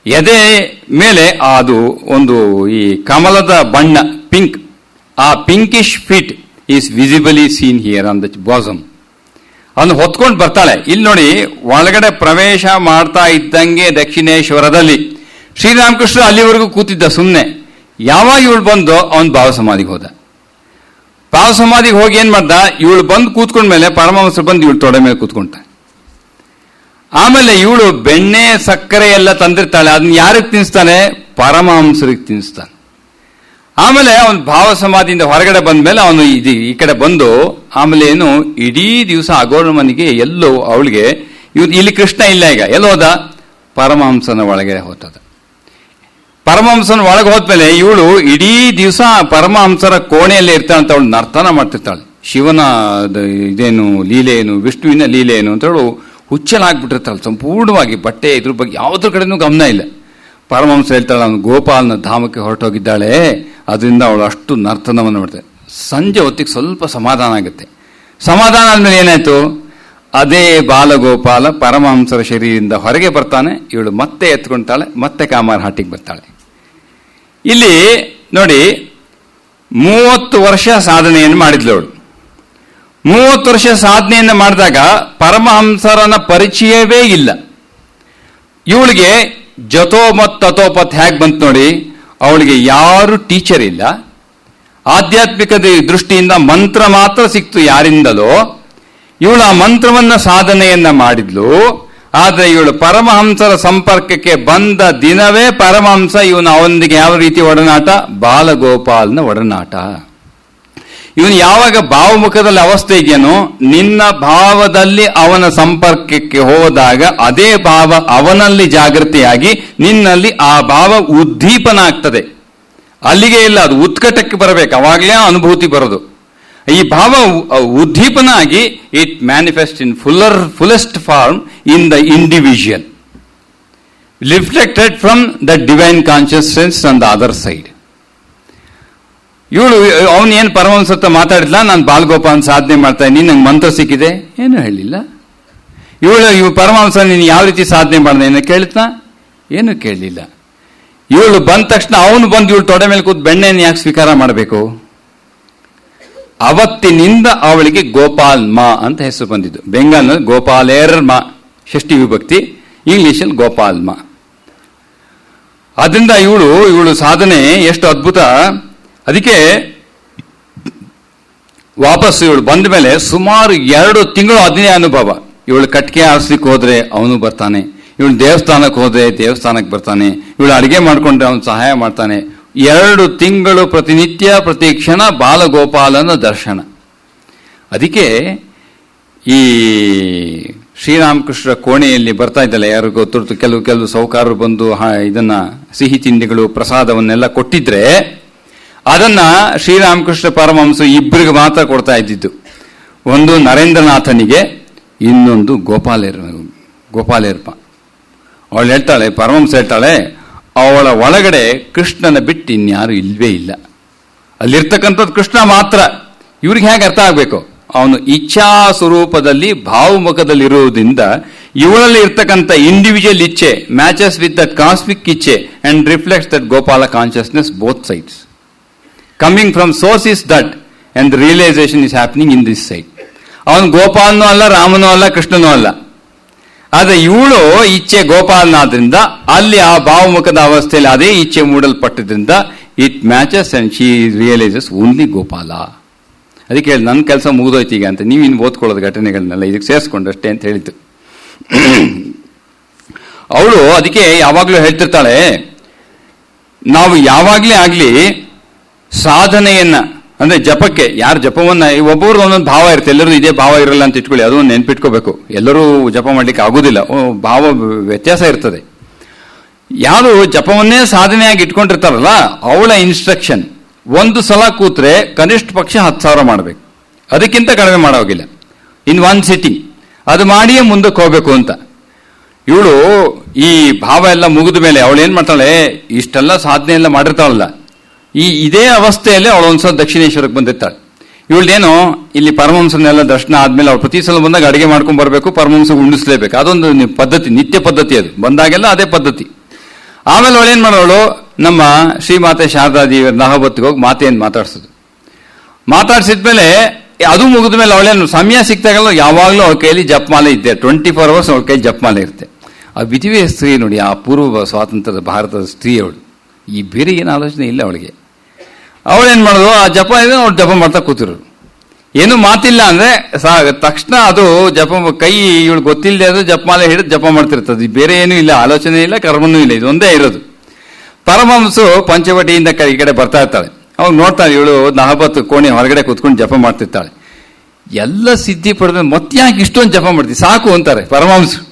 ಎದೆ ಮೇಲೆ ಅದು ಒಂದು ಈ ಕಮಲದ ಬಣ್ಣ ಪಿಂಕ್, ಆ pinkish feet is visibly seen here on the bosom. ಅವನು ಹೊತ್ಕೊಂಡು ಬರ್ತಾಳೆ. ಇಲ್ಲಿ ನೋಡಿ, ಒಳಗಡೆ ಪ್ರವೇಶ ಮಾಡ್ತಾ ಇದ್ದಂಗೆ ದಕ್ಷಿಣೇಶ್ವರದಲ್ಲಿ ಶ್ರೀರಾಮಕೃಷ್ಣ ಅಲ್ಲಿವರೆಗೂ ಕೂತಿದ್ದ ಸುಮ್ಮನೆ. ಯಾವಾಗ ಇವಳು ಬಂದು ಅವನು ಭಾವ ಸಮಾಧಿಗೆ ಹೋದ. ಭಾವ ಸಮಾಧಿಗೆ ಹೋಗಿ ಏನ್ ಮಾಡ್ದ, ಇವಳು ಬಂದು ಕೂತ್ಕೊಂಡ್ಮೇಲೆ ಪರಮಹಂಸರು ಬಂದು ಇವಳು ತೊಡೆ ಮೇಲೆ ಕೂತ್ಕೊಂಡ. ಆಮೇಲೆ ಇವಳು ಬೆಣ್ಣೆ ಸಕ್ಕರೆ ಎಲ್ಲ ತಂದಿರ್ತಾಳೆ, ಅದನ್ನ ಯಾರಿಗೆ ತಿನ್ನಿಸ್ತಾನೆ, ಪರಮಹಂಸರಿಗೆ ತಿನ್ನಿಸ್ತಾನೆ. ಆಮೇಲೆ ಅವನು ಭಾವ ಸಮಾಧಿಯಿಂದ ಹೊರಗಡೆ ಬಂದ್ಮೇಲೆ ಅವನು ಈ ಕಡೆ ಬಂದು, ಆಮೇಲೆ ಏನು ಇಡೀ ದಿವಸ ಅಗೋರ ಮನೆಗೆ ಎಲ್ಲೋ ಅವಳಿಗೆ ಇಲ್ಲಿ ಕೃಷ್ಣ ಇಲ್ಲ, ಈಗ ಎಲ್ಲೋದ, ಪರಮಹಂಸನ ಒಳಗೆ ಹೋಗ್ತದ. ಪರಮಹಂಸನ ಒಳಗೆ ಹೋದ್ಮೇಲೆ ಇವಳು ಇಡೀ ದಿವಸ ಪರಮಹಂಸರ ಕೋಣೆಯಲ್ಲೇ ಇರ್ತಾಳೆ ಅಂತ ಅವಳು ನರ್ತನ ಮಾಡ್ತಿರ್ತಾಳೆ. ಶಿವನ ಇದೇನು ಲೀಲೆ ಏನು, ವಿಷ್ಣುವಿನ ಲೀಲೆ ಏನು ಅಂತ ಹೇಳು ಹುಚ್ಚಲಾಗ್ಬಿಟ್ಟಿರ್ತಾಳೆ ಸಂಪೂರ್ಣವಾಗಿ. ಬಟ್ಟೆ ಇದ್ರ ಬಗ್ಗೆ ಯಾವುದ್ರ ಕಡೆನೂ ಗಮನ ಇಲ್ಲ. ಪರಮಹಂಸ ಹೇಳ್ತಾಳೆ, ಅವನು ಗೋಪಾಲನ ಧಾಮಕ್ಕೆ ಹೊರಟೋಗಿದ್ದಾಳೆ, ಅದರಿಂದ ಅವಳು ಅಷ್ಟು ನರ್ತನವನ್ನು ಮಾಡ್ತಾಳೆ. ಸಂಜೆ ಹೊತ್ತಿಗೆ ಸ್ವಲ್ಪ ಸಮಾಧಾನ ಆಗುತ್ತೆ. ಸಮಾಧಾನ ಆದ್ಮೇಲೆ ಏನಾಯ್ತು, ಅದೇ ಬಾಲಗೋಪಾಲ ಪರಮಹಂಸರ ಶರೀರದಿಂದ ಹೊರಗೆ ಬರ್ತಾನೆ, ಇವಳು ಮತ್ತೆ ಎತ್ಕೊಳ್ತಾಳೆ, ಮತ್ತೆ ಕಾಮಾರ ಹಾಟಿಗೆ ಬರ್ತಾಳೆ. ಇಲ್ಲಿ ನೋಡಿ, 30 ವರ್ಷ ಸಾಧನೆಯನ್ನು ಮಾಡಿದ್ಲು ಅವಳು. 30 ವರ್ಷ ಸಾಧನೆಯನ್ನು ಮಾಡಿದಾಗ ಪರಮಹಂಸರನ ಪರಿಚಯವೇ ಇಲ್ಲ. ಇವಳಿಗೆ ಜತೋಮತ್ ತಥೋಪತ್ ಹೇಗೆ ಬಂತು ನೋಡಿ, ಅವಳಿಗೆ ಯಾರು ಟೀಚರ್ ಇಲ್ಲ, ಆಧ್ಯಾತ್ಮಿಕ ದೃಷ್ಟಿಯಿಂದ ಮಂತ್ರ ಮಾತ್ರ ಸಿಕ್ತು ಯಾರಿಂದಲೋ. ಇವಳು ಆ ಮಂತ್ರವನ್ನ ಸಾಧನೆಯನ್ನ ಮಾಡಿದ್ಲು. ಆದ್ರೆ ಇವಳು ಪರಮಹಂಸರ ಸಂಪರ್ಕಕ್ಕೆ ಬಂದ ದಿನವೇ ಪರಮಹಂಸ ಅವನೊಂದಿಗೆ ಯಾವ ರೀತಿ ಒಡನಾಟ, ಬಾಲಗೋಪಾಲನ ಒಡನಾಟ. ಇವನು ಯಾವಾಗ ಭಾವಮುಖದಲ್ಲಿ ಅವಸ್ಥೆ ಇದೆಯೋ, ನಿನ್ನ ಭಾವದಲ್ಲಿ ಅವನ ಸಂಪರ್ಕಕ್ಕೆ ಹೋದಾಗ ಅದೇ ಭಾವ ಅವನಲ್ಲಿ ಜಾಗೃತಿಯಾಗಿ ನಿನ್ನಲ್ಲಿ ಆ ಭಾವ ಉದ್ದೀಪನ ಆಗ್ತದೆ. ಅಲ್ಲಿಗೆ ಇಲ್ಲ, ಅದು ಉತ್ಕಟಕ್ಕೆ ಬರಬೇಕು, ಅವಾಗಲೇ ಅನುಭೂತಿ ಬರೋದು. ಈ ಭಾವ ಉದ್ದೀಪನ ಆಗಿ it manifest in fullest form in the individual, reflected from the divine consciousness on the other side. ಇವಳು ಅವನು ಏನು ಪರಮಹಂಸ ಹತ್ರ ಮಾತಾಡಿದ್ಲ, ನಾನು ಬಾಲಗೋಪಾಲನ ಸಾಧನೆ ಮಾಡ್ತಾ ಇದ್ದೀನಿ, ನಂಗೆ ಮಂತ್ರ ಸಿಕ್ಕಿದೆ, ಏನು ಹೇಳಿಲ್ಲ. ಇವಳು ಪರಮಹಂಸ ನೀನು ಯಾವ ರೀತಿ ಸಾಧನೆ ಮಾಡಿದೆ ಏನು ಕೇಳಿದ್ನ, ಏನು ಕೇಳಲಿಲ್ಲ. ಇವಳು ಬಂದ ತಕ್ಷಣ ಅವನು ಬಂದು ಇವಳು ತೊಡೆ ಮೇಲೆ ಕೂತ್ ಬೆಣ್ಣೆಯನ್ನು ಯಾಕೆ ಸ್ವೀಕಾರ ಮಾಡಬೇಕು. ಅವತ್ತಿನಿಂದ ಅವಳಿಗೆ ಗೋಪಾಲ್ ಮಾ ಅಂತ ಹೆಸರು ಬಂದಿದ್ದು. ಬೆಂಗಾಲ್ನಲ್ಲಿ ಗೋಪಾಲೇರ್ ಮಾ ಷಷ್ಠಿ ವಿಭಕ್ತಿ, ಇಂಗ್ಲಿಷಲ್ಲಿ ಗೋಪಾಲ್ ಮಾ. ಅದರಿಂದ ಇವಳು ಸಾಧನೆ ಎಷ್ಟು ಅದ್ಭುತ. ಅದಕ್ಕೆ ವಾಪಸ್ ಇವಳು ಬಂದ ಮೇಲೆ ಸುಮಾರು 2 ತಿಂಗಳು ಅದನ್ನೇ ಅನುಭವ. ಇವಳು ಕಟ್ಕೆ ಆರಿಸ್ಲಿಕ್ಕೆ ಹೋದ್ರೆ ಅವನು ಬರ್ತಾನೆ, ಇವಳು ದೇವಸ್ಥಾನಕ್ಕೆ ಹೋದ್ರೆ ದೇವಸ್ಥಾನಕ್ಕೆ ಬರ್ತಾನೆ, ಇವಳು ಅಡಿಗೆ ಮಾಡ್ಕೊಂಡ್ರೆ ಅವನು ಸಹಾಯ ಮಾಡ್ತಾನೆ. 2 ತಿಂಗಳು ಪ್ರತಿನಿತ್ಯ ಪ್ರತಿ ಕ್ಷಣ ಬಾಲಗೋಪಾಲನ ದರ್ಶನ. ಅದಕ್ಕೆ ಈ ಶ್ರೀರಾಮಕೃಷ್ಣ ಕೋಣೆಯಲ್ಲಿ ಬರ್ತಾ ಇದ್ದಲ್ಲ, ಯಾರು ಗೊತ್ತಿರ್ತು, ಕೆಲವು ಸೌಕಾರರು ಬಂದು ಇದನ್ನ ಸಿಹಿ ತಿಂಡಿಗಳು ಪ್ರಸಾದವನ್ನೆಲ್ಲ ಕೊಟ್ಟಿದ್ರೆ ಅದನ್ನ ಶ್ರೀರಾಮಕೃಷ್ಣ ಪರಮಹಂಸ ಇಬ್ಬರಿಗೆ ಮಾತ್ರ ಕೊಡ್ತಾ ಇದ್ದಿದ್ದು. ಒಂದು ನರೇಂದ್ರನಾಥನಿಗೆ, ಇನ್ನೊಂದು ಗೋಪಾಲೇರ್ಪ. ಅವಳು ಹೇಳ್ತಾಳೆ, ಪರಮಹಂಸ ಹೇಳ್ತಾಳೆ, ಅವಳ ಒಳಗಡೆ ಕೃಷ್ಣನ ಬಿಟ್ಟು ಇನ್ಯಾರು ಇಲ್ವೇ ಇಲ್ಲ, ಅಲ್ಲಿರ್ತಕ್ಕಂಥದ್ದು ಕೃಷ್ಣ ಮಾತ್ರ. ಇವ್ರಿಗೆ ಹೇಗೆ ಅರ್ಥ ಆಗ್ಬೇಕು, ಅವನು ಇಚ್ಛಾ ಸ್ವರೂಪದಲ್ಲಿ ಭಾವಮುಖದಲ್ಲಿರುವುದರಿಂದ ಇವಳಲ್ಲಿ ಇರ್ತಕ್ಕಂಥ ಇಂಡಿವಿಜುವಲ್ ಇಚ್ಛೆ ಮ್ಯಾಚಸ್ ವಿತ್ ದಟ್ ಕಾಸ್ಮಿಕ್ ಇಚ್ಛೆ and reflects that Gopala consciousness both sides. Coming from source is that and the realisation is happening in this side. ಅವನು ಗೋಪಾಲನೂ ಅಲ್ಲ, ರಾಮನೂ ಅಲ್ಲ, ಕೃಷ್ಣನೂ ಅಲ್ಲ. ಆದ್ರೆ ಇವಳು ಇಚ್ಛೆ ಗೋಪಾಲನಾದ್ರಿಂದ ಅಲ್ಲಿ ಆ ಭಾವಮುಖದ ಅವಸ್ಥೆಯಲ್ಲಿ ಅದೇ ಇಚ್ಛೆ ಮೂಡಲ್ಪಟ್ಟಿದ್ರಿಂದ it matches and she realises only Gopala. ಅದಕ್ಕೆ ಹೇಳಿ ನನ್ನ ಕೆಲಸ ಮುಗಿದೋಯ್ತು ಈಗ ಅಂತ, ನೀವು ಇನ್ನು ಓದ್ಕೊಳ್ಳೋದು ಘಟನೆಗಳನ್ನೆಲ್ಲ ಇದಕ್ಕೆ ಸೇರಿಸ್ಕೊಂಡಷ್ಟೇ ಅಂತ ಹೇಳಿತು. ಅವಳು ಅದಕ್ಕೆ ಯಾವಾಗಲೂ ಹೇಳ್ತಿರ್ತಾಳೆ, ನಾವು ಯಾವಾಗಲೇ ಆಗಲಿ ಸಾಧನೆಯನ್ನ ಅಂದ್ರೆ ಜಪಕ್ಕೆ, ಯಾರು ಜಪವನ್ನ ಒಬ್ಬೊಬ್ರು ಒಂದೊಂದು ಭಾವ ಇರುತ್ತೆ, ಎಲ್ಲರೂ ಇದೇ ಭಾವ ಇರಲ್ಲ ಅಂತ ಇಟ್ಕೊಳ್ಳಿ, ಅದು ಒಂದು ನೆನ್ಪಿಟ್ಕೋಬೇಕು. ಎಲ್ಲರೂ ಜಪ ಮಾಡ್ಲಿಕ್ಕೆ ಆಗುದಿಲ್ಲ, ಭಾವ ವ್ಯತ್ಯಾಸ ಇರ್ತದೆ. ಯಾರು ಜಪವನ್ನೇ ಸಾಧನೆಯಾಗಿ ಇಟ್ಕೊಂಡಿರ್ತಾರಲ್ಲ ಅವಳ ಇನ್ಸ್ಟ್ರಕ್ಷನ್, ಒಂದು ಸಲ ಕೂತ್ರೆ ಕನಿಷ್ಠ ಪಕ್ಷ 10,000 ಮಾಡಬೇಕು, ಅದಕ್ಕಿಂತ ಕಡಿಮೆ ಮಾಡೋಗಿಲ್ಲ, ಇನ್ ಒನ್ ಸಿಟ್ಟಿಂಗ್ ಅದು ಮಾಡಿಯೇ ಮುಂದಕ್ಕೆ ಹೋಗ್ಬೇಕು ಅಂತ. ಇವಳು ಈ ಭಾವ ಎಲ್ಲ ಮುಗಿದ ಮೇಲೆ ಅವಳು ಏನ್ ಮಾಡ್ತಾಳೆ, ಇಷ್ಟೆಲ್ಲ ಸಾಧನೆ ಎಲ್ಲ ಮಾಡಿರ್ತಾಳಲ್ಲ, ಇದೇ ಅವಸ್ಥೆಯಲ್ಲಿ ಅವಳು ಒಂದ್ಸಲ ದಕ್ಷಿಣೇಶ್ವರಕ್ಕೆ ಬಂದಿರ್ತಾಳೆ. ಇವಳೇನೋ ಇಲ್ಲಿ ಪರಮಹಂಸನೆಲ್ಲ ದರ್ಶನ ಆದ್ಮೇಲೆ ಅವ್ರು ಪ್ರತಿ ಸಲ ಬಂದಾಗ ಅಡಿಗೆ ಮಾಡ್ಕೊಂಡ್ ಬರ್ಬೇಕು, ಪರಮಹಂಸ ಉಣಿಸ್ಲೇಬೇಕು, ಅದೊಂದು ಪದ್ಧತಿ, ನಿತ್ಯ ಪದ್ಧತಿ, ಅದು ಬಂದಾಗೆಲ್ಲ ಅದೇ ಪದ್ಧತಿ. ಆಮೇಲೆ ಅವಳು ಏನ್ ಮಾಡೋಳು, ನಮ್ಮ ಶ್ರೀಮಾತೆ ಶಾರದಾದೇವಿಯರ ನಹಬತ್ತಿಗೆ ಹೋಗಿ ಮಾತೆಯನ್ನು ಮಾತಾಡ್ಸಿದ್ಮೇಲೆ ಅದು ಮುಗಿದ ಮೇಲೆ ಅವಳೇನು ಸಮಯ ಸಿಕ್ತಾಗಲ್ಲ ಯಾವಾಗಲೂ ಅವ್ರ ಕೈಯಲ್ಲಿ ಜಪಮಾಲೆ ಇದ್ದೆ, 24 hours ಅವ್ರ ಕೈ ಜಪಮಾಲೆ ಇರುತ್ತೆ. ಆ ವಿಧಿವೆ ಸ್ತ್ರೀ ನೋಡಿ, ಆ ಪೂರ್ವ ಸ್ವಾತಂತ್ರ್ಯದ ಭಾರತದ ಸ್ತ್ರೀ ಅವಳು, ಈ ಬೇರೆ ಏನು ಆಲೋಚನೆ ಇಲ್ಲ ಅವಳಿಗೆ. ಅವಳೇನ್ ಮಾಡೋದು, ಆ ಜಪ ಇದೆ ಅವ್ರು ಜಪ ಮಾಡ್ತಾ ಕೂತಿರೋರು, ಏನು ಮಾತಿಲ್ಲ ಅಂದ್ರೆ ತಕ್ಷಣ ಅದು ಜಪ ಕೈ ಇವಳು ಗೊತ್ತಿಲ್ಲದೆ ಅದು ಜಪಮಾಲೆ ಹಿಡಿದು ಜಪ ಮಾಡ್ತಿರ್ತದೆ, ಬೇರೆ ಏನೂ ಇಲ್ಲ, ಆಲೋಚನೆ ಇಲ್ಲ, ಕರ್ಮನೂ ಇಲ್ಲ, ಇದೊಂದೇ ಇರೋದು. ಪರಮಹಂಸು ಪಂಚವಟಿಯಿಂದ ಈ ಕಡೆ ಬರ್ತಾ ಇರ್ತಾಳೆ, ಅವಾಗ ನೋಡ್ತಾಳೆ ಇವಳು ನಹಬತ್ ಕೋಣೆ ಹೊರಗಡೆ ಕೂತ್ಕೊಂಡು ಜಪ ಮಾಡ್ತಿರ್ತಾಳೆ. ಎಲ್ಲ ಸಿದ್ಧಿ ಪಡೆದ ಮತ್ತೆ ಯಾಕೆ ಇಷ್ಟೊಂದು ಜಪ ಮಾಡ್ತೀವಿ, ಸಾಕು ಅಂತಾರೆ ಪರಮಹಂಸರು.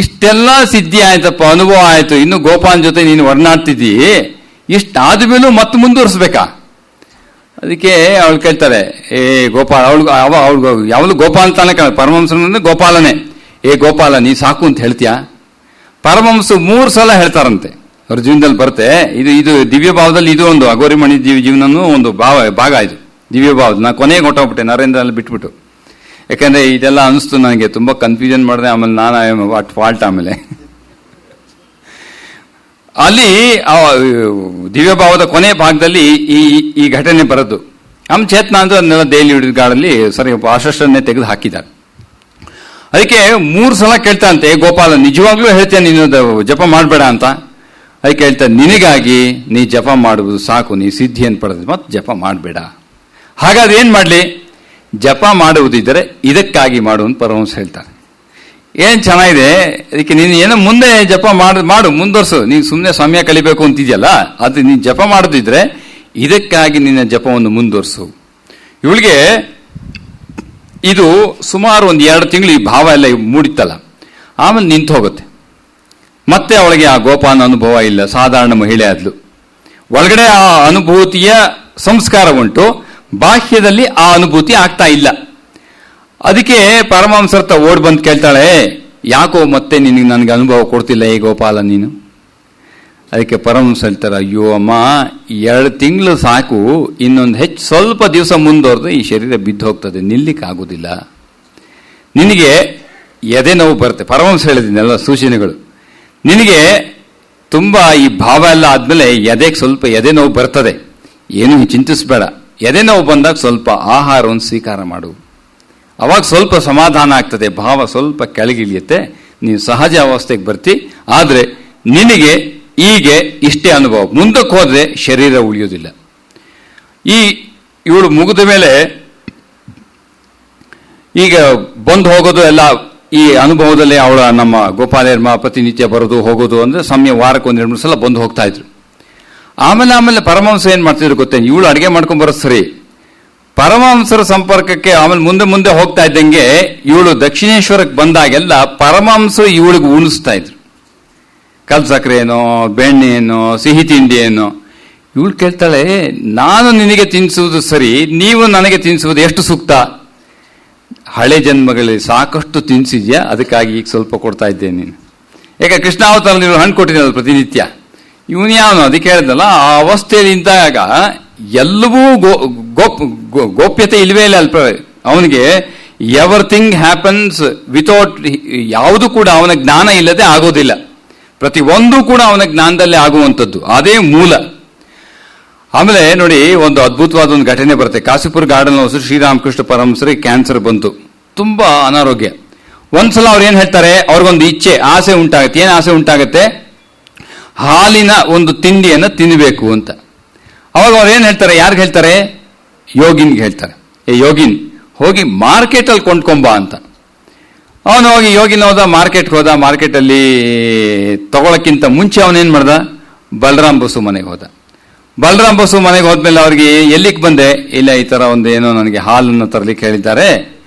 ಇಷ್ಟೆಲ್ಲ ಸಿದ್ಧಿ ಆಯ್ತಪ್ಪ, ಅನುಭವ ಆಯ್ತು, ಇನ್ನು ಗೋಪಾಲನ ಜೊತೆ ನೀನು ಒಡನಾಡ್ತಿದ್ದೀ, ಇಷ್ಟಾದ ಮೇಲೂ ಮತ್ತೆ ಮುಂದುವರಿಸ್ಬೇಕಾ? ಅದಕ್ಕೆ ಅವಳು ಕೇಳ್ತಾಳೆ, ಏ ಗೋಪಾಲ, ಅವಳು ಯಾವಳು ಗೋಪಾಲ ತಾನೇ ಪರಮಹಂಸನ ಗೋಪಾಲನೇ, ಏ ಗೋಪಾಲ ನೀ ಸಾಕು ಅಂತ ಹೇಳ್ತೀಯಾ? ಪರಮಹಂಸ 3 ಸಲ ಹೇಳ್ತಾರಂತೆ ಅವ್ರ ಜೀವನದಲ್ಲಿ ಬರುತ್ತೆ. ಇದು ದಿವ್ಯ ಭಾವದಲ್ಲಿ ಇದು ಒಂದು ಅಗೋರಿಮಣಿ ಜೀವನನೂ ಒಂದು ಭಾಗ ಇದು ದಿವ್ಯ ಭಾವದ. ನಾ ಕೊನೆಗೆ ಹೊಟ್ಟೋಗ್ಬಿಟ್ಟೆ ನರೇಂದ್ರ ಅಲ್ಲಿ ಬಿಟ್ಬಿಟ್ಟು, ಯಾಕಂದ್ರೆ ಇದೆಲ್ಲ ಅನಿಸ್ತು ನನಗೆ, ತುಂಬಾ ಕನ್ಫ್ಯೂಷನ್ ಮಾಡಿದೆ. ಆಮೇಲೆ ನಾನು ಅಟ್ ಫಾಲ್ಟ್. ಆಮೇಲೆ ಅಲ್ಲಿ ದಿವ್ಯ ಭಾವದ ಕೊನೆ ಭಾಗದಲ್ಲಿ ಈ ಘಟನೆ ಬರೋದು. ಆಮೇಲೆ ಚೇತನ ಅಂದ್ರೆ ಅದನ್ನೆಲ್ಲ ಡೈಲಿ ಗಾಡಲ್ಲಿ ಸರಿ ಆಶಸ್ಸನ್ನೇ ತೆಗೆದು ಹಾಕಿದ್ದಾರೆ. ಅದಕ್ಕೆ 3 ಸಲ ಕೇಳ್ತಾಂತೆ, ಗೋಪಾಲ ನಿಜವಾಗ್ಲೂ ಹೇಳ್ತೇನೆ ನೀನು ಜಪ ಮಾಡಬೇಡ ಅಂತ. ಅದಕ್ಕೆ ಹೇಳ್ತಾ, ನಿನಗಾಗಿ ನೀ ಜಪ ಮಾಡುವುದು ಸಾಕು, ನೀ ಸಿದ್ಧಿಯನ್ನು ಪಡೆದ ಮತ್ತೆ ಜಪ ಮಾಡಬೇಡ. ಹಾಗಾದ್ರೆ ಏನ್ ಮಾಡ್ಲಿ? ಜಪ ಮಾಡುವುದಿದ್ದರೆ ಇದಕ್ಕಾಗಿ ಮಾಡು ಅಂತ ಪರಮಹಂಸ ಹೇಳ್ತಾರೆ. ಏನ್ ಚೆನ್ನಾಗಿದೆ. ಅದಕ್ಕೆ ನೀನು ಏನೋ ಮುಂದೆ ಜಪ ಮಾಡು, ಮುಂದುವರ್ಸು. ನೀನು ಸುಮ್ಮನೆ ಸಮಯ ಕಲಿಬೇಕು ಅಂತಿದ್ಯಲ್ಲ, ಅದು ನೀನು ಜಪ ಮಾಡುದಿದ್ರೆ ಇದಕ್ಕಾಗಿ ನಿನ್ನ ಜಪವನ್ನು ಮುಂದುವರ್ಸು. ಇವಳಿಗೆ ಇದು ಸುಮಾರು 1-2 ತಿಂಗಳು ಈ ಭಾವ ಎಲ್ಲ ಮೂಡಿತ್ತಲ್ಲ, ಆಮೇಲೆ ನಿಂತು ಹೋಗುತ್ತೆ. ಮತ್ತೆ ಅವಳಿಗೆ ಆ ಗೋಪಾಲನ ಅನುಭವ ಇಲ್ಲ, ಸಾಧಾರಣ ಮಹಿಳೆ ಆದ್ಲು. ಒಳಗಡೆ ಆ ಅನುಭೂತಿಯ ಸಂಸ್ಕಾರ ಉಂಟು, ಬಾಹ್ಯದಲ್ಲಿ ಆ ಅನುಭೂತಿ ಆಗ್ತಾ ಇಲ್ಲ. ಅದಕ್ಕೆ ಪರಮಹಂಸರ್ತ ಓಡ್ ಬಂದು ಕೇಳ್ತಾಳೆ, ಯಾಕೋ ಮತ್ತೆ ನನಗೆ ಅನುಭವ ಕೊಡ್ತಿಲ್ಲ ಈ ಗೋಪಾಲ ನೀನು? ಅದಕ್ಕೆ ಪರಮಹಂಸ ಹೇಳ್ತಾರೆ, ಅಯ್ಯೋ ಅಮ್ಮ, 2 ತಿಂಗಳು ಸಾಕು, ಇನ್ನೊಂದು ಸ್ವಲ್ಪ ದಿವಸ ಮುಂದುವರೆದು ಈ ಶರೀರ ಬಿದ್ದು ಹೋಗ್ತದೆ, ನಿಲ್ಲಿಕ್ಕೆ ಆಗುದಿಲ್ಲ. ನಿನಗೆ ಎದೆ ನೋವು ಬರುತ್ತೆ. ಪರಮಹಂಸ ಹೇಳಿದಿನೆಲ್ಲ ಸೂಚನೆಗಳು. ನಿನಗೆ ತುಂಬಾ ಈ ಭಾವ ಎಲ್ಲ ಆದ್ಮೇಲೆ ಎದೆಗೆ ಸ್ವಲ್ಪ ಎದೆ ನೋವು ಬರ್ತದೆ, ಏನು ಚಿಂತಿಸಬೇಡ. ಎದೆ ನೋವು ಬಂದಾಗ ಸ್ವಲ್ಪ ಆಹಾರವನ್ನು ಸ್ವೀಕಾರ ಮಾಡು, ಅವಾಗ ಸ್ವಲ್ಪ ಸಮಾಧಾನ ಆಗ್ತದೆ, ಭಾವ ಸ್ವಲ್ಪ ಕೆಳಗಿಳಿಯುತ್ತೆ, ನೀನು ಸಹಜ ಅವಸ್ಥೆಗೆ ಬರ್ತಿ. ಆದ್ರೆ ನಿನಗೆ ಹೀಗೆ ಇಷ್ಟೇ ಅನುಭವ, ಮುಂದಕ್ಕೆ ಹೋದ್ರೆ ಶರೀರ ಉಳಿಯೋದಿಲ್ಲ. ಇವಳು ಮುಗಿದ ಮೇಲೆ ಈಗ ಬಂದು ಹೋಗೋದು ಎಲ್ಲ ಈ ಅನುಭವದಲ್ಲಿ ಅವಳ ನಮ್ಮ ಗೋಪಾಲಯರ್ಮ ಪ್ರತಿನಿತ್ಯ ಬರೋದು ಹೋಗೋದು ಅಂದ್ರೆ ಸಮಯ ವಾರಕ್ಕೆ 1-2 ಸಲ ಬಂದು ಹೋಗ್ತಾ ಇದ್ರು. ಆಮೇಲೆ ಪರಮಹಂಸ ಏನ್ ಮಾಡ್ತಿದ್ರು ಗೊತ್ತೇನು, ಇವಳು ಅಡಿಗೆ ಮಾಡ್ಕೊಂಡ್ ಬರೋದು ಸರಿ, ಪರಮಹಂಸರ ಸಂಪರ್ಕಕ್ಕೆ ಆಮೇಲೆ ಮುಂದೆ ಹೋಗ್ತಾ ಇದ್ದಂಗೆ ಇವಳು ದಕ್ಷಿಣೇಶ್ವರಕ್ಕೆ ಬಂದಾಗೆಲ್ಲ ಪರಮಹಂಸರು ಇವಳಿಗೆ ಉಣಿಸ್ತಾ ಇದ್ರು. ಕಲ್ ಸಕ್ಕರೆ ಏನೋ, ಬೆಣ್ಣೆ ಏನೋ, ಸಿಹಿ ತಿಂಡಿ ಏನೋ. ಇವಳು ಕೇಳ್ತಾಳೆ, ನಾನು ನಿನಗೆ ತಿನ್ನಿಸುವುದು ಸರಿ, ನೀವು ನನಗೆ ತಿನ್ನಿಸುವುದು ಎಷ್ಟು ಸೂಕ್ತ? ಹಳೆ ಜನ್ಮಗಳಲ್ಲಿ ಸಾಕಷ್ಟು ತಿನ್ಸಿದ್ಯಾ, ಅದಕ್ಕಾಗಿ ಈಗ ಸ್ವಲ್ಪ ಕೊಡ್ತಾ ಇದ್ದೇನೆ ನೀನು. ಯಾಕೆ ಕೃಷ್ಣಾವತಾರ ನೀವು ಹಣ್ಣು ಕೊಟ್ಟಿದ್ದಲ್ಲ ಪ್ರತಿನಿತ್ಯ, ಇವನು ಯಾವನು ಅದಕ್ಕೆ ಹೇಳಿದಲ್ಲ, ಆ ಅವಸ್ಥೆಯಲ್ಲಿ ನಿಂತಾಗ ಎಲ್ಲವೂ ಗೋಪ್ಯತೆ ಇಲ್ವೇ ಇಲ್ಲ ಅಲ್ಪ ಅವನಿಗೆ. ಎವರಿಥಿಂಗ್ ಹ್ಯಾಪನ್ಸ್ ವಿತೌಟ್, ಯಾವುದು ಕೂಡ ಅವನ ಜ್ಞಾನ ಇಲ್ಲದೆ ಆಗೋದಿಲ್ಲ, ಪ್ರತಿ ಒಂದು ಕೂಡ ಅವನ ಜ್ಞಾನದಲ್ಲೇ ಆಗುವಂಥದ್ದು, ಅದೇ ಮೂಲ. ಆಮೇಲೆ ನೋಡಿ, ಒಂದು ಅದ್ಭುತವಾದ ಒಂದು ಘಟನೆ ಬರುತ್ತೆ. ಕಾಶಿಪುರ ಗಾರ್ಡನ್ ಹೌಸ್ ಶ್ರೀರಾಮಕೃಷ್ಣ ಪರಮಹಂಸರಿಗೆ ಕ್ಯಾನ್ಸರ್ ಬಂತು, ತುಂಬಾ ಅನಾರೋಗ್ಯ. ಒಂದ್ಸಲ ಅವ್ರು ಏನ್ ಹೇಳ್ತಾರೆ, ಅವ್ರಿಗೊಂದು ಇಚ್ಛೆ, ಆಸೆ ಉಂಟಾಗುತ್ತೆ. ಏನ್ ಆಸೆ ಉಂಟಾಗುತ್ತೆ? ಹಾಲಿನ ಒಂದು ತಿಂಡಿಯನ್ನು ತಿನ್ನಬೇಕು ಅಂತ. ಅವಾಗ ಅವ್ರು ಏನ್ ಹೇಳ್ತಾರೆ, ಯಾರಿಗೆ ಹೇಳ್ತಾರೆ? ಯೋಗಿನ್ಗೆ ಹೇಳ್ತಾರೆ, ಏ ಯೋಗಿನ್, ಹೋಗಿ ಮಾರ್ಕೆಟಲ್ಲಿ ಕೊಂಡ್ಕೊಂಬ ಅಂತ. ಅವನು ಹೋಗಿ ಯೋಗಿನ ಹೋದ, ಮಾರ್ಕೆಟ್ಗೆ ಹೋದ. ಮಾರ್ಕೆಟಲ್ಲಿ ತಗೊಳಕ್ಕಿಂತ ಮುಂಚೆ ಅವನೇನ್ ಮಾಡ್ದ, ಬಲರಾಮ್ ಬಸು ಮನೆಗೆ ಹೋದ. ಬಲರಾಮ್ ಬಸು ಮನೆಗೆ ಹೋದ್ಮೇಲೆ ಅವ್ರಿಗೆ ಎಲ್ಲಿಗೆ ಬಂದೆ, ಇಲ್ಲ ಈ ತರ ಒಂದು ಏನೋ ನನಗೆ ಹಾಲನ್ನು ತರಲಿಕ್ಕೆ ಹೇಳಿದ್ದಾರೆ,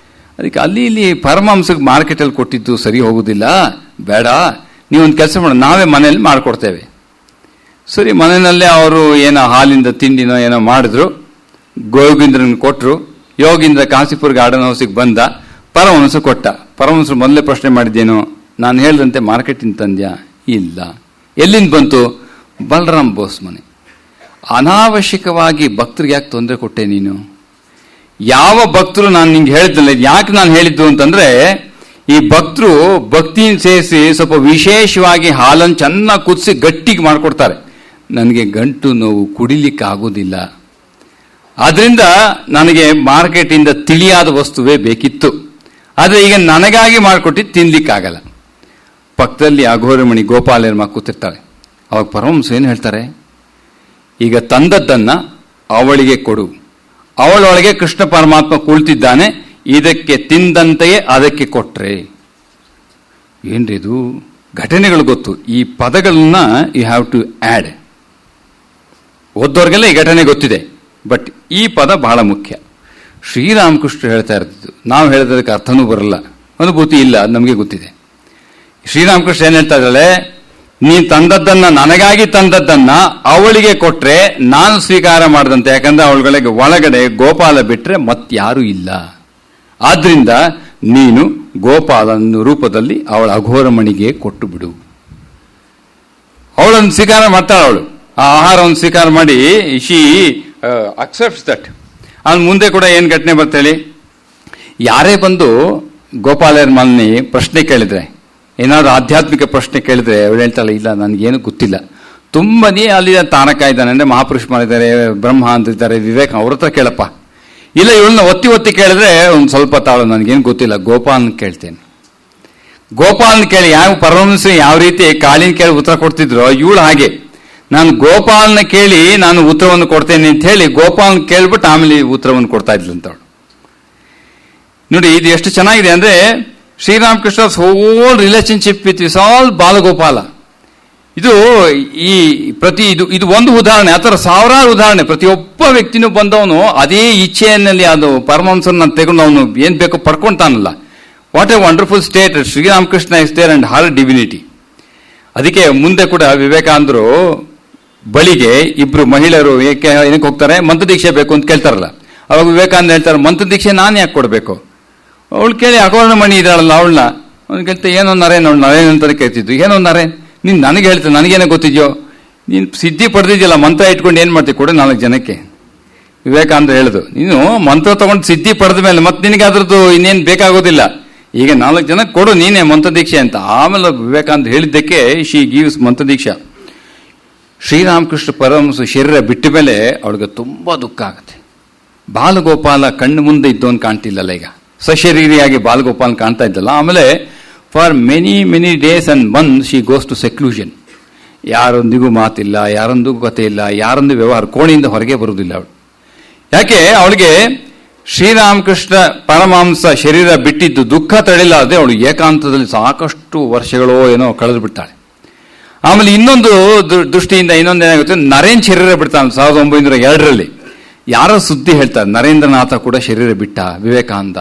ಅದಕ್ಕೆ ಅಲ್ಲಿ ಇಲ್ಲಿ ಪರಮಹಂಸಕ್ಕೆ ಮಾರ್ಕೆಟಲ್ಲಿ ಕೊಟ್ಟಿದ್ದು ಸರಿ ಹೋಗುದಿಲ್ಲ, ಬೇಡ, ನೀವೊಂದು ಕೆಲಸ ಮಾಡ, ನಾವೇ ಮನೆಯಲ್ಲಿ ಮಾಡ್ಕೊಡ್ತೇವೆ. ಸರಿ, ಮನೆಯಲ್ಲೇ ಅವರು ಏನೋ ಹಾಲಿಂದ ತಿಂಡಿನೋ ಏನೋ ಮಾಡಿದ್ರು, ಗೋವಿಂದ್ರನ್ ಕೊಟ್ಟರು. ಯೋಗೀಂದ್ರ ಕಾಶಿಪುರ ಗಾರ್ಡನ್ ಹೌಸಿಗೆ ಬಂದ, ಪರಮಹಂಸ ಕೊಟ್ಟ. ಪರಮಹಂಸರು ಮೊದಲೇ ಪ್ರಶ್ನೆ ಮಾಡಿದ್ದೇನು, ನಾನು ಹೇಳಿದಂತೆ ಮಾರ್ಕೆಟಿಂದ ತಂದ್ಯಾ? ಇಲ್ಲ. ಎಲ್ಲಿಂದ ಬಂತು? ಬಲರಾಮ್ ಬೋಸ್ ಮನೆ. ಅನಾವಶ್ಯಕವಾಗಿ ಭಕ್ತರಿಗೆ ಯಾಕೆ ತೊಂದರೆ ಕೊಟ್ಟೆ ನೀನು? ಯಾವ ಭಕ್ತರು, ನಾನು ನಿಂಗೆ ಹೇಳಿದ್ನಲ್ಲ, ಯಾಕೆ ನಾನು ಹೇಳಿದ್ದು ಅಂತಂದ್ರೆ, ಈ ಭಕ್ತರು ಭಕ್ತಿಯನ್ನು ಸೇರಿಸಿ ಸ್ವಲ್ಪ ವಿಶೇಷವಾಗಿ ಹಾಲನ್ನು ಚೆನ್ನಾಗಿ ಕುದಿಸಿ ಗಟ್ಟಿಗೆ ಮಾಡಿಕೊಡ್ತಾರೆ. ನನಗೆ ಗಂಟು ನೋವು, ಕುಡಿಲಿಕ್ಕೆ ಆಗೋದಿಲ್ಲ, ಆದ್ರಿಂದ ನನಗೆ ಮಾರ್ಕೆಟಿಂದ ತಿಳಿಯಾದ ವಸ್ತುವೇ ಬೇಕಿತ್ತು, ಆದರೆ ಈಗ ನನಗಾಗಿ ಮಾಡಿಕೊಟ್ಟು ತಿನ್ಲಿಕ್ಕಾಗಲ್ಲ. ಪಕ್ಕದಲ್ಲಿ ಅಘೋರಮಣಿ ಗೋಪಾಲರ್ಮ ಕೂತಿರ್ತಾಳೆ. ಅವಾಗ ಪರಮಹಂಸ ಏನು ಹೇಳ್ತಾರೆ, ಈಗ ತಂದದ್ದನ್ನ ಅವಳಿಗೆ ಕೊಡು, ಅವಳೊಳಗೆ ಕೃಷ್ಣ ಪರಮಾತ್ಮ ಕುಳಿತಿದ್ದಾನೆ, ಇದಕ್ಕೆ ತಿಂದಂತೆಯೇ ಅದಕ್ಕೆ ಕೊಟ್ರೆ. ಏನ್ರಿ ಇದು? ಘಟನೆಗಳು ಗೊತ್ತು, ಈ ಪದಗಳನ್ನ ಯು ಹ್ಯಾವ್ ಟು ಆಡ್. ಓದೋರ್ಗೆಲ್ಲ ಈ ಘಟನೆ ಗೊತ್ತಿದೆ, ಬಟ್ ಈ ಪದ ಬಹಳ ಮುಖ್ಯ. ಶ್ರೀರಾಮಕೃಷ್ಣ ಹೇಳ್ತಾ ಇರ್ತಿದ್ದು, ನಾವು ಹೇಳಿದಕ್ಕೆ ಅರ್ಥನೂ ಬರಲ್ಲ, ಅನುಭೂತಿ ಇಲ್ಲ, ಅದು ನಮಗೆ ಗೊತ್ತಿದೆ. ಶ್ರೀರಾಮಕೃಷ್ಣ ಏನ್ ಹೇಳ್ತಾ ಇದ್ದಾಳೆ, ನೀ ತಂದದ್ದನ್ನ, ನನಗಾಗಿ ತಂದದ್ದನ್ನ ಅವಳಿಗೆ ಕೊಟ್ರೆ ನಾನು ಸ್ವೀಕಾರ ಮಾಡದಂತೆ, ಯಾಕಂದ್ರೆ ಅವಳುಗಳಿಗೆ ಒಳಗಡೆ ಗೋಪಾಲ ಬಿಟ್ರೆ ಮತ್ಯಾರೂ ಇಲ್ಲ. ಆದ್ರಿಂದ ನೀನು ಗೋಪಾಲನ ರೂಪದಲ್ಲಿ ಅವಳ ಅಘೋರಮಣಿಗೆ ಕೊಟ್ಟು ಬಿಡು. ಅವಳನ್ನು ಸ್ವೀಕಾರ ಮಾಡ್ತಾಳೆ. ಅವಳು ಆ ಆಹಾರವನ್ನು ಸ್ವೀಕಾರ ಮಾಡಿ ಶಿ ಅಕ್ಸೆಪ್ಟ್ಸ್ ದಟ್. ಅವನು ಮುಂದೆ ಕೂಡ ಏನ್ ಘಟನೆ ಬರ್ತೇಳಿ, ಯಾರೇ ಬಂದು ಗೋಪಾಲರ್ಮನಿ ಪ್ರಶ್ನೆ ಕೇಳಿದ್ರೆ, ಏನಾದ್ರು ಆಧ್ಯಾತ್ಮಿಕ ಪ್ರಶ್ನೆ ಕೇಳಿದ್ರೆ ಅವಳು ಹೇಳ್ತಾಳೆ, ಇಲ್ಲ ನನಗೇನು ಗೊತ್ತಿಲ್ಲ, ತುಂಬನೇ ಅಲ್ಲಿ ತಾರಕ ಇದ್ದಾನೆ, ಅಂದ್ರೆ ಮಹಾಪುರುಷ ಮಾಡಿದ್ದಾರೆ, ಬ್ರಹ್ಮ ಅಂತಿದ್ದಾರೆ, ವಿವೇಕ, ಅವ್ರ ಹತ್ರ ಕೇಳಪ್ಪ. ಇಲ್ಲ ಇವಳನ್ನ ಒತ್ತಿ ಒತ್ತಿ ಕೇಳಿದ್ರೆ ಒಂದು ಸ್ವಲ್ಪ ತಾಳು, ನನಗೇನು ಗೊತ್ತಿಲ್ಲ, ಗೋಪಾಲನ್ ಕೇಳ್ತೇನೆ. ಗೋಪಾಲನ್ ಕೇಳಿ, ಯಾವ ಪರಮಹಂಸ ಯಾವ ರೀತಿ ಕಾಳಿನ ಕೇಳಿ ಉತ್ತರ ಕೊಡ್ತಿದ್ರು, ಇವಳು ಹಾಗೆ, ನಾನು ಗೋಪಾಲನ ಕೇಳಿ ನಾನು ಉತ್ತರವನ್ನು ಕೊಡ್ತೇನೆ ಅಂತ ಹೇಳಿ ಗೋಪಾಲನ್ ಕೇಳ್ಬಿಟ್ಟು ಆಮೇಲೆ ಉತ್ತರವನ್ನು ಕೊಡ್ತಾ ಇದ್ಲಂತವಳು. ನೋಡಿ ಇದು ಎಷ್ಟು ಚೆನ್ನಾಗಿದೆ ಅಂದ್ರೆ, Sri Ramakrishna whole relationship with Visal Balagopala. ಇದು ಈ ಇದು ಒಂದು ಉದಾಹರಣೆ, ಆ ಥರ ಸಾವಿರಾರು ಉದಾಹರಣೆ. ಪ್ರತಿಯೊಬ್ಬ ವ್ಯಕ್ತಿನೂ ಬಂದವನು ಅದೇ ಇಚ್ಛೆಯಲ್ಲಿ ಅದು ಪರಮಹಂಸನ ತೆಗೆದು ಅವನು ಏನ್ ಬೇಕೋ ಪಡ್ಕೊಂತಾನಲ್ಲ. What a wonderful state Sri Ramakrishna is there and her divinity. ಅದಕ್ಕೆ ಮುಂದೆ ಕೂಡ ವಿವೇಕಾನಂದರು ಬಳಿಗೆ ಇಬ್ರು ಮಹಿಳೆಯರು ಏನಕ್ಕೆ ಹೋಗ್ತಾರೆ, ಮಂತ್ರದೀಕ್ಷೆ ಬೇಕು ಅಂತ ಕೇಳ್ತಾರಲ್ಲ. ಅವಾಗ ವಿವೇಕಾನಂದ ಹೇಳ್ತಾರೆ, ಮಂತ್ರದೀಕ್ಷೆ ನಾನು ಯಾಕೆ ಕೊಡಬೇಕು? ಅವಳು ಕೇಳಿ ಅಘೋರಮಣಿ ಇದ್ದಾಳಲ್ಲ ಅವಳನ್ನ, ಅವ್ನು ಕೇಳ್ತಾ ಏನೋ ನರೇನ್, ಅವಳು ನರೇನ್ ಅಂತಾನೆ ಕೇಳ್ತಿದ್ದು, ಏನೋ ನರೇನ್ ನೀನು ನನಗೆ ಹೇಳ್ತೀನಿ, ನನಗೇನೋ ಗೊತ್ತಿದ್ಯೋ, ನೀನು ಸಿದ್ಧಿ ಪಡೆದಿದ್ಯಲ್ಲ, ಮಂತ್ರ ಇಟ್ಕೊಂಡು ಏನು ಮಾಡ್ತೀವಿ ಕೊಡು 4 ಜನಕ್ಕೆ. ವಿವೇಕಾನಂದ ಹೇಳಿದ್ರು, ನೀನು ಮಂತ್ರ ತಗೊಂಡು ಸಿದ್ಧಿ ಪಡೆದ ಮೇಲೆ ಮತ್ತೆ ನಿನಗೆ ಅದ್ರದ್ದು ಇನ್ನೇನು ಬೇಕಾಗೋದಿಲ್ಲ, ಈಗ 4 ಜನಕ್ಕೆ ಕೊಡು ನೀನೇ ಮಂತ್ರದೀಕ್ಷೆ ಅಂತ. ಆಮೇಲೆ ವಿವೇಕಾನಂದ ಹೇಳಿದ್ದಕ್ಕೆ ಶಿ ಗಿವ್ಸ್ ಮಂತ್ರದೀಕ್ಷಾ. ಶ್ರೀರಾಮಕೃಷ್ಣ ಪರಮಹಂಸ ಶರೀರ ಬಿಟ್ಟ ಮೇಲೆ ಅವಳಿಗೆ ತುಂಬಾ ದುಃಖ ಆಗುತ್ತೆ. ಬಾಲಗೋಪಾಲ ಕಣ್ಣು ಮುಂದೆ ಇದ್ದವನು ಕಾಣ್ತಿಲ್ಲಲ್ಲ, ಈಗ ಸಶರೀರಿಯಾಗಿ ಬಾಲಗೋಪಾಲ್ ಕಾಣ್ತಾ ಇದ್ದಲ್ಲ. ಆಮೇಲೆ for many days and month she goes to seclusion. ಯಾರೊಂದಿಗೂ ಮಾತಿಲ್ಲ, ಯಾರೊಂದಿಗೂ ಕಥೆ ಇಲ್ಲ, ಯಾರೊಂದು ವ್ಯವಹಾರ, ಕೋಣೆಯಿಂದ ಹೊರಗೆ ಬರುವುದಿಲ್ಲ ಅವಳು. ಯಾಕೆ? ಅವಳಿಗೆ ಶ್ರೀರಾಮಕೃಷ್ಣ ಪರಮಹಂಸ ಶರೀರ ಬಿಟ್ಟಿದ್ದು ದುಃಖ ತಡೆಯಲಾರದೆ ಅವಳು ಏಕಾಂತದಲ್ಲಿ ಸಾಕಷ್ಟು ವರ್ಷಗಳೋ ಏನೋ ಕಳೆದು ಬಿಡ್ತಾಳೆ. ಆಮೇಲೆ ಇನ್ನೊಂದು ದೃಷ್ಟಿಯಿಂದ ಇನ್ನೊಂದೇನಾಗುತ್ತೆ, ನರೇನ್ ಶರೀರ ಬಿಡ್ತಾನೆ 1902ರಲ್ಲಿ. ಯಾರೋ ಸುದ್ದಿ ಹೇಳ್ತಾರೆ, ನರೇಂದ್ರನಾಥ ಕೂಡ ಶರೀರ ಬಿಟ್ಟ ವಿವೇಕಾನಂದ.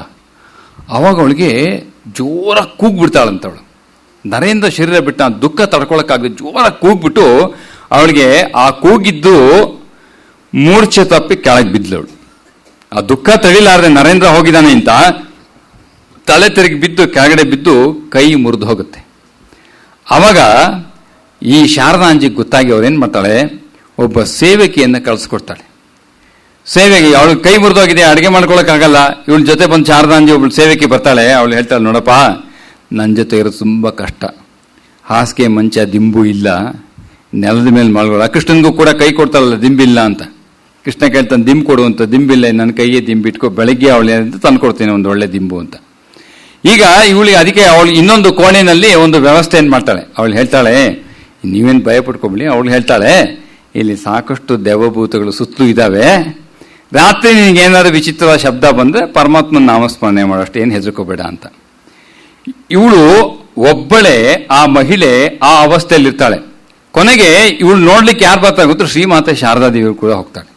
ಅವಾಗ ಅವಳಿಗೆ ಜೋರ ಕೂಗ್ಬಿಡ್ತಾಳಂತವಳು. ನರೇಂದ್ರ ಶರೀರ ಬಿಟ್ಟ, ದುಃಖ ತಡ್ಕೊಳಕ್ಕಾಗ ಜೋರ ಕೂಗ್ಬಿಟ್ಟು ಅವಳಿಗೆ ಆ ಕೂಗಿದ್ದು ಮೂರ್ಛೆ ತಪ್ಪಿ ಕೆಳಗೆ ಬಿದ್ಲವಳು. ಆ ದುಃಖ ತಡಿಲಾರದೆ ನರೇಂದ್ರ ಹೋಗಿದ್ದಾನೆ ಅಂತ ತಲೆ ತಿರುಗಿ ಬಿದ್ದು ಕೆಳಗಡೆ ಬಿದ್ದು ಕೈ ಮುರಿದು ಹೋಗುತ್ತೆ. ಅವಾಗ ಈ ಶಾರದಾಂಜಿಗೆ ಗೊತ್ತಾಗಿ ಅವ್ರೇನ್ ಮಾಡ್ತಾಳೆ, ಒಬ್ಬ ಸೇವಕಿಯನ್ನ ಕಳಿಸ್ಕೊಡ್ತಾಳೆ. ಸೇವೆಗೆ ಅವಳು ಕೈ ಮುರಿದೋಗಿದೆ, ಅಡುಗೆ ಮಾಡ್ಕೊಳಕ್ಕಾಗಲ್ಲ. ಇವಳ ಜೊತೆ ಬಂದು ಶಾರದಾಂಜಿ ಒಬ್ಳು ಸೇವೆಗೆ ಬರ್ತಾಳೆ. ಅವಳು ಹೇಳ್ತಾಳೆ, ನೋಡಪ್ಪ ನನ್ನ ಜೊತೆ ಇರೋದು ತುಂಬಾ ಕಷ್ಟ, ಹಾಸಿಗೆ ಮಂಚ ದಿಂಬು ಇಲ್ಲ, ನೆಲದ ಮೇಲೆ ಮಲ್ಗೋಳ. ಕೃಷ್ಣನ್ಗೂ ಕೂಡ ಕೈ ಕೊಡ್ತಾಳಲ್ಲ ದಿಂಬಿಲ್ಲ ಅಂತ. ಕೃಷ್ಣ ಕೇಳ್ತಾನೆ ದಿಂಬು ಕೊಡುವಂತ, ದಿಂಬಿಲ್ಲ ನನ್ನ ಕೈಗೆ ದಿಂಬಿಟ್ಕೊ, ಬೆಳಗ್ಗೆ ಅವಳೆ ಅಂತ ತಂದ್ಕೊಡ್ತೀನಿ ಒಂದು ಒಳ್ಳೆ ದಿಂಬು ಅಂತ. ಈಗ ಇವಳಿಗೆ ಅದಕ್ಕೆ ಅವಳು ಇನ್ನೊಂದು ಕೋಣೆಯಲ್ಲಿ ಒಂದು ವ್ಯವಸ್ಥೆಯನ್ನು ಮಾಡ್ತಾಳೆ. ಅವಳು ಹೇಳ್ತಾಳೆ, ನೀವೇನು ಭಯ ಪಡ್ಕೊಬಿಡಿ. ಅವಳು ಹೇಳ್ತಾಳೆ, ಇಲ್ಲಿ ಸಾಕಷ್ಟು ದೇವಭೂತಗಳು ಸುತ್ತಲೂ ಇದ್ದಾವೆ, ರಾತ್ರಿ ನಿನಗೆ ಏನಾದ್ರು ವಿಚಿತ್ರವಾದ ಶಬ್ದ ಬಂದ್ರೆ ಪರಮಾತ್ಮನ ನಾಮಸ್ಮರಣೆ ಮಾಡೋಷ್ಟು, ಏನು ಹೆದರ್ಕೋಬೇಡ ಅಂತ. ಇವಳು ಒಬ್ಬಳೇ ಆ ಮಹಿಳೆ ಆ ಅವಸ್ಥೆಯಲ್ಲಿರ್ತಾಳೆ. ಕೊನೆಗೆ ಇವಳು ನೋಡ್ಲಿಕ್ಕೆ ಯಾರು ಬರ್ತಾರೆ ಗೊತ್ತು? ಶ್ರೀಮಾತೆ ಶಾರದಾದೇವಿಯವರು ಕೂಡ ಹೋಗ್ತಾಳೆ.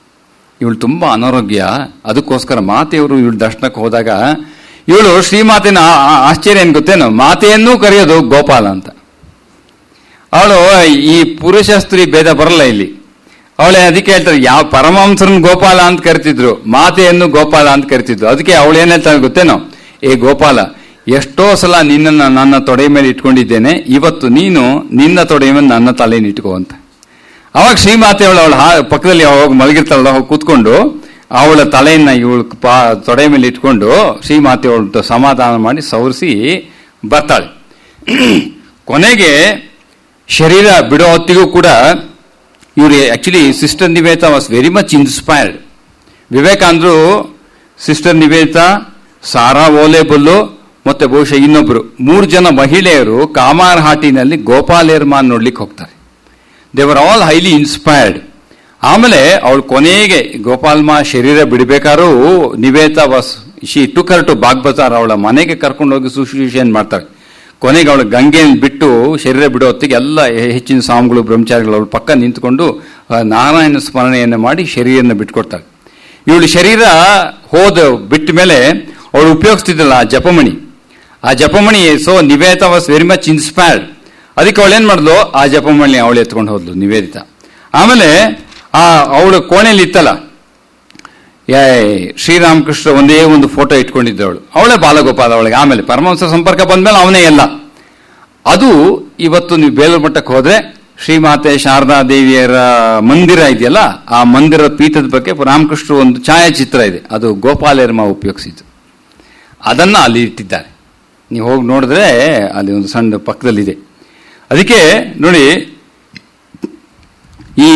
ಇವಳು ತುಂಬಾ ಅನಾರೋಗ್ಯ, ಅದಕ್ಕೋಸ್ಕರ ಮಾತೆಯವರು ಇವಳು ದರ್ಶನಕ್ಕೆ ಹೋದಾಗ ಇವಳು ಶ್ರೀಮಾತೆನ ಆಶ್ಚರ್ಯ ಏನ್ ಗೊತ್ತೇನು, ಮಾತೆಯನ್ನೂ ಕರೆಯೋದು ಗೋಪಾಲ ಅಂತ. ಅವಳು ಈ ಪುರುಷ ಸ್ತ್ರೀ ಭೇದ ಬರಲ್ಲ ಇಲ್ಲಿ. ಅವಳೇ ಅದಕ್ಕೆ ಹೇಳ್ತಾರೆ, ಯಾವ ಪರಮಹಂಸರನ್ನ ಗೋಪಾಲ ಅಂತ ಕರಿತಿದ್ರು, ಮಾತೆಯನ್ನು ಗೋಪಾಲ ಅಂತ ಕರಿತಿದ್ರು. ಅದಕ್ಕೆ ಅವಳು ಏನ್ ಹೇಳ್ತಾಳೆ ಗೊತ್ತೇನೋ, ಏ ಗೋಪಾಲ, ಎಷ್ಟೋ ಸಲ ನಿನ್ನನ್ನು ನನ್ನ ತೊಡೆ ಮೇಲೆ ಇಟ್ಕೊಂಡಿದ್ದೇನೆ, ಇವತ್ತು ನೀನು ನಿನ್ನ ತೊಡೆ ಮೇಲೆ ನನ್ನ ತಲೆಯನ್ನು ಇಟ್ಕೋ ಅಂತ. ಅವಾಗ ಶ್ರೀಮಾತೆ ಅವಳ ಪಕ್ಕದಲ್ಲಿ ಹೋಗಿ ಮಲಗಿರ್ತಾಳ, ಹೋಗಿ ಕೂತ್ಕೊಂಡು ಅವಳ ತಲೆಯನ್ನ ಇವಳು ತೊಡೆ ಮೇಲೆ ಇಟ್ಕೊಂಡು ಶ್ರೀಮಾತೆ ಅವಳ ಸಮಾಧಾನ ಮಾಡಿ ಸವರಿಸಿ ಬರ್ತಾಳೆ. ಕೊನೆಗೆ ಶರೀರ ಬಿಡೋ ಹೊತ್ತಿಗೂ ಕೂಡ ಇವರು actually sister Nivedita was very much inspired. ವಿವೇಕಾನಂದರು, ಸಿಸ್ಟರ್ ನಿವೇದಿತಾ, ಸಾರಾ ಓಲೆಬಲ್ಲು ಮತ್ತೆ ಬಹುಶಃ ಇನ್ನೊಬ್ರು 3 ಜನ ಮಹಿಳೆಯರು ಕಾಮಾರಹಾಟಿನಲ್ಲಿ ಗೋಪಾಲೇರ್ಮಾನ್ ನೋಡ್ಲಿಕ್ಕೆ ಹೋಗ್ತಾರೆ. ದೇವರ್ ಆಲ್ ಹೈಲಿ ಇನ್ಸ್ಪೈರ್ಡ್. ಆಮೇಲೆ ಅವಳು ಕೊನೆಗೆ ಗೋಪಾಲ್ಮ ಶರೀರ ಬಿಡಬೇಕಾದ್ರೂ Nivedita was she took her to Bagbazar, ಅವಳ ಮನೆಗೆ ಕರ್ಕೊಂಡು ಹೋಗಿ ಶುಶ್ರೂಷೆಯನ್ನು ಮಾಡ್ತಾಳೆ. ಕೊನೆಗೆ ಅವಳು ಗಂಗೆಯನ್ನು ಬಿಟ್ಟು ಶರೀರ ಬಿಡೋ ಹೊತ್ತಿಗೆ ಎಲ್ಲ ಹೆಚ್ಚಿನ ಸ್ವಾಮಿಗಳು ಬ್ರಹ್ಮಚಾರಿಗಳು ಅವಳ ಪಕ್ಕ ನಿಂತ್ಕೊಂಡು ನಾರಾಯಣ ಸ್ಮರಣೆಯನ್ನು ಮಾಡಿ ಶರೀರನ ಬಿಟ್ಕೊಡ್ತಾಳೆ. ಇವಳು ಶರೀರ ಬಿಟ್ಟ ಮೇಲೆ ಅವಳು ಉಪಯೋಗಿಸ್ತಿದ್ದಲ್ಲ ಆ ಜಪಮಣಿ. ಆ ಜಪಮಣಿ, so Nivedita was very much inspired. ಅದಕ್ಕೆ ಅವಳು ಏನ್ ಮಾಡಿದ್ಲು, ಆ ಜಪಮಣಿ ಅವಳು ಎತ್ಕೊಂಡು ಹೋದ್ಲು ನಿವೇದಿತಾ. ಆಮೇಲೆ ಅವಳು ಕೋಣೆಯಲ್ಲಿ ಇತ್ತಲ್ಲ ಶ್ರೀರಾಮಕೃಷ್ಣ ಒಂದೇ ಒಂದು ಫೋಟೋ ಇಟ್ಕೊಂಡಿದ್ದವಳು, ಅವಳೇ ಬಾಲಗೋಪಾಲ. ಅವಳಿಗೆ ಆಮೇಲೆ ಪರಮಹಂಸರ ಸಂಪರ್ಕ ಬಂದ್ಮೇಲೆ ಅವನೇ ಎಲ್ಲ. ಅದು ಇವತ್ತು ನೀವು ಬೇಲೂರು ಮಠಕ್ಕೆ ಹೋದ್ರೆ ಶ್ರೀಮಾತೆ ಶಾರದಾ ದೇವಿಯರ ಮಂದಿರ ಇದೆಯಲ್ಲ, ಆ ಮಂದಿರದ ಪೀಠದ ಬಗ್ಗೆ ರಾಮಕೃಷ್ಣ ಒಂದು ಛಾಯಾಚಿತ್ರ ಇದೆ, ಅದು ಗೋಪಾಲೇರ್ಮ ಉಪಯೋಗಿಸಿದ್ದು. ಅದನ್ನ ಅಲ್ಲಿ ಇಟ್ಟಿದ್ದಾರೆ. ನೀವು ಹೋಗಿ ನೋಡಿದ್ರೆ ಅಲ್ಲಿ ಒಂದು ಸಣ್ಣ ಪಕ್ಕದಲ್ಲಿದೆ. ಅದಕ್ಕೆ ನೋಡಿ, ಈ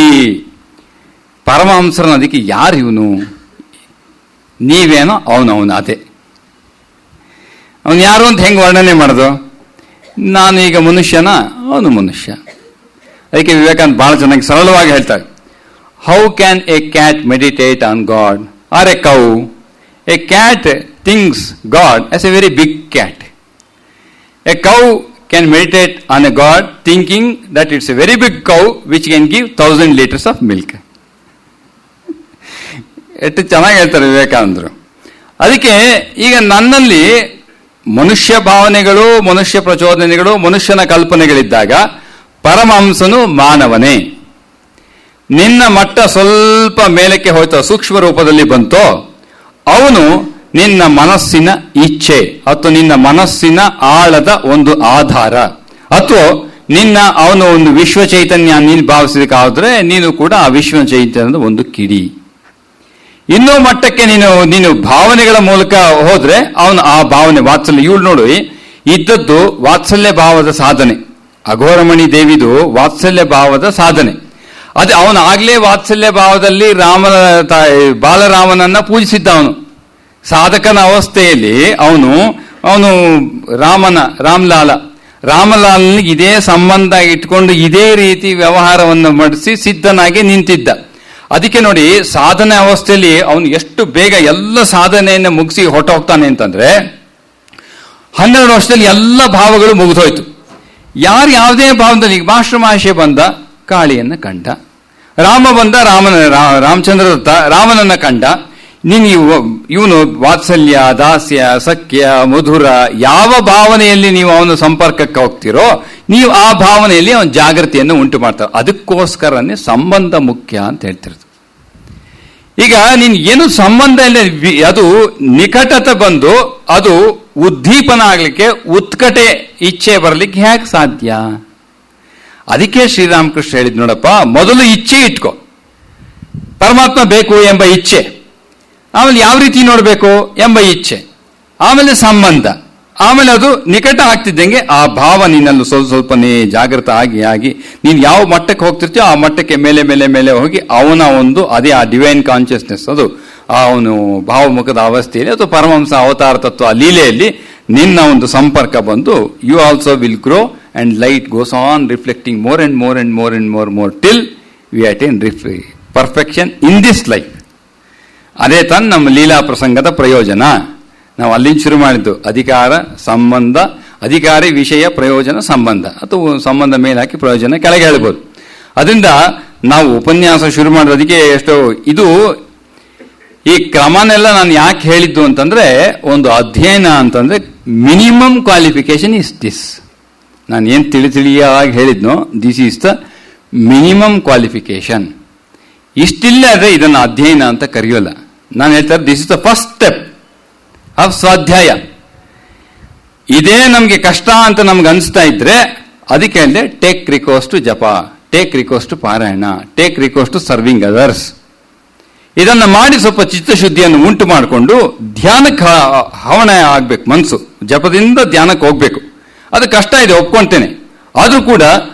ಪರಮಹಂಸರನ ಅದಕ್ಕೆ ಯಾರು ಇವನು, ನೀವೇನೋ ಅವನು ಅದೇ. ಅವನು ಯಾರು ಅಂತ ಹೆಂಗೆ ವರ್ಣನೆ ಮಾಡೋದು? ನಾನು ಈಗ ಮನುಷ್ಯನ, ಅವನು ಮನುಷ್ಯ. ಅದಕ್ಕೆ ವಿವೇಕಾನಂದ ಬಹಳ ಚೆನ್ನಾಗಿ ಸರಳವಾಗಿ ಹೇಳ್ತಾರೆ, how can a cat meditate on God or a cow? A cat thinks God as a very big cat. A cow can meditate on a God thinking that it's a very big cow which can give 1000 liters of milk. ಎಷ್ಟು ಚೆನ್ನಾಗಿ ಹೇಳ್ತಾರೆ ವಿವೇಕಾನಂದರು. ಅದಕ್ಕೆ ಈಗ ನನ್ನಲ್ಲಿ ಮನುಷ್ಯ ಭಾವನೆಗಳು, ಮನುಷ್ಯ ಪ್ರಚೋದನೆಗಳು, ಮನುಷ್ಯನ ಕಲ್ಪನೆಗಳಿದ್ದಾಗ ಪರಮಹಂಸನು ಮಾನವನೇ. ನಿನ್ನ ಮಟ್ಟ ಸ್ವಲ್ಪ ಮೇಲಕ್ಕೆ ಹೋಯ್ತೋ, ಸೂಕ್ಷ್ಮ ರೂಪದಲ್ಲಿ ಬಂತೋ, ಅವನು ನಿನ್ನ ಮನಸ್ಸಿನ ಇಚ್ಛೆ ಅಥವಾ ನಿನ್ನ ಮನಸ್ಸಿನ ಆಳದ ಒಂದು ಆಧಾರ, ಅಥವಾ ಅವನು ಒಂದು ವಿಶ್ವ ಚೈತನ್ಯ ನೀನು ಭಾವಿಸಲಿಕ್ಕಾದ್ರೆ ನೀನು ಕೂಡ ಆ ವಿಶ್ವ ಚೈತನ್ಯದ ಒಂದು ಕಿಡಿ. ಇನ್ನೂ ಮಟ್ಟಕ್ಕೆ ನೀನು ಭಾವನೆಗಳ ಮೂಲಕ ಹೋದ್ರೆ ಅವನು ಆ ಭಾವನೆ ವಾತ್ಸಲ್ಯ. ಇವಳು ನೋಡು, ಇದ್ದದ್ದು ವಾತ್ಸಲ್ಯ ಭಾವದ ಸಾಧನೆ. ಅಘೋರಮಣಿ ದೇವಿದು ವಾತ್ಸಲ್ಯ ಭಾವದ ಸಾಧನೆ. ಅದೇ ಅವನು ಆಗ್ಲೇ ವಾತ್ಸಲ್ಯ ಭಾವದಲ್ಲಿ ಬಾಲರಾಮನನ್ನ ಪೂಜಿಸಿದ್ದ. ಅವನು ಸಾಧಕನ ಅವಸ್ಥೆಯಲ್ಲಿ ಅವನು ರಾಮಲಾಲನಿಗೆ ಇದೇ ಸಂಬಂಧ ಇಟ್ಕೊಂಡು ಇದೇ ರೀತಿ ವ್ಯವಹಾರವನ್ನು ಮಾಡಿಸಿ ಸಿದ್ಧನಾಗಿ ನಿಂತಿದ್ದ. ಅದಕ್ಕೆ ನೋಡಿ, ಸಾಧನೆ ಅವಸ್ಥೆಯಲ್ಲಿ ಅವನು ಎಷ್ಟು ಬೇಗ ಎಲ್ಲ ಸಾಧನೆಯನ್ನು ಮುಗಿಸಿ ಹೊರಟೋಗ್ತಾನೆ ಅಂತಂದ್ರೆ 12 ವರ್ಷದಲ್ಲಿ ಎಲ್ಲ ಭಾವಗಳು ಮುಗಿದೋಯ್ತು. ಯಾವುದೇ ಭಾವದಲ್ಲಿ, ಈಗ ಮಾಸ್ಟರ್ ಮಹರ್ಷಿ ಬಂದ, ಕಾಳಿಯನ್ನ ಕಂಡ. ರಾಮ ಬಂದ, ರಾಮಚಂದ್ರ ದತ್ತ ರಾಮನನ್ನ ಕಂಡ. ಇವನು ವಾತ್ಸಲ್ಯ, ದಾಸ್ಯ, ಸಖ್ಯ, ಮಧುರ ಯಾವ ಭಾವನೆಯಲ್ಲಿ ನೀವು ಅವನ ಸಂಪರ್ಕಕ್ಕೆ ಹೋಗ್ತಿರೋ ನೀವು ಆ ಭಾವನೆಯಲ್ಲಿ ಅವನ ಜಾಗೃತಿಯನ್ನು ಉಂಟು ಮಾಡ್ತಾರೆ. ಅದಕ್ಕೋಸ್ಕರನೇ ಸಂಬಂಧ ಮುಖ್ಯ ಅಂತ ಹೇಳ್ತಿರೋದು. ಈಗ ನೀನು ಏನು ಸಂಬಂಧ ಇಲ್ಲ, ಅದು ನಿಕಟತೆ ಬಂದು ಅದು ಉದ್ದೀಪನ ಆಗ್ಲಿಕ್ಕೆ, ಉತ್ಕಟೆ ಇಚ್ಛೆ ಬರಲಿಕ್ಕೆ ಹೇಗೆ ಸಾಧ್ಯ? ಅದಕ್ಕೆ ಶ್ರೀರಾಮಕೃಷ್ಣ ಹೇಳಿದ್ ನೋಡಪ್ಪ, ಮೊದಲು ಇಚ್ಛೆ ಇಟ್ಕೋ, ಪರಮಾತ್ಮ ಬೇಕು ಎಂಬ ಇಚ್ಛೆ. ಆಮೇಲೆ ಯಾವ ರೀತಿ ನೋಡಬೇಕು ಎಂಬ ಇಚ್ಛೆ, ಆಮೇಲೆ ಸಂಬಂಧ, ಆಮೇಲೆ ಅದು ನಿಕಟ ಆಗ್ತಿದ್ದಂಗೆ ಆ ಭಾವ ನಿನ್ನಲ್ಲೂ ಸ್ವಲ್ಪ ಸ್ವಲ್ಪನೇ ಜಾಗೃತ ಆಗಿ ನೀನು ಯಾವ ಮಟ್ಟಕ್ಕೆ ಹೋಗ್ತಿರ್ತೀಯೋ ಆ ಮಟ್ಟಕ್ಕೆ ಮೇಲೆ ಮೇಲೆ ಮೇಲೆ ಹೋಗಿ ಅವನ ಒಂದು ಅದೇ ಆ ಡಿವೈನ್ ಕಾನ್ಷಿಯಸ್ನೆಸ್, ಅದು ಅವನು ಭಾವಮುಖದ ಅವಸ್ಥೆಯಲ್ಲಿ ಅಥವಾ ಪರಮಹಂಸ ಅವತಾರ ತತ್ವ ಆ ಲೀಲೆಯಲ್ಲಿ ನಿನ್ನ ಒಂದು ಸಂಪರ್ಕ ಬಂದು you also will grow and light goes on reflecting more and more and more and more till we attain perfection in this life. ಅದೇ ತಾನು ನಮ್ಮ ಲೀಲಾ ಪ್ರಸಂಗದ ಪ್ರಯೋಜನ. ನಾವು ಅಲ್ಲಿಂದ ಶುರು ಮಾಡಿದ್ದು ಅಧಿಕಾರ ಸಂಬಂಧ, ಅಧಿಕಾರಿ ವಿಷಯ ಪ್ರಯೋಜನ ಸಂಬಂಧ, ಅಥವಾ ಸಂಬಂಧ ಮೇಲೆ ಹಾಕಿ ಪ್ರಯೋಜನ ಕೆಳಗೆ ಹೇಳ್ಬೋದು. ಅದರಿಂದ ನಾವು ಉಪನ್ಯಾಸ ಶುರು ಮಾಡೋದಕ್ಕೆ ಎಷ್ಟೋ ಇದು ಈ ಕ್ರಮನೆಲ್ಲ ನಾನು ಯಾಕೆ ಹೇಳಿದ್ದು ಅಂತಂದ್ರೆ, ಒಂದು ಅಧ್ಯಯನ ಅಂತಂದ್ರೆ ಮಿನಿಮಮ್ ಕ್ವಾಲಿಫಿಕೇಶನ್ ಇಸ್ ದಿಸ್. ನಾನು ಏನು ತಿಳಿಯಾಗಿ ಹೇಳಿದ್ನೋ this is the minimum qualification. ಇಷ್ಟಿಲ್ಲ ಆದರೆ ಇದನ್ನು ಅಧ್ಯಯನ ಅಂತ ಕರೆಯೋಲ್ಲ. ನಾನು ಹೇಳ್ತಾರೆ this is the first step of svadhyaya. ಇದೇ ನಮಗೆ ಕಷ್ಟ ಅಂತ ನಮ್ಗೆ ಅನಿಸ್ತಾ ಇದ್ರೆ ಅದಕ್ಕೆ ಹೇಳಿದೆ ಟೇಕ್ ರಿಕೋರ್ಸ್ ಟು ಜಪ, ಟೇಕ್ ರಿಕೋರ್ಸ್ ಟು ಪಾರಾಯಣ, ಟೇಕ್ ರಿಕೋರ್ಸ್ ಟು ಸರ್ವಿಂಗ್ ಅದರ್ಸ್. ಇದನ್ನು ಮಾಡಿ ಸ್ವಲ್ಪ ಚಿತ್ತಶುದ್ಧಿಯನ್ನು ಉಂಟು ಮಾಡಿಕೊಂಡು ಧ್ಯಾನಕ್ಕೆ ಹವಣ ಆಗ್ಬೇಕು. ಮನಸ್ಸು ಜಪದಿಂದ ಧ್ಯಾನಕ್ಕೆ ಹೋಗ್ಬೇಕು. ಅದು ಕಷ್ಟ ಇದೆ, ಒಪ್ಕೊಂತೇನೆ. ಆದರೂ ಕೂಡ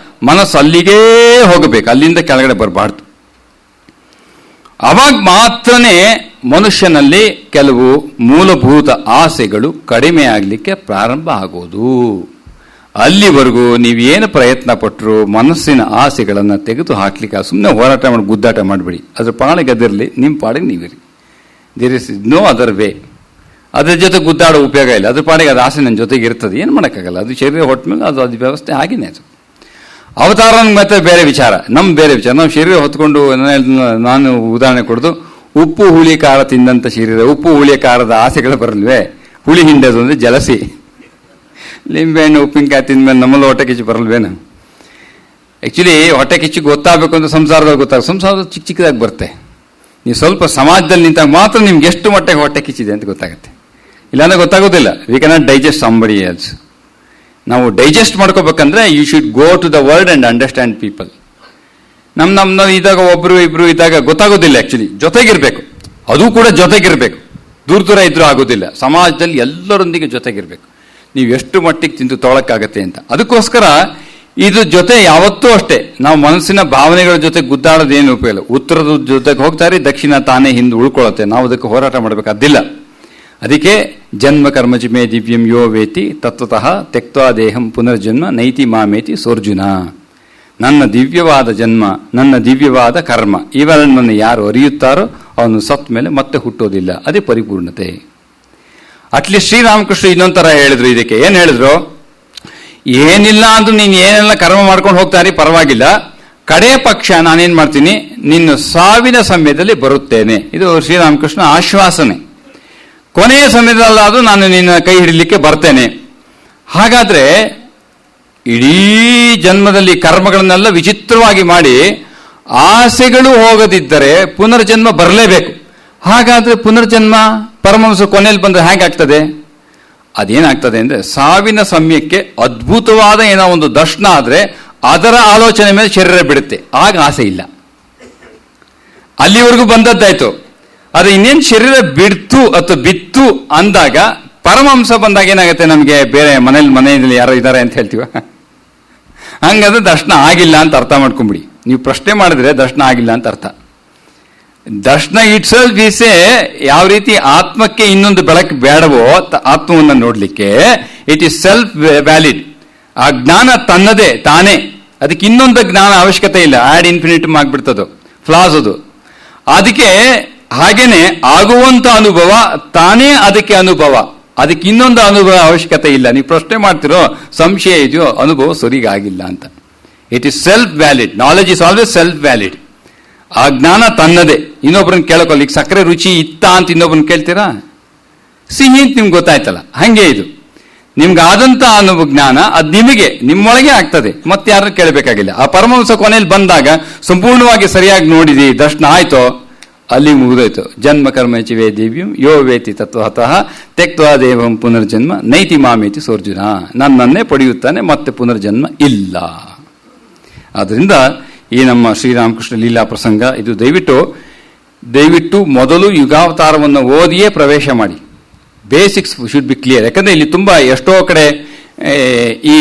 ಮನಸ್ಸು ಅಲ್ಲಿಗೇ ಹೋಗಬೇಕು, ಅಲ್ಲಿಂದ ಕೆಳಗಡೆ ಬರಬಾರ್ದು. ಅವಾಗ ಮಾತ್ರನೇ ಮನುಷ್ಯನಲ್ಲಿ ಕೆಲವು ಮೂಲಭೂತ ಆಸೆಗಳು ಕಡಿಮೆ ಆಗಲಿಕ್ಕೆ ಪ್ರಾರಂಭ ಆಗೋದು. ಅಲ್ಲಿವರೆಗೂ ನೀವೇನು ಪ್ರಯತ್ನ ಪಟ್ಟರು ಮನಸ್ಸಿನ ಆಸೆಗಳನ್ನು ತೆಗೆದು ಹಾಕ್ಲಿಕ್ಕೆ ಸುಮ್ಮನೆ ಹೋರಾಟ ಮಾಡಿ ಗುದ್ದಾಟ ಮಾಡಬೇಡಿ. ಅದ್ರ ಪಾಡಿಗೆ ಅದಿರಲಿ, ನಿಮ್ಮ ಪಾಡಿಗೆ ನೀವಿರಿ. There is no other way. ಅದ್ರ ಜೊತೆ ಗುದ್ದಾಡೋ ಉಪಯೋಗ ಇಲ್ಲ. ಅದ್ರ ಪಾಡಿಗೆ ಅದು ಆಸೆ ನನ್ನ ಜೊತೆಗೆ ಇರ್ತದೆ, ಏನು ಮಾಡೋಕ್ಕಾಗಲ್ಲ. ಅದು ಶರೀರ ಹೊಟ್ಟ ಮೇಲೆ ಅದು ವ್ಯವಸ್ಥೆ ಆಗಿನೇ. ಅದು ಅವತಾರ ಮತ್ತೆ ಬೇರೆ ವಿಚಾರ, ಬೇರೆ ವಿಚಾರ. ನಾವು ಶರೀರ ಹೊತ್ಕೊಂಡು ನಾನು ಉದಾಹರಣೆ ಕೊಡೋದು, ಉಪ್ಪು ಹುಳಿ ಖಾರ ತಿಂದಂತ ಶರೀರ, ಉಪ್ಪು ಹುಳಿ ಖಾರದ ಆಸೆಗಳು ಬರಲ್ವೇ? ಹುಳಿ ಹಿಂಡೋದು ಅಂದ್ರೆ ಜಲಸಿ. ಲಿಂಬೆಹಣ್ಣು ಉಪ್ಪಿನಕಾಯಿ ತಿಂದ್ಮೇಲೆ ನಮ್ಮಲ್ಲಿ ಹೊಟ್ಟೆ ಕಿಚ್ಚು ಬರಲ್ವೇನು? ಆಕ್ಚುಲಿ ಹೊಟ್ಟೆ ಕಿಚ್ಚು ಗೊತ್ತಾಗಬೇಕು ಅಂತ ಸಂಸಾರದಲ್ಲಿ ಸಂಸಾರದಲ್ಲಿ ಚಿಕ್ಕ ಚಿಕ್ಕದಾಗಿ ಬರುತ್ತೆ. ನೀವು ಸ್ವಲ್ಪ ಸಮಾಜದಲ್ಲಿ ನಿಂತಾಗ ಮಾತ್ರ ನಿಮ್ಗೆ ಎಷ್ಟು ಮಟ್ಟಿಗೆ ಹೊಟ್ಟೆ ಕಿಚ್ಚಿದೆ ಅಂತ ಗೊತ್ತಾಗುತ್ತೆ. ಇಲ್ಲಾಂದ್ರೆ ಗೊತ್ತಾಗೋದಿಲ್ಲ. We cannot digest somebody else. ನಾವು ಡೈಜೆಸ್ಟ್ ಮಾಡ್ಕೋಬೇಕಂದ್ರೆ you should go to the world and understand people. ನಾವು ಇದ್ದಾಗ ಒಬ್ರು ಇಬ್ರು ಇದ್ದಾಗ ಗೊತ್ತಾಗೋದಿಲ್ಲ. ಆಕ್ಚುಲಿ ಜೊತೆಗಿರ್ಬೇಕು, ಅದು ಕೂಡ ಜೊತೆಗಿರ್ಬೇಕು. ದೂರ ಇದ್ರೂ ಆಗೋದಿಲ್ಲ. ಸಮಾಜದಲ್ಲಿ ಎಲ್ಲರೊಂದಿಗೆ ಜೊತೆಗಿರ್ಬೇಕು. ನೀವು ಎಷ್ಟು ಮಟ್ಟಿಗೆ ತಿಂದು ತೊಳಕ್ಕಾಗತ್ತೆ ಅಂತ. ಅದಕ್ಕೋಸ್ಕರ ಇದು ಜೊತೆ ಯಾವತ್ತೂ ಅಷ್ಟೇ. ನಾವು ಮನಸ್ಸಿನ ಭಾವನೆಗಳ ಜೊತೆ ಗುದ್ದಾಡೋದು ಏನು ಉಪಯೋಗ ಇಲ್ಲ. ಉತ್ತರದ ಜೊತೆಗೆ ಹೋಗ್ತಾರೆ, ದಕ್ಷಿಣ ತಾನೇ ಹಿಂದೆ ಉಳ್ಕೊಳ್ಳುತ್ತೆ. ನಾವು ಅದಕ್ಕೆ ಹೋರಾಟ ಮಾಡಬೇಕಾದಿಲ್ಲ. ಅದಕ್ಕೆ ಜನ್ಮ ಕರ್ಮಜಿಮೇ ದಿವ್ಯಂ ಯೋ ವೇತಿ ತತ್ವತಃ ತ್ಯಕ್ತ್ವಾ ದೇಹಂ ಪುನರ್ಜನ್ಮ ನೈತಿ ಮಾಮೇತಿ ಸೋರ್ಜುನ. ನನ್ನ ದಿವ್ಯವಾದ ಜನ್ಮ, ನನ್ನ ದಿವ್ಯವಾದ ಕರ್ಮ, ಇವೆರಡನ್ನು ಯಾರು ಅರಿಯುತ್ತಾರೋ ಅವನು ಸತ್ ಮೇಲೆ ಮತ್ತೆ ಹುಟ್ಟೋದಿಲ್ಲ. ಅದೇ ಪರಿಪೂರ್ಣತೆ. ಅಟ್ಲೀಸ್ಟ್ ಶ್ರೀರಾಮಕೃಷ್ಣ ಇನ್ನೊಂಥರ ಹೇಳಿದ್ರು. ಇದಕ್ಕೆ ಏನ್ ಹೇಳಿದ್ರು? ಏನಿಲ್ಲ ಅಂದ್ರೂ ನೀನು ಏನೆಲ್ಲ ಕರ್ಮ ಮಾಡ್ಕೊಂಡು ಹೋಗ್ತಾರಿ ಪರವಾಗಿಲ್ಲ, ಕಡೆ ಪಕ್ಷ ನಾನೇನ್ ಮಾಡ್ತೀನಿ, ನಿನ್ನ ಸಾವಿನ ಸಮಯದಲ್ಲಿ ಬರುತ್ತೇನೆ. ಇದು ಶ್ರೀರಾಮಕೃಷ್ಣ ಆಶ್ವಾಸನೆ. ಕೊನೆಯ ಸಮಯದಲ್ಲಾದ್ರೂ ನಾನು ನಿನ್ನ ಕೈ ಹಿಡಿಲಿಕ್ಕೆ ಬರ್ತೇನೆ. ಹಾಗಾದ್ರೆ ಇಡೀ ಜನ್ಮದಲ್ಲಿ ಕರ್ಮಗಳನ್ನೆಲ್ಲ ವಿಚಿತ್ರವಾಗಿ ಮಾಡಿ ಆಸೆಗಳು ಹೋಗದಿದ್ದರೆ ಪುನರ್ಜನ್ಮ ಬರಲೇಬೇಕು. ಹಾಗಾದ್ರೆ ಪುನರ್ಜನ್ಮ ಪರಮಹಂಸ ಕೊನೆಯಲ್ಲಿ ಬಂದ್ರೆ ಹೇಗಾಗ್ತದೆ? ಅದೇನಾಗ್ತದೆ ಅಂದ್ರೆ ಸಾವಿನ ಸಮಯಕ್ಕೆ ಅದ್ಭುತವಾದ ಏನೋ ಒಂದು ದರ್ಶನ ಆದ್ರೆ ಅದರ ಆಲೋಚನೆ ಮೇಲೆ ಶರೀರ ಬಿಡುತ್ತೆ. ಆಗ ಆಸೆ ಇಲ್ಲ. ಅಲ್ಲಿವರೆಗೂ ಬಂದದ್ದಾಯ್ತು. ಅದು ಇನ್ನೇನು ಶರೀರ ಬಿಡ್ತು ಅಥವಾ ಬಿತ್ತು ಅಂದಾಗ ಪರಮಹಂಸ ಬಂದಾಗ ಏನಾಗುತ್ತೆ? ನಮಗೆ ಬೇರೆ ಮನೆಯಲ್ಲಿ ಯಾರೋ ಇದ್ದಾರೆ ಅಂತ ಹೇಳ್ತೀವ. ಹಂಗಾದ್ರೆ ದರ್ಶನ ಆಗಿಲ್ಲ ಅಂತ ಅರ್ಥ ಮಾಡ್ಕೊಂಬಿಡಿ. ನೀವು ಪ್ರಶ್ನೆ ಮಾಡಿದ್ರೆ ದರ್ಶನ ಆಗಿಲ್ಲ ಅಂತ ಅರ್ಥ. ದರ್ಶನ ಇಟ್ ಸೆಲ್ಫ್ ಈಸ್ ಯಾವ ರೀತಿ ಆತ್ಮಕ್ಕೆ ಇನ್ನೊಂದು ಬೆಳಕು ಬೇಡವೋ ಆತ್ಮವನ್ನು ನೋಡ್ಲಿಕ್ಕೆ, ಇಟ್ ಈಸ್ ಸೆಲ್ಫ್ ವ್ಯಾಲಿಡ್. ಆ ಜ್ಞಾನ ತನ್ನದೇ ತಾನೇ, ಅದಕ್ಕೆ ಇನ್ನೊಂದು ಜ್ಞಾನ ಅವಶ್ಯಕತೆ ಇಲ್ಲ. ಆಡ್ ಇನ್ಫಿನಿಟಮ್ ಆಗ್ಬಿಡ್ತದು, ಫ್ಲಾಸ್ ಅದು. ಅದಕ್ಕೆ ಹಾಗೇನೆ ಆಗುವಂತ ಅನುಭವ ತಾನೇ ಅದಕ್ಕೆ ಅನುಭವ. ಅದಕ್ಕೆ ಇನ್ನೊಂದು ಅನುಭವ ಅವಶ್ಯಕತೆ ಇಲ್ಲ. ನೀವು ಪ್ರಶ್ನೆ ಮಾಡ್ತಿರೋ, ಸಂಶಯ ಇದೆಯೋ, ಅನುಭವ ಸರಿಗಾಗಿಲ್ಲ ಅಂತ. It is self valid. Knowledge is always self valid. ಆ ಜ್ಞಾನ ತನ್ನದೇ. ಇನ್ನೊಬ್ಬರನ್ನ ಕೇಳೋಕಲ್ಲ. ಈಗ ಸಕ್ಕರೆ ರುಚಿ ಇತ್ತ ಅಂತ ಇನ್ನೊಬ್ಬರನ್ನ ಕೇಳ್ತೀರಾ? ಸಿಹಿ ಅಂತ ನಿಮ್ಗೆ ಗೊತ್ತಾಯ್ತಲ್ಲ. ಹಂಗೆ ಇದು ನಿಮ್ಗೆ ಆದಂತ ಅನುಭವ ಜ್ಞಾನ ಅದು ನಿಮಗೆ ನಿಮ್ಮೊಳಗೆ ಆಗ್ತದೆ. ಮತ್ತೆ ಯಾರನ್ನ ಕೇಳಬೇಕಾಗಿಲ್ಲ. ಆ ಪರಮಹಂಸ ಕೊನೆಯಲ್ಲಿ ಬಂದಾಗ ಸಂಪೂರ್ಣವಾಗಿ ಸರಿಯಾಗಿ ನೋಡಿದಿ, ದರ್ಶನ ಆಯ್ತೋ, ಅಲ್ಲಿ ಮುಗಿದೋಯ್ತು. ಜನ್ಮ ಕರ್ಮಚಿವೇ ದಿವ್ಯಂ ಯೋ ವೇತಿ ತತ್ವತಃ ತ್ಯಕ್ತ್ವಾ ದೇವಂ ಪುನರ್ಜನ್ಮ ನೈತಿ ಮಾಮೇತಿ ಸೋರ್ಜುನ. ನನ್ನನ್ನೇ ಪಡೆಯುತ್ತಾನೆ, ಮತ್ತೆ ಪುನರ್ಜನ್ಮ ಇಲ್ಲ. ಆದ್ರಿಂದ ಈ ನಮ್ಮ ಶ್ರೀರಾಮಕೃಷ್ಣ ಲೀಲಾ ಪ್ರಸಂಗ ಇದು ದಯವಿಟ್ಟು ಮೊದಲು ಯುಗಾವತಾರವನ್ನು ಓದಿಯೇ ಪ್ರವೇಶ ಮಾಡಿ. Basics should be clear. ಯಾಕಂದ್ರೆ ಇಲ್ಲಿ ತುಂಬಾ ಎಷ್ಟೋ ಕಡೆ ಈ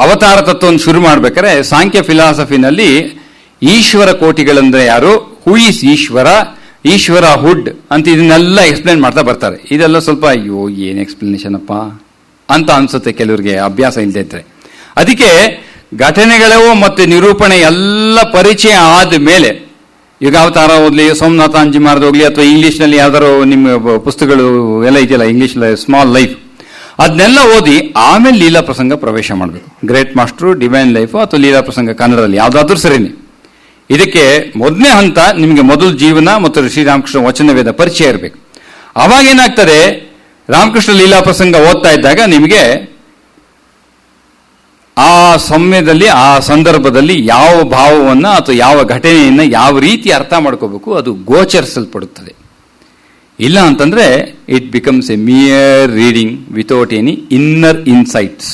ಅವತಾರ ತತ್ವವನ್ನು ಶುರು ಮಾಡ್ಬೇಕಾದ್ರೆ ಸಾಂಖ್ಯ ಫಿಲಾಸಫಿನಲ್ಲಿ ಈಶ್ವರ ಕೋಟಿಗಳಂದ್ರೆ ಯಾರು, ಹೂ ಈಸ್ ಈಶ್ವರ, ಈಶ್ವರ ಹುಡ್ ಅಂತ ಇದನ್ನೆಲ್ಲ ಎಕ್ಸ್ಪ್ಲೇನ್ ಮಾಡ್ತಾ ಬರ್ತಾರೆ. ಇದೆಲ್ಲ ಸ್ವಲ್ಪ ಅಯ್ಯೋ ಏನ್ ಎಕ್ಸ್ಪ್ಲನೇಷನ್ ಅಪ್ಪ ಅಂತ ಅನ್ಸುತ್ತೆ ಕೆಲವರಿಗೆ ಅಭ್ಯಾಸ ಇಲ್ಲದೆ ಇದ್ರೆ. ಅದಕ್ಕೆ ಘಟನೆಗಳು ಮತ್ತೆ ನಿರೂಪಣೆ ಎಲ್ಲ ಪರಿಚಯ ಆದ ಮೇಲೆ, ಈಗ ಅವತಾರ ಓದ್ಲಿ, ಸೋಮನಾಥ ಅಂಜಿಮಾರ್ದು ಹೋಗ್ಲಿ, ಅಥವಾ ಇಂಗ್ಲಿಷ್ನಲ್ಲಿ ಯಾವ್ದಾರು ನಿಮ್ಮ ಪುಸ್ತಕಗಳು ಎಲ್ಲ ಇದೆಯಲ್ಲ ಇಂಗ್ಲಿಷ್ ಸ್ಮಾಲ್ ಲೈಫ್, ಅದನ್ನೆಲ್ಲ ಓದಿ ಆಮೇಲೆ ಲೀಲಾ ಪ್ರಸಂಗ ಪ್ರವೇಶ ಮಾಡಬೇಕು. ಗ್ರೇಟ್ ಮಾಸ್ಟ್ರು, ಡಿವೈನ್ ಲೈಫ್ ಅಥವಾ ಲೀಲಾ ಪ್ರಸಂಗ ಕನ್ನಡದಲ್ಲಿ ಯಾವ್ದಾದ್ರೂ ಸರಿನೇ. ಇದಕ್ಕೆ ಮೊದಲನೇ ಹಂತ ನಿಮಗೆ ಮೊದಲು ಜೀವನ ಮತ್ತು ಶ್ರೀರಾಮಕೃಷ್ಣ ವಚನವೇದ ಪರಿಚಯ ಇರಬೇಕು. ಅವಾಗ ಏನಾಗ್ತದೆ, ರಾಮಕೃಷ್ಣ ಲೀಲಾ ಪ್ರಸಂಗ ಓದ್ತಾ ಇದ್ದಾಗ ನಿಮಗೆ ಆ ಸಮಯದಲ್ಲಿ ಆ ಸಂದರ್ಭದಲ್ಲಿ ಯಾವ ಭಾವವನ್ನು ಅಥವಾ ಯಾವ ಘಟನೆಯನ್ನು ಯಾವ ರೀತಿ ಅರ್ಥ ಮಾಡ್ಕೋಬೇಕು ಅದು ಗೋಚರಿಸಲ್ಪಡುತ್ತದೆ. ಇಲ್ಲ ಅಂತಂದ್ರೆ it becomes a mere reading without any inner insights.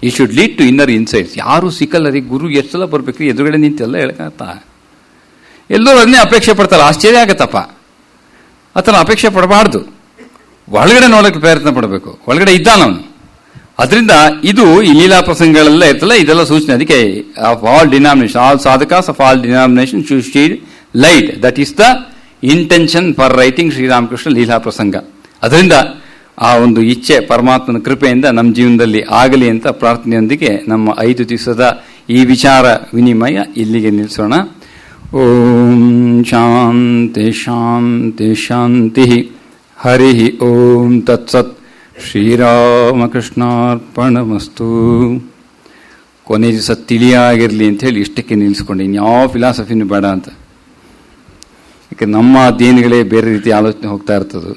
ಈ should lead to inner insights. ಯಾರು ಸಿಕ್ಕಲ್ಲ ರೀ, ಗುರು ಎಷ್ಟೆಲ್ಲ ಬರ್ಬೇಕು, ಎದುರುಗಡೆ ನಿಂತೆಲ್ಲ ಹೇಳ್ಕತ್ತ, ಎಲ್ಲರೂ ಅದನ್ನೇ ಅಪೇಕ್ಷೆ ಪಡ್ತಾರೆ. ಆಶ್ಚರ್ಯ ಆಗತ್ತಪ್ಪ, ಆ ಥರ ಅಪೇಕ್ಷೆ ಪಡಬಾರ್ದು. ಒಳಗಡೆ ನೋಡಕ್ಕೆ ಪ್ರಯತ್ನ ಪಡಬೇಕು, ಒಳಗಡೆ ಇದ್ದಾನವನು. ಅದರಿಂದ ಇದು ಈ ಲೀಲಾ ಪ್ರಸಂಗಗಳೆಲ್ಲ ಇರ್ತಲ್ಲ, ಇದೆಲ್ಲ ಸೂಚನೆ. ಅದಕ್ಕೆ ಆಫ್ ಆಲ್ ಡಿನಾಮಿನೇಷನ್, ಆಲ್ ಸಾಧಕಾಸ್ of all denomination should shed light. That is the intention for writing Sri Ramakrishna Leela Prasanga. ಅದರಿಂದ ಆ ಒಂದು ಇಚ್ಛೆ ಪರಮಾತ್ಮನ ಕೃಪೆಯಿಂದ ನಮ್ಮ ಜೀವನದಲ್ಲಿ ಆಗಲಿ ಅಂತ ಪ್ರಾರ್ಥನೆಯೊಂದಿಗೆ ನಮ್ಮ 5 ದಿವಸದ ಈ ವಿಚಾರ ವಿನಿಮಯ ಇಲ್ಲಿಗೆ ನಿಲ್ಲಿಸೋಣ. ಓಂ ಶಾಂತಿ ಶಾಂತಿ ಶಾಂತಿ. ಹರಿ ಓಂ ತತ್ಸತ್. ಶ್ರೀರಾಮಕೃಷ್ಣಾರ್ಪಣಮಸ್ತು. ಕೊನೆ ದಿವಸ ತಿಳಿಯಾಗಿರ್ಲಿ ಅಂತ ಹೇಳಿ ಇಷ್ಟಕ್ಕೆ ನಿಲ್ಲಿಸ್ಕೊಂಡು ಇನ್ಯಾವ ಫಿಲಾಸಫಿನೂ ಬೇಡ ಅಂತ. ಯಾಕೆ ನಮ್ಮ ಅಧ್ಯಯನಗಳೇ ಬೇರೆ ರೀತಿ ಆಲೋಚನೆ ಹೋಗ್ತಾ ಇರ್ತದೆ.